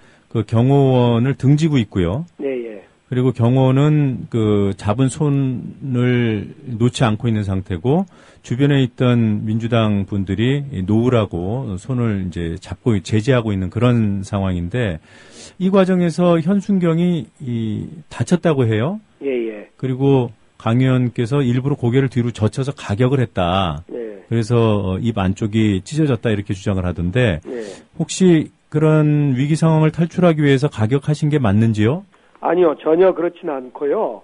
경호원을 등지고 있고요. 네. 그리고 경호원은 잡은 손을 놓지 않고 있는 상태고 주변에 있던 민주당 분들이 놓으라고 손을 이제 잡고 제지하고 있는 그런 상황인데 이 과정에서 현순경이 다쳤다고 해요. 예. 그리고 강 의원께서 일부러 고개를 뒤로 젖혀서 가격을 했다. 네. 그래서 입 안쪽이 찢어졌다 이렇게 주장을 하던데 네. 혹시 그런 위기 상황을 탈출하기 위해서 가격하신 게 맞는지요? 아니요, 전혀 그렇지는 않고요.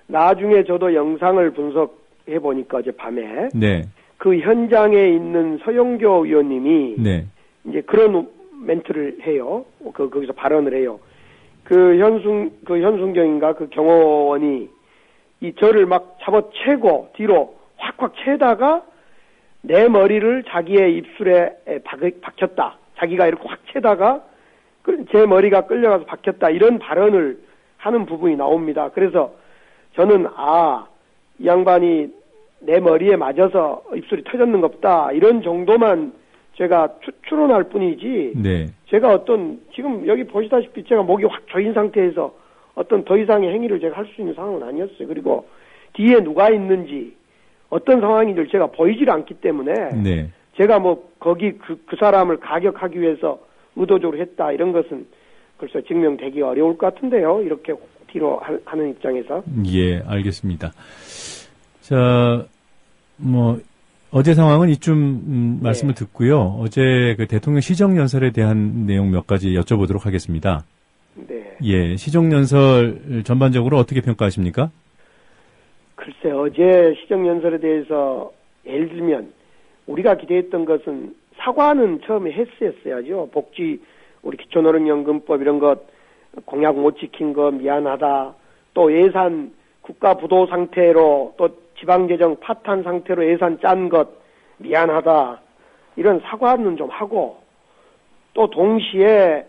나중에 저도 영상을 분석해 보니까 어젯밤에 네. 그 현장에 있는 서영교 의원님이 네. 이제 그런 멘트를 해요. 거기서 발언을 해요. 현순경인가 경호원이 저를 막 잡아채고 뒤로 확확 채다가 내 머리를 자기의 입술에 박혔다. 자기가 이렇게 확 채다가 제 머리가 끌려가서 박혔다. 이런 발언을 하는 부분이 나옵니다. 그래서 저는 이 양반이 내 머리에 맞아서 입술이 터졌는 것보다 이런 정도만 제가 추론할 뿐이지. 네. 제가 지금 여기 보시다시피 제가 목이 확 조인 상태에서 어떤 더 이상의 행위를 제가 할 수 있는 상황은 아니었어요. 그리고 뒤에 누가 있는지 어떤 상황인지를 제가 보이질 않기 때문에 네. 제가 거기 그 사람을 가격하기 위해서 의도적으로 했다 이런 것은 글쎄 증명되기 어려울 것 같은데요. 이렇게 뒤로 하는 입장에서. 예, 알겠습니다. 자, 어제 상황은 이쯤 말씀을 듣고요. 어제 대통령 시정연설에 대한 내용 몇 가지 여쭤보도록 하겠습니다. 네. 예, 시정연설 전반적으로 어떻게 평가하십니까? 글쎄, 어제 시정연설에 대해서 예를 들면 우리가 기대했던 것은 사과는 처음에 했어야죠. 우리 기초노령연금법 이런 것 공약 못 지킨 거 미안하다. 또 예산 국가 부도 상태로 또 지방재정 파탄 상태로 예산 짠 것 미안하다. 이런 사과는 좀 하고 또 동시에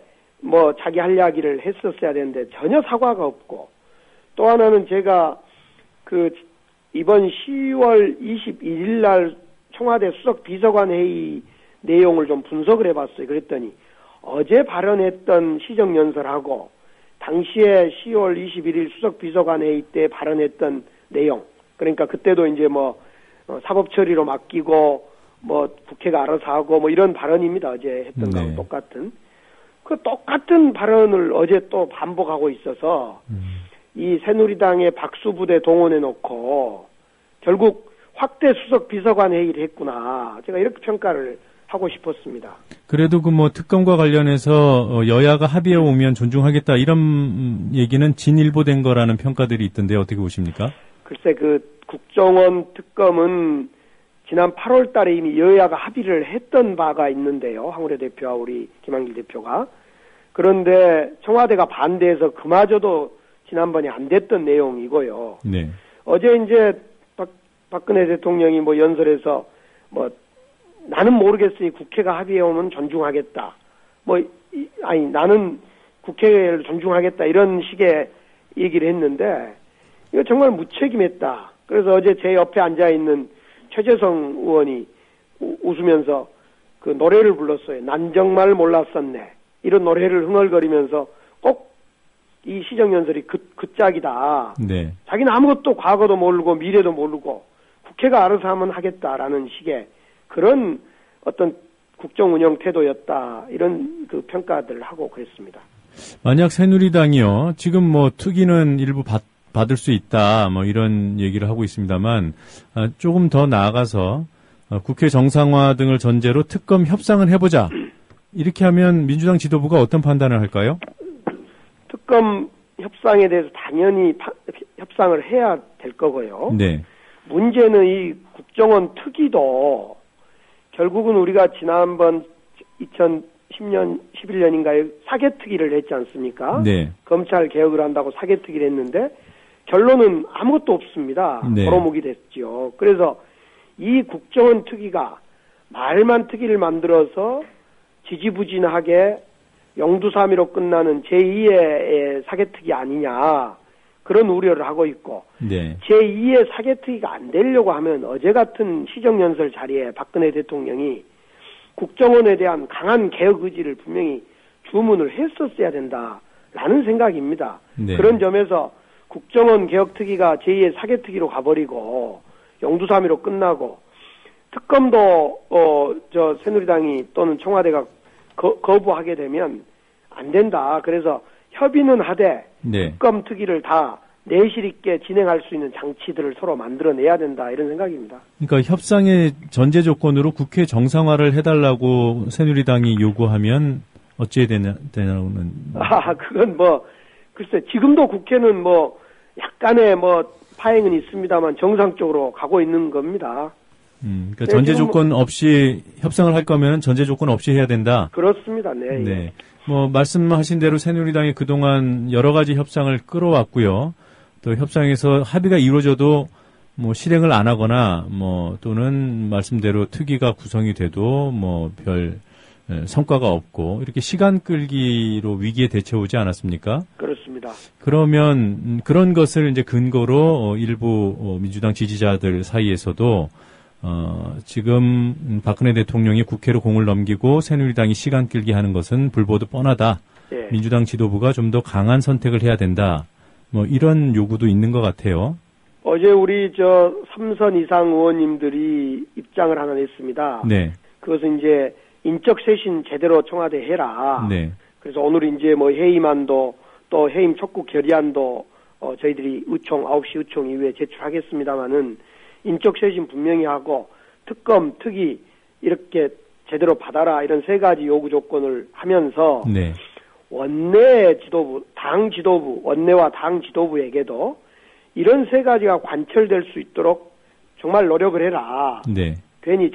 뭐 자기 할 이야기를 했었어야 되는데 전혀 사과가 없고, 또 하나는 제가 그 이번 10월 21일 날 청와대 수석 비서관 회의 내용을 좀 분석을 해봤어요. 그랬더니 어제 발언했던 시정연설하고 당시에 10월 21일 수석 비서관 회의 때 발언했던 내용, 그러니까 그때도 이제 뭐 사법 처리로 맡기고 뭐 국회가 알아서 하고 뭐 이런 발언입니다. 어제 했던 거하고 똑같은. 그 똑같은 발언을 어제 또 반복하고 있어서 이 새누리당의 박수부대 동원해 놓고 결국 확대 수석 비서관 회의를 했구나. 제가 이렇게 평가를 하고 싶었습니다. 그래도 그 뭐 특검과 관련해서 여야가 합의해 오면 존중하겠다 이런 얘기는 진일보된 거라는 평가들이 있던데 어떻게 보십니까? 글쎄 그 국정원 특검은 지난 8월 달에 이미 여야가 합의를 했던 바가 있는데요. 황우래 대표와 우리 김한길 대표가. 그런데 청와대가 반대해서 그마저도 지난번에 안 됐던 내용이고요. 네. 어제 이제 박근혜 대통령이 뭐 연설에서 뭐 나는 모르겠으니 국회가 합의해 오면 존중하겠다. 아니 나는 국회를 존중하겠다 이런 식의 얘기를 했는데 이거 정말 무책임했다. 그래서 어제 제 옆에 앉아 있는 최재성 의원이 웃으면서 그 노래를 불렀어요. 난 정말 몰랐었네. 이런 노래를 흥얼거리면서 꼭 이 시정연설이 그 짝이다. 네. 자기는 아무것도 과거도 모르고 미래도 모르고 국회가 알아서 하면 하겠다라는 식의 그런 어떤 국정 운영 태도였다. 이런 그 평가들을 하고 그랬습니다. 만약 새누리당이요. 지금 뭐 특위는 일부 받을 수 있다. 뭐 이런 얘기를 하고 있습니다만 조금 더 나아가서 국회 정상화 등을 전제로 특검 협상을 해보자. 이렇게 하면 민주당 지도부가 어떤 판단을 할까요? 특검 협상에 대해서 당연히 협상을 해야 될 거고요. 네. 문제는 이 국정원 특위도 결국은 우리가 지난번 2010년, 11년인가에 사개특위를 했지 않습니까? 네. 검찰 개혁을 한다고 사개특위를 했는데 결론은 아무것도 없습니다. 네. 도로묵이 됐죠. 그래서 이 국정원 특위가 말만 특위를 만들어서 지지부진하게 영두사미로 끝나는 제2의 사개특위 아니냐 그런 우려를 하고 있고 네. 제2의 사개특위가 안 되려고 하면 어제 같은 시정연설 자리에 박근혜 대통령이 국정원에 대한 강한 개혁 의지를 분명히 주문을 했었어야 된다라는 생각입니다. 네. 그런 점에서 국정원 개혁특위가 제2의 사개특위로 가버리고 영두사미로 끝나고 특검도 새누리당이 또는 청와대가 거부하게 되면 안 된다. 그래서 협의는 하되 네. 특검 특위를 다 내실 있게 진행할 수 있는 장치들을 서로 만들어내야 된다. 이런 생각입니다. 그러니까 협상의 전제 조건으로 국회 정상화를 해달라고 새누리당이 요구하면 어찌해야 되냐는. 그건 글쎄 지금도 국회는 약간의 파행은 있습니다만 정상적으로 가고 있는 겁니다. 그러니까 전제 조건 없이 협상을 할 거면 전제 조건 없이 해야 된다. 그렇습니다. 네. 네. 말씀하신 대로 새누리당이 그동안 여러 가지 협상을 끌어왔고요. 또 협상에서 합의가 이루어져도 실행을 안 하거나 또는 말씀대로 특위가 구성이 돼도 별 성과가 없고 이렇게 시간 끌기로 위기에 대처오지 않았습니까? 그렇습니다. 그러면 그런 것을 이제 근거로 일부 민주당 지지자들 사이에서도 지금 박근혜 대통령이 국회로 공을 넘기고 새누리당이 시간 끌기 하는 것은 불보듯 뻔하다. 네. 민주당 지도부가 좀 더 강한 선택을 해야 된다. 이런 요구도 있는 것 같아요. 어제 우리 3선 이상 의원님들이 입장을 하나 냈습니다. 네. 그것은 이제 인적 쇄신 제대로 청와대 해라. 네. 그래서 오늘 이제 해임안도 또 해임 촉구 결의안도 저희들이 9시 의총 이후에 제출하겠습니다마는 인적 쇄신 분명히 하고 특검, 특위 이렇게 제대로 받아라 이런 세 가지 요구 조건을 하면서 네. 원내 지도부, 당 지도부, 원내와 당 지도부에게도 이런 세 가지가 관철될 수 있도록 정말 노력을 해라. 네. 괜히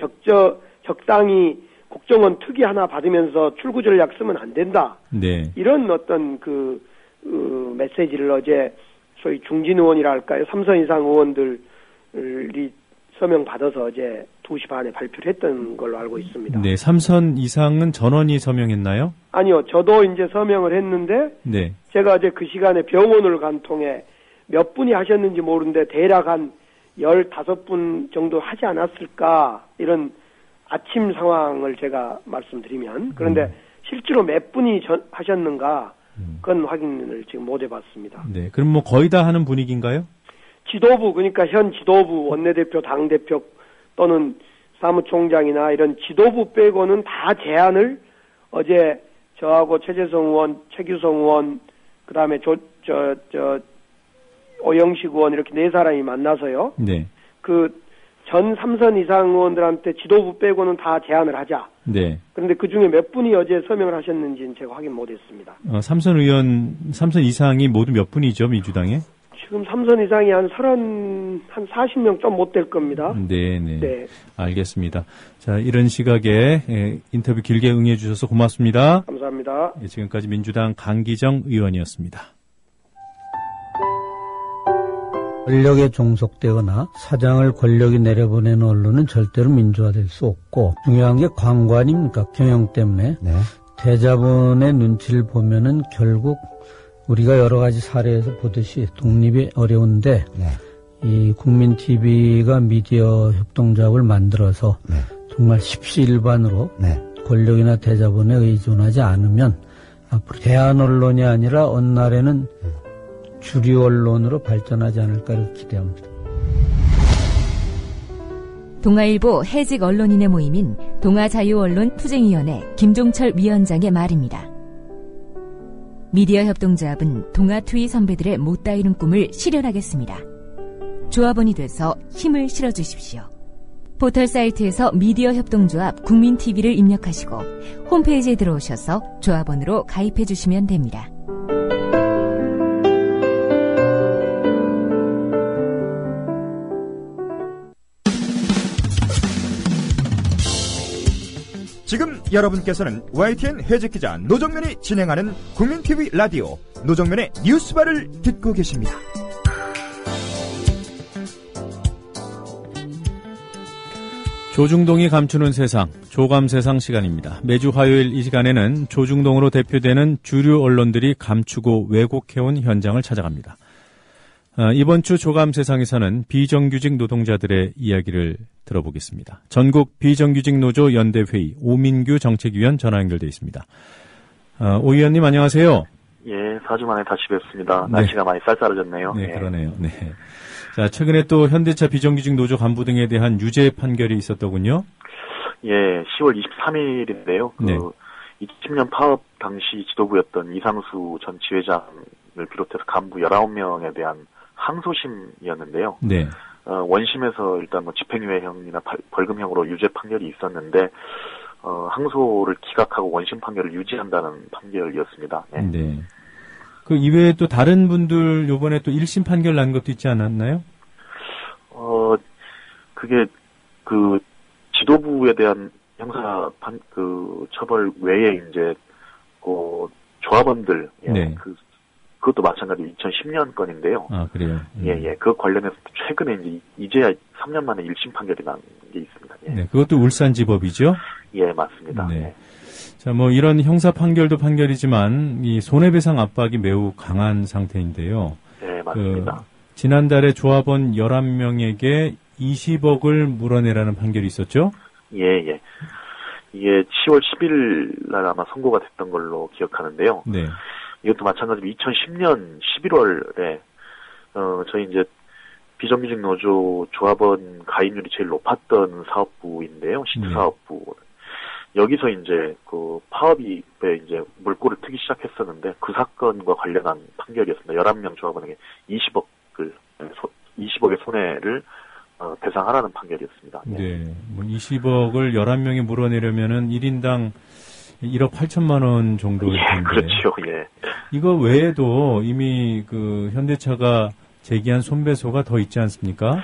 적당히 국정원 특위 하나 받으면서 출구 전략 쓰면 안 된다. 네. 이런 어떤 메시지를 어제 소위 중진 의원이라 할까요? 3선 이상 의원들이 서명 받아서 어제 2시 반에 발표를 했던 걸로 알고 있습니다. 네, 3선 이상은 전원이 서명했나요? 아니요, 저도 이제 서명을 했는데 네. 제가 어제 그 시간에 병원을 간 통에 몇 분이 하셨는지 모르는데 대략 한 15분 정도 하지 않았을까 이런 아침 상황을 제가 말씀드리면 그런데 실제로 몇 분이 하셨는가 그건 확인을 지금 못 해봤습니다. 네, 그럼 뭐 거의 다 하는 분위기인가요? 지도부 그러니까 현 지도부 원내대표 당대표 또는 사무총장이나 이런 지도부 빼고는 다 제안을 어제 저하고 최재성 의원, 최규성 의원 그다음에 오영식 의원 이렇게 4사람이 만나서요. 네. 그 전 3선 이상 의원들한테 지도부 빼고는 다 제안을 하자. 네. 그런데 그 중에 몇 분이 어제 서명을 하셨는지는 제가 확인 못했습니다. 3선 이상이 모두 몇 분이죠, 민주당에? 지금 3선 이상이 한 40명 좀 못 될 겁니다. 네. 알겠습니다. 자, 이런 시각에 인터뷰 길게 응해 주셔서 고맙습니다. 감사합니다. 지금까지 민주당 강기정 의원이었습니다. 권력에 종속되거나 사장을 권력이 내려보내는 언론은 절대로 민주화될 수 없고 중요한 게 광고 아닙니까? 경영 때문에. 네. 대자본의 눈치를 보면은 결국 우리가 여러 가지 사례에서 보듯이 독립이 어려운데 이 국민TV가 미디어 협동조합을 만들어서 정말 십시일반으로 권력이나 대자본에 의존하지 않으면 앞으로 대한 언론이 아니라 어느 날에는 주류 언론으로 발전하지 않을까를 기대합니다. 동아일보 해직 언론인의 모임인 동아자유언론투쟁위원회 김종철 위원장의 말입니다. 미디어 협동조합은 동아투이 선배들의 못다 이룬 꿈을 실현하겠습니다. 조합원이 돼서 힘을 실어주십시오. 포털 사이트에서 미디어 협동조합 국민TV를 입력하시고 홈페이지에 들어오셔서 조합원으로 가입해 주시면 됩니다. 지금 여러분께서는 YTN 해직기자 노정면이 진행하는 국민TV 라디오 노정면의 뉴스바를 듣고 계십니다. 조중동이 감추는 세상, 조감세상 시간입니다. 매주 화요일 이 시간에는 조중동으로 대표되는 주류 언론들이 감추고 왜곡해온 현장을 찾아갑니다. 이번 주 조감세상에서는 비정규직 노동자들의 이야기를 들어보겠습니다. 전국 비정규직 노조 연대회의 오민규 정책위원 전화 연결돼 있습니다. 오 위원님 안녕하세요. 예, 4주 만에 다시 뵙습니다. 날씨가 많이 쌀쌀해졌네요. 네, 그러네요. 네. 자, 최근에 또 현대차 비정규직 노조 간부 등에 대한 유죄 판결이 있었더군요. 예, 10월 23일인데요. 2010년 파업 당시 지도부였던 이상수 전 지회장을 비롯해서 간부 19명에 대한 항소심이었는데요. 네. 원심에서 일단 뭐 집행유예형이나 벌금형으로 유죄 판결이 있었는데, 항소를 기각하고 원심 판결을 유지한다는 판결이었습니다. 네. 그 이외에 또 다른 분들 요번에 또 1심 판결 난 것도 있지 않았나요? 그게 그 지도부에 대한 형사 처벌 외에 이제 그 조합원들 그것도 마찬가지로 2010년 건인데요. 아, 그래요? 예. 그 관련해서 최근에 이제야 3년 만에 1심 판결이 난 게 있습니다. 예. 네, 그것도 울산지법이죠? 예, 맞습니다. 네. 자, 뭐 이런 형사 판결도 판결이지만 이 손해배상 압박이 매우 강한 상태인데요. 네, 맞습니다. 지난달에 조합원 11명에게 20억을 물어내라는 판결이 있었죠? 예. 이게 10월 10일 날 아마 선고가 됐던 걸로 기억하는데요. 네. 이것도 마찬가지로 2010년 11월에 저희 이제 비정규직 노조 조합원 가입률이 제일 높았던 사업부인데요. 시트사업부. 여기서 이제 그 파업이 이제 물꼬를 트기 시작했었는데 그 사건과 관련한 판결이었습니다. 11명 조합원에게 20억의 손해를 배상하라는 판결이었습니다. 네. 뭐 20억을 11명이 물어내려면은 1인당 1억 8천만 원 정도일 텐데. 예, 그렇죠. 예. 이거 외에도 이미 그 현대차가 제기한 손배소가 더 있지 않습니까?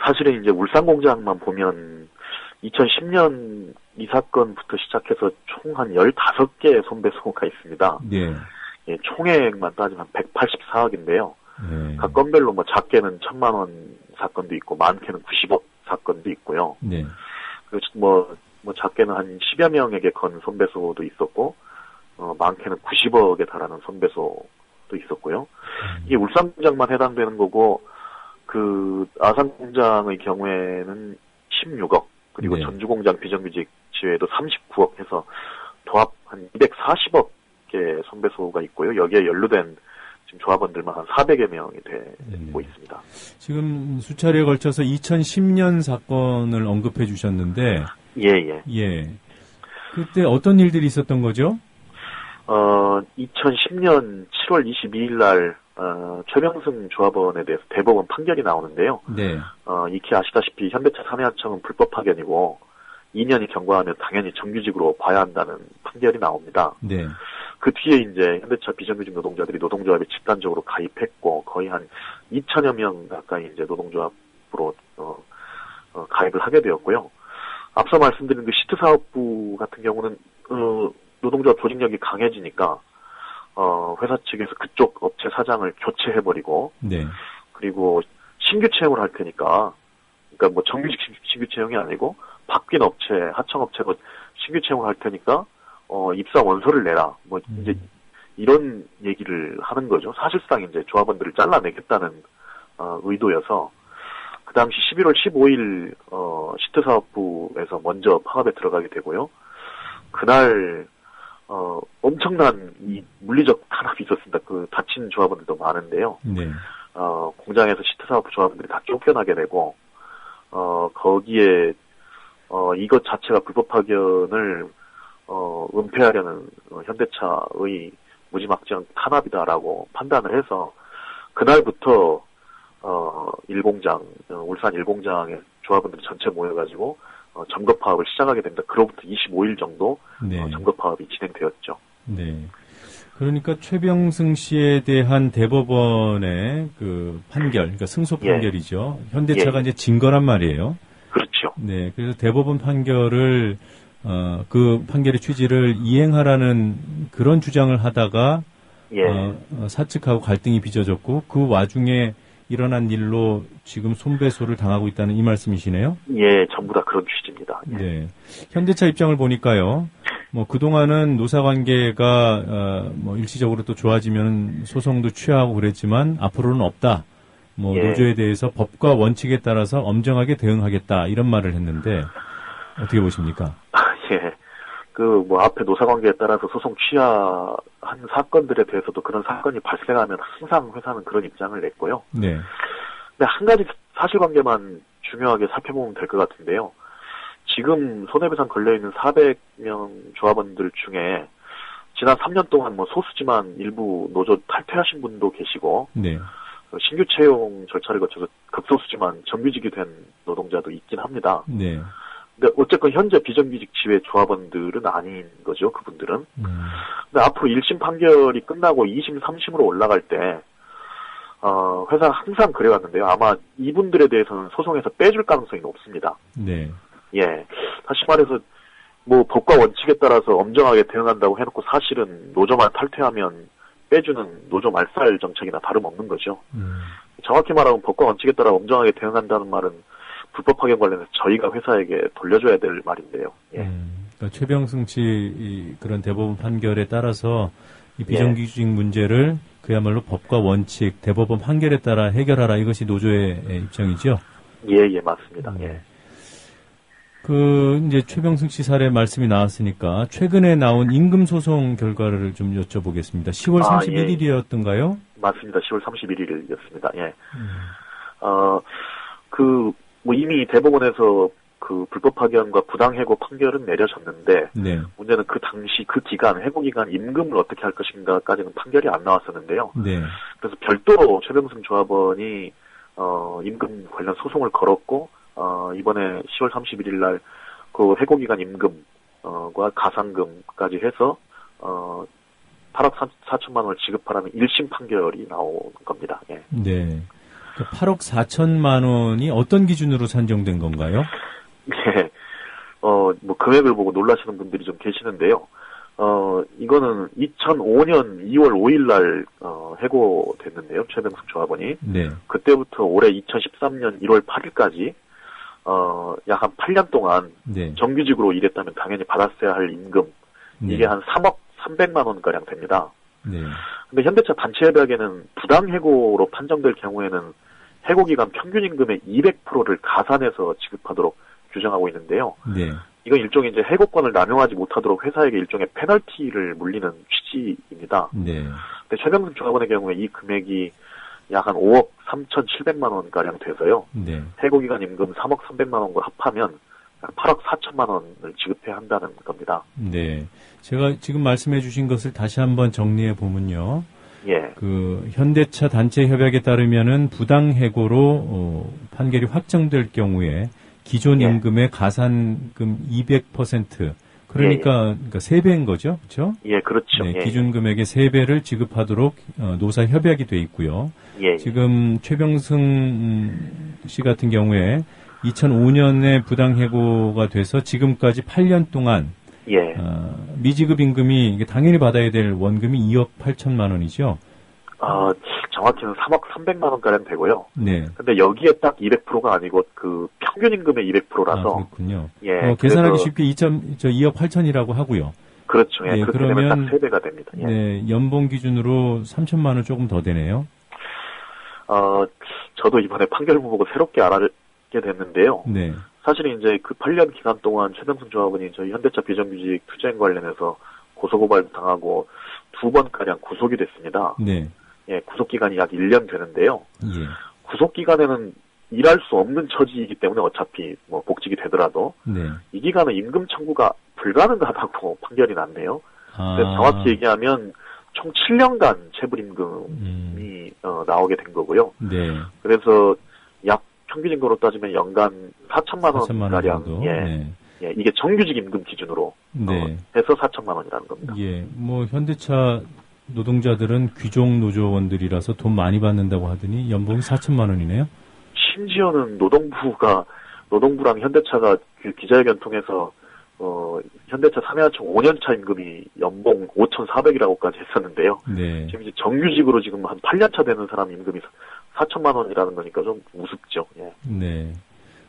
사실은 이제 울산 공장만 보면 2010년 이 사건부터 시작해서 총 한 15개의 손배소가 있습니다. 네. 예, 총액만 따지면 184억인데요. 네. 각 건별로 뭐 작게는 1,000만 원 사건도 있고 많게는 90억 사건도 있고요. 네. 뭐 작게는 한 10여 명에게 건 손배소도 있었고, 많게는 90억에 달하는 손배소도 있었고요. 이게 울산 공장만 해당되는 거고, 그 아산 공장의 경우에는 16억, 그리고 네. 전주 공장 비정규직 지회도 39억 해서 도합 한 240억의 손배소가 있고요. 여기에 연루된 지금 조합원들만 한 400여 명이 되고 있습니다. 지금 수차례에 걸쳐서 2010년 사건을 언급해 주셨는데, 예. 그때 어떤 일들이 있었던 거죠? 2010년 7월 22일 날, 최병승 조합원에 대해서 대법원 판결이 나오는데요. 네. 익히 아시다시피 현대차 산해하청은 불법 파견이고, 2년이 경과하면 당연히 정규직으로 봐야 한다는 판결이 나옵니다. 네. 그 뒤에 이제 현대차 비정규직 노동자들이 노동조합에 집단적으로 가입했고, 거의 한 2천여 명 가까이 이제 노동조합으로, 가입을 하게 되었고요. 앞서 말씀드린 그 시트 사업부 같은 경우는, 노동조합 조직력이 강해지니까, 회사 측에서 그쪽 업체 사장을 교체해버리고, 네. 그리고 신규 채용을 할 테니까, 그러니까 뭐 정규직 신규 채용이 아니고, 바뀐 업체, 하청업체가 신규 채용을 할 테니까, 입사 원서를 내라. 뭐, 이제, 이런 얘기를 하는 거죠. 사실상 이제 조합원들을 잘라내겠다는, 의도여서, 그 당시 11월 15일, 시트사업부에서 먼저 파업에 들어가게 되고요. 그날, 엄청난 이 물리적 탄압이 있었습니다. 그 다친 조합원들도 많은데요. 네. 공장에서 시트사업부 조합원들이 다 쫓겨나게 되고, 거기에, 이것 자체가 불법 파견을, 은폐하려는 현대차의 무지막지한 탄압이다라고 판단을 해서, 그날부터, 울산 1공장의 조합원들이 전체 모여가지고, 점거 파업을 시작하게 됩니다. 그로부터 25일 정도, 네. 점거 파업이 진행되었죠. 네. 그러니까 최병승 씨에 대한 대법원의 그 판결, 그러니까 승소 판결이죠. 현대차가 이제 진 거란 말이에요. 그렇죠. 네. 그래서 대법원 판결을, 그 판결의 취지를 이행하라는 그런 주장을 하다가, 사측하고 갈등이 빚어졌고, 그 와중에 일어난 일로 지금 손배소를 당하고 있다는 이 말씀이시네요? 예, 전부 다 그런 취지입니다. 네. 현대차 입장을 보니까요, 뭐, 그동안은 노사관계가, 뭐, 일시적으로 또 좋아지면 소송도 취하고 그랬지만, 앞으로는 없다. 뭐, 노조에 대해서 법과 원칙에 따라서 엄정하게 대응하겠다. 이런 말을 했는데, 어떻게 보십니까? 예. 앞에 노사관계에 따라서 소송 취하한 사건들에 대해서도 그런 사건이 발생하면 항상 회사는 그런 입장을 냈고요. 네. 근데 한 가지 사실관계만 중요하게 살펴보면 될 것 같은데요. 지금 손해배상 걸려있는 400명 조합원들 중에 지난 3년 동안 뭐 소수지만 일부 노조 탈퇴하신 분도 계시고, 네. 신규 채용 절차를 거쳐서 극소수지만 정규직이 된 노동자도 있긴 합니다. 네. 근데 어쨌건 현재 비정규직 지회 조합원들은 아닌 거죠, 그분들은. 근데 앞으로 1심 판결이 끝나고 2심, 3심으로 올라갈 때, 회사가 항상 그래왔는데요. 아마 이분들에 대해서는 소송에서 빼줄 가능성이 높습니다. 네. 예. 다시 말해서, 뭐, 법과 원칙에 따라서 엄정하게 대응한다고 해놓고 사실은 노조만 탈퇴하면 빼주는 노조 말살 정책이나 다름없는 거죠. 정확히 말하면 법과 원칙에 따라 엄정하게 대응한다는 말은 불법 파견 관련해서 저희가 회사에게 돌려줘야 될 말인데요. 예. 그러니까 최병승 씨 그런 대법원 판결에 따라서 이 비정규직 문제를 그야말로 법과 원칙, 대법원 판결에 따라 해결하라. 이것이 노조의 입장이죠? 예, 맞습니다. 예. 이제 최병승 씨 사례 말씀이 나왔으니까 최근에 나온 임금 소송 결과를 좀 여쭤보겠습니다. 10월 31일이었던가요? 맞습니다. 10월 31일이었습니다. 예. 이미 대법원에서 그 불법 파견과 부당해고 판결은 내려졌는데, 네. 문제는 그 당시 그 기간, 해고 기간 임금을 어떻게 할 것인가까지는 판결이 안 나왔었는데요. 네. 그래서 별도로 최병승 조합원이, 임금 관련 소송을 걸었고, 이번에 10월 31일 날 그 해고 기간 임금, 과 가상금까지 해서, 8억 4천만 원을 지급하라는 1심 판결이 나온 겁니다. 예. 네. 8억 4천만 원이 어떤 기준으로 산정된 건가요? 네. 금액을 보고 놀라시는 분들이 좀 계시는데요. 이거는 2005년 2월 5일 날, 해고됐는데요. 최병숙 조합원이. 네. 그때부터 올해 2013년 1월 8일까지, 약 한 8년 동안 네. 정규직으로 일했다면 당연히 받았어야 할 임금, 네. 이게 한 3억 300만 원가량 됩니다. 네. 근데 현대차 단체 협약에는 부당해고로 판정될 경우에는 해고기간 평균 임금의 200%를 가산해서 지급하도록 규정하고 있는데요. 네. 이건 일종의 이제 해고권을 남용하지 못하도록 회사에게 일종의 페널티를 물리는 취지입니다. 네. 근데 최병승 조합원의 경우에 이 금액이 약 한 5억 3,700만 원가량 돼서요. 네. 해고기간 임금 3억 300만 원과 합하면 약 8억 4천만 원을 지급해야 한다는 겁니다. 네. 제가 지금 말씀해 주신 것을 다시 한번 정리해 보면요. 예. 그 현대차 단체 협약에 따르면은 부당해고로 판결이 확정될 경우에 기존 임금의 가산금 200% 그러니까 3배인 거죠, 그렇죠? 예, 그렇죠. 네, 예. 기준 금액의 3배를 지급하도록 노사 협약이 돼 있고요. 예. 지금 최병승 씨 같은 경우에 2005년에 부당해고가 돼서 지금까지 8년 동안 예. 미지급 임금이 이게 당연히 받아야 될 원금이 2억 8천만 원이죠. 정확히는 3억 300만 원가량 되고요. 네. 근데 여기에 딱 200%가 아니고 그 평균 임금의 200%라서. 그렇군요. 예. 계산하기 쉽게 2억 8천이라고 하고요. 그렇죠. 예. 네, 그렇게 되면 딱 3배가 됩니다. 예. 네. 연봉 기준으로 3천만 원 조금 더 되네요. 저도 이번에 판결문 보고 새롭게 알게 됐는데요. 네. 사실은 이제 그 8년 기간 동안 최병승 조합원이 저희 현대차 비정규직 투쟁 관련해서 고소고발 당하고 2번가량 구속이 됐습니다. 네. 예, 구속기간이 약 1년 되는데요. 예. 구속기간에는 일할 수 없는 처지이기 때문에 어차피 뭐 복직이 되더라도 네. 이 기간은 임금 청구가 불가능하다고 판결이 났네요. 그래서 정확히 얘기하면 총 7년간 체불임금이 나오게 된 거고요. 네. 그래서 약 평균 임금으로 따지면 연간 4천만 원 가량. 예. 네. 예, 이게 정규직 임금 기준으로 네. 해서 4천만 원이라는 겁니다. 예. 뭐 현대차 노동자들은 귀족 노조원들이라서 돈 많이 받는다고 하더니 연봉이 4천만 원이네요. 심지어는 노동부랑 현대차가 그 기자회견 통해서 현대차 3회하청 5년차 임금이 연봉 5,400이라고까지 했었는데요. 네. 지금 이제 정규직으로 지금 한 8년차 되는 사람 임금이 4천만 원이라는 거니까 좀 우습죠. 예. 네.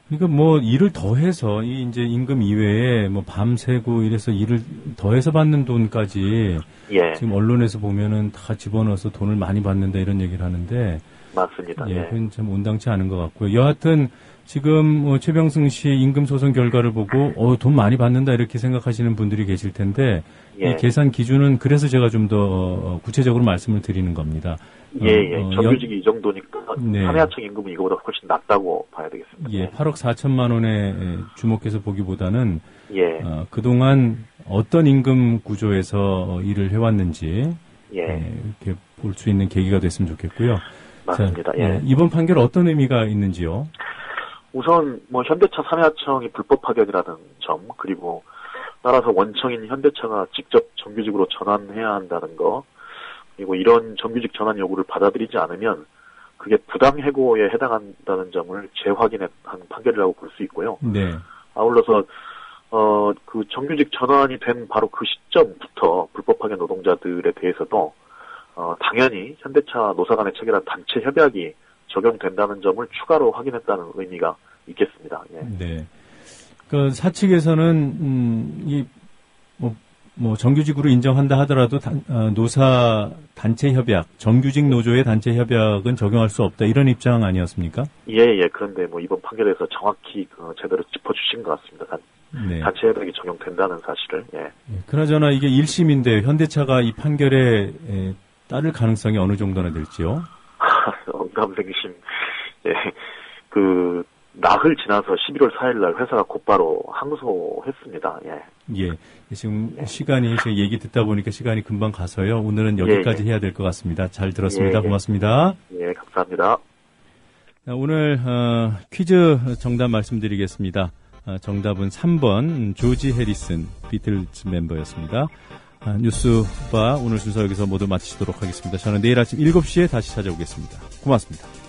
그러니까 뭐 일을 더해서 이 이제 임금 이외에 뭐 밤새고 이래서 일을 더해서 받는 돈까지 예. 지금 언론에서 보면은 다 집어넣어서 돈을 많이 받는다 이런 얘기를 하는데 맞습니다. 예, 예. 그건 참 온당치 않은 것 같고요. 여하튼 지금 최병승 씨 임금 소송 결과를 보고 돈 많이 받는다 이렇게 생각하시는 분들이 계실 텐데 예. 이 계산 기준은 그래서 제가 좀 더 구체적으로 말씀을 드리는 겁니다. 예. 정규직이 이 정도니까 네. 3회하청 임금은 이거보다 훨씬 낮다고 봐야 되겠습니다. 예, 8억 4천만 원에 주목해서 보기보다는 예. 그동안 어떤 임금 구조에서 일을 해왔는지 예. 이렇게 볼 수 있는 계기가 됐으면 좋겠고요. 맞습니다. 자, 예. 이번 판결 어떤 의미가 있는지요? 우선 뭐 현대차 3회하청이 불법 파견이라는 점, 그리고 따라서 원청인 현대차가 직접 정규직으로 전환해야 한다는 거, 그리고 이런 정규직 전환 요구를 받아들이지 않으면 그게 부당해고에 해당한다는 점을 재확인한 판결이라고 볼 수 있고요. 네. 아울러서 그 정규직 전환이 된 바로 그 시점부터 불법 파견 노동자들에 대해서도 당연히 현대차 노사 간에 체결한 단체 협약이 적용된다는 점을 추가로 확인했다는 의미가 있겠습니다. 예. 네. 그 사측에서는 뭐 정규직으로 인정한다 하더라도 노사 단체 협약, 정규직 노조의 단체 협약은 적용할 수 없다 이런 입장 아니었습니까? 예. 그런데 뭐 이번 판결에서 정확히 제대로 짚어주신 것 같습니다. 네. 단체 협약이 적용된다는 사실을. 예. 그나저나 이게 1심인데 현대차가 이 판결에 따를 가능성이 어느 정도나 될지요? 언감생심. 예. 나흘 지나서 11월 4일 날 회사가 곧바로 항소했습니다. 예. 예. 지금 시간이 제가 얘기 듣다 보니까 시간이 금방 가서요. 오늘은 여기까지 해야 될 것 같습니다. 잘 들었습니다. 고맙습니다. 예, 감사합니다. 오늘 퀴즈 정답 말씀드리겠습니다. 정답은 3번 조지 해리슨 비틀즈 멤버였습니다. 뉴스바 오늘 순서 여기서 모두 마치도록 하겠습니다. 저는 내일 아침 7시에 다시 찾아오겠습니다. 고맙습니다.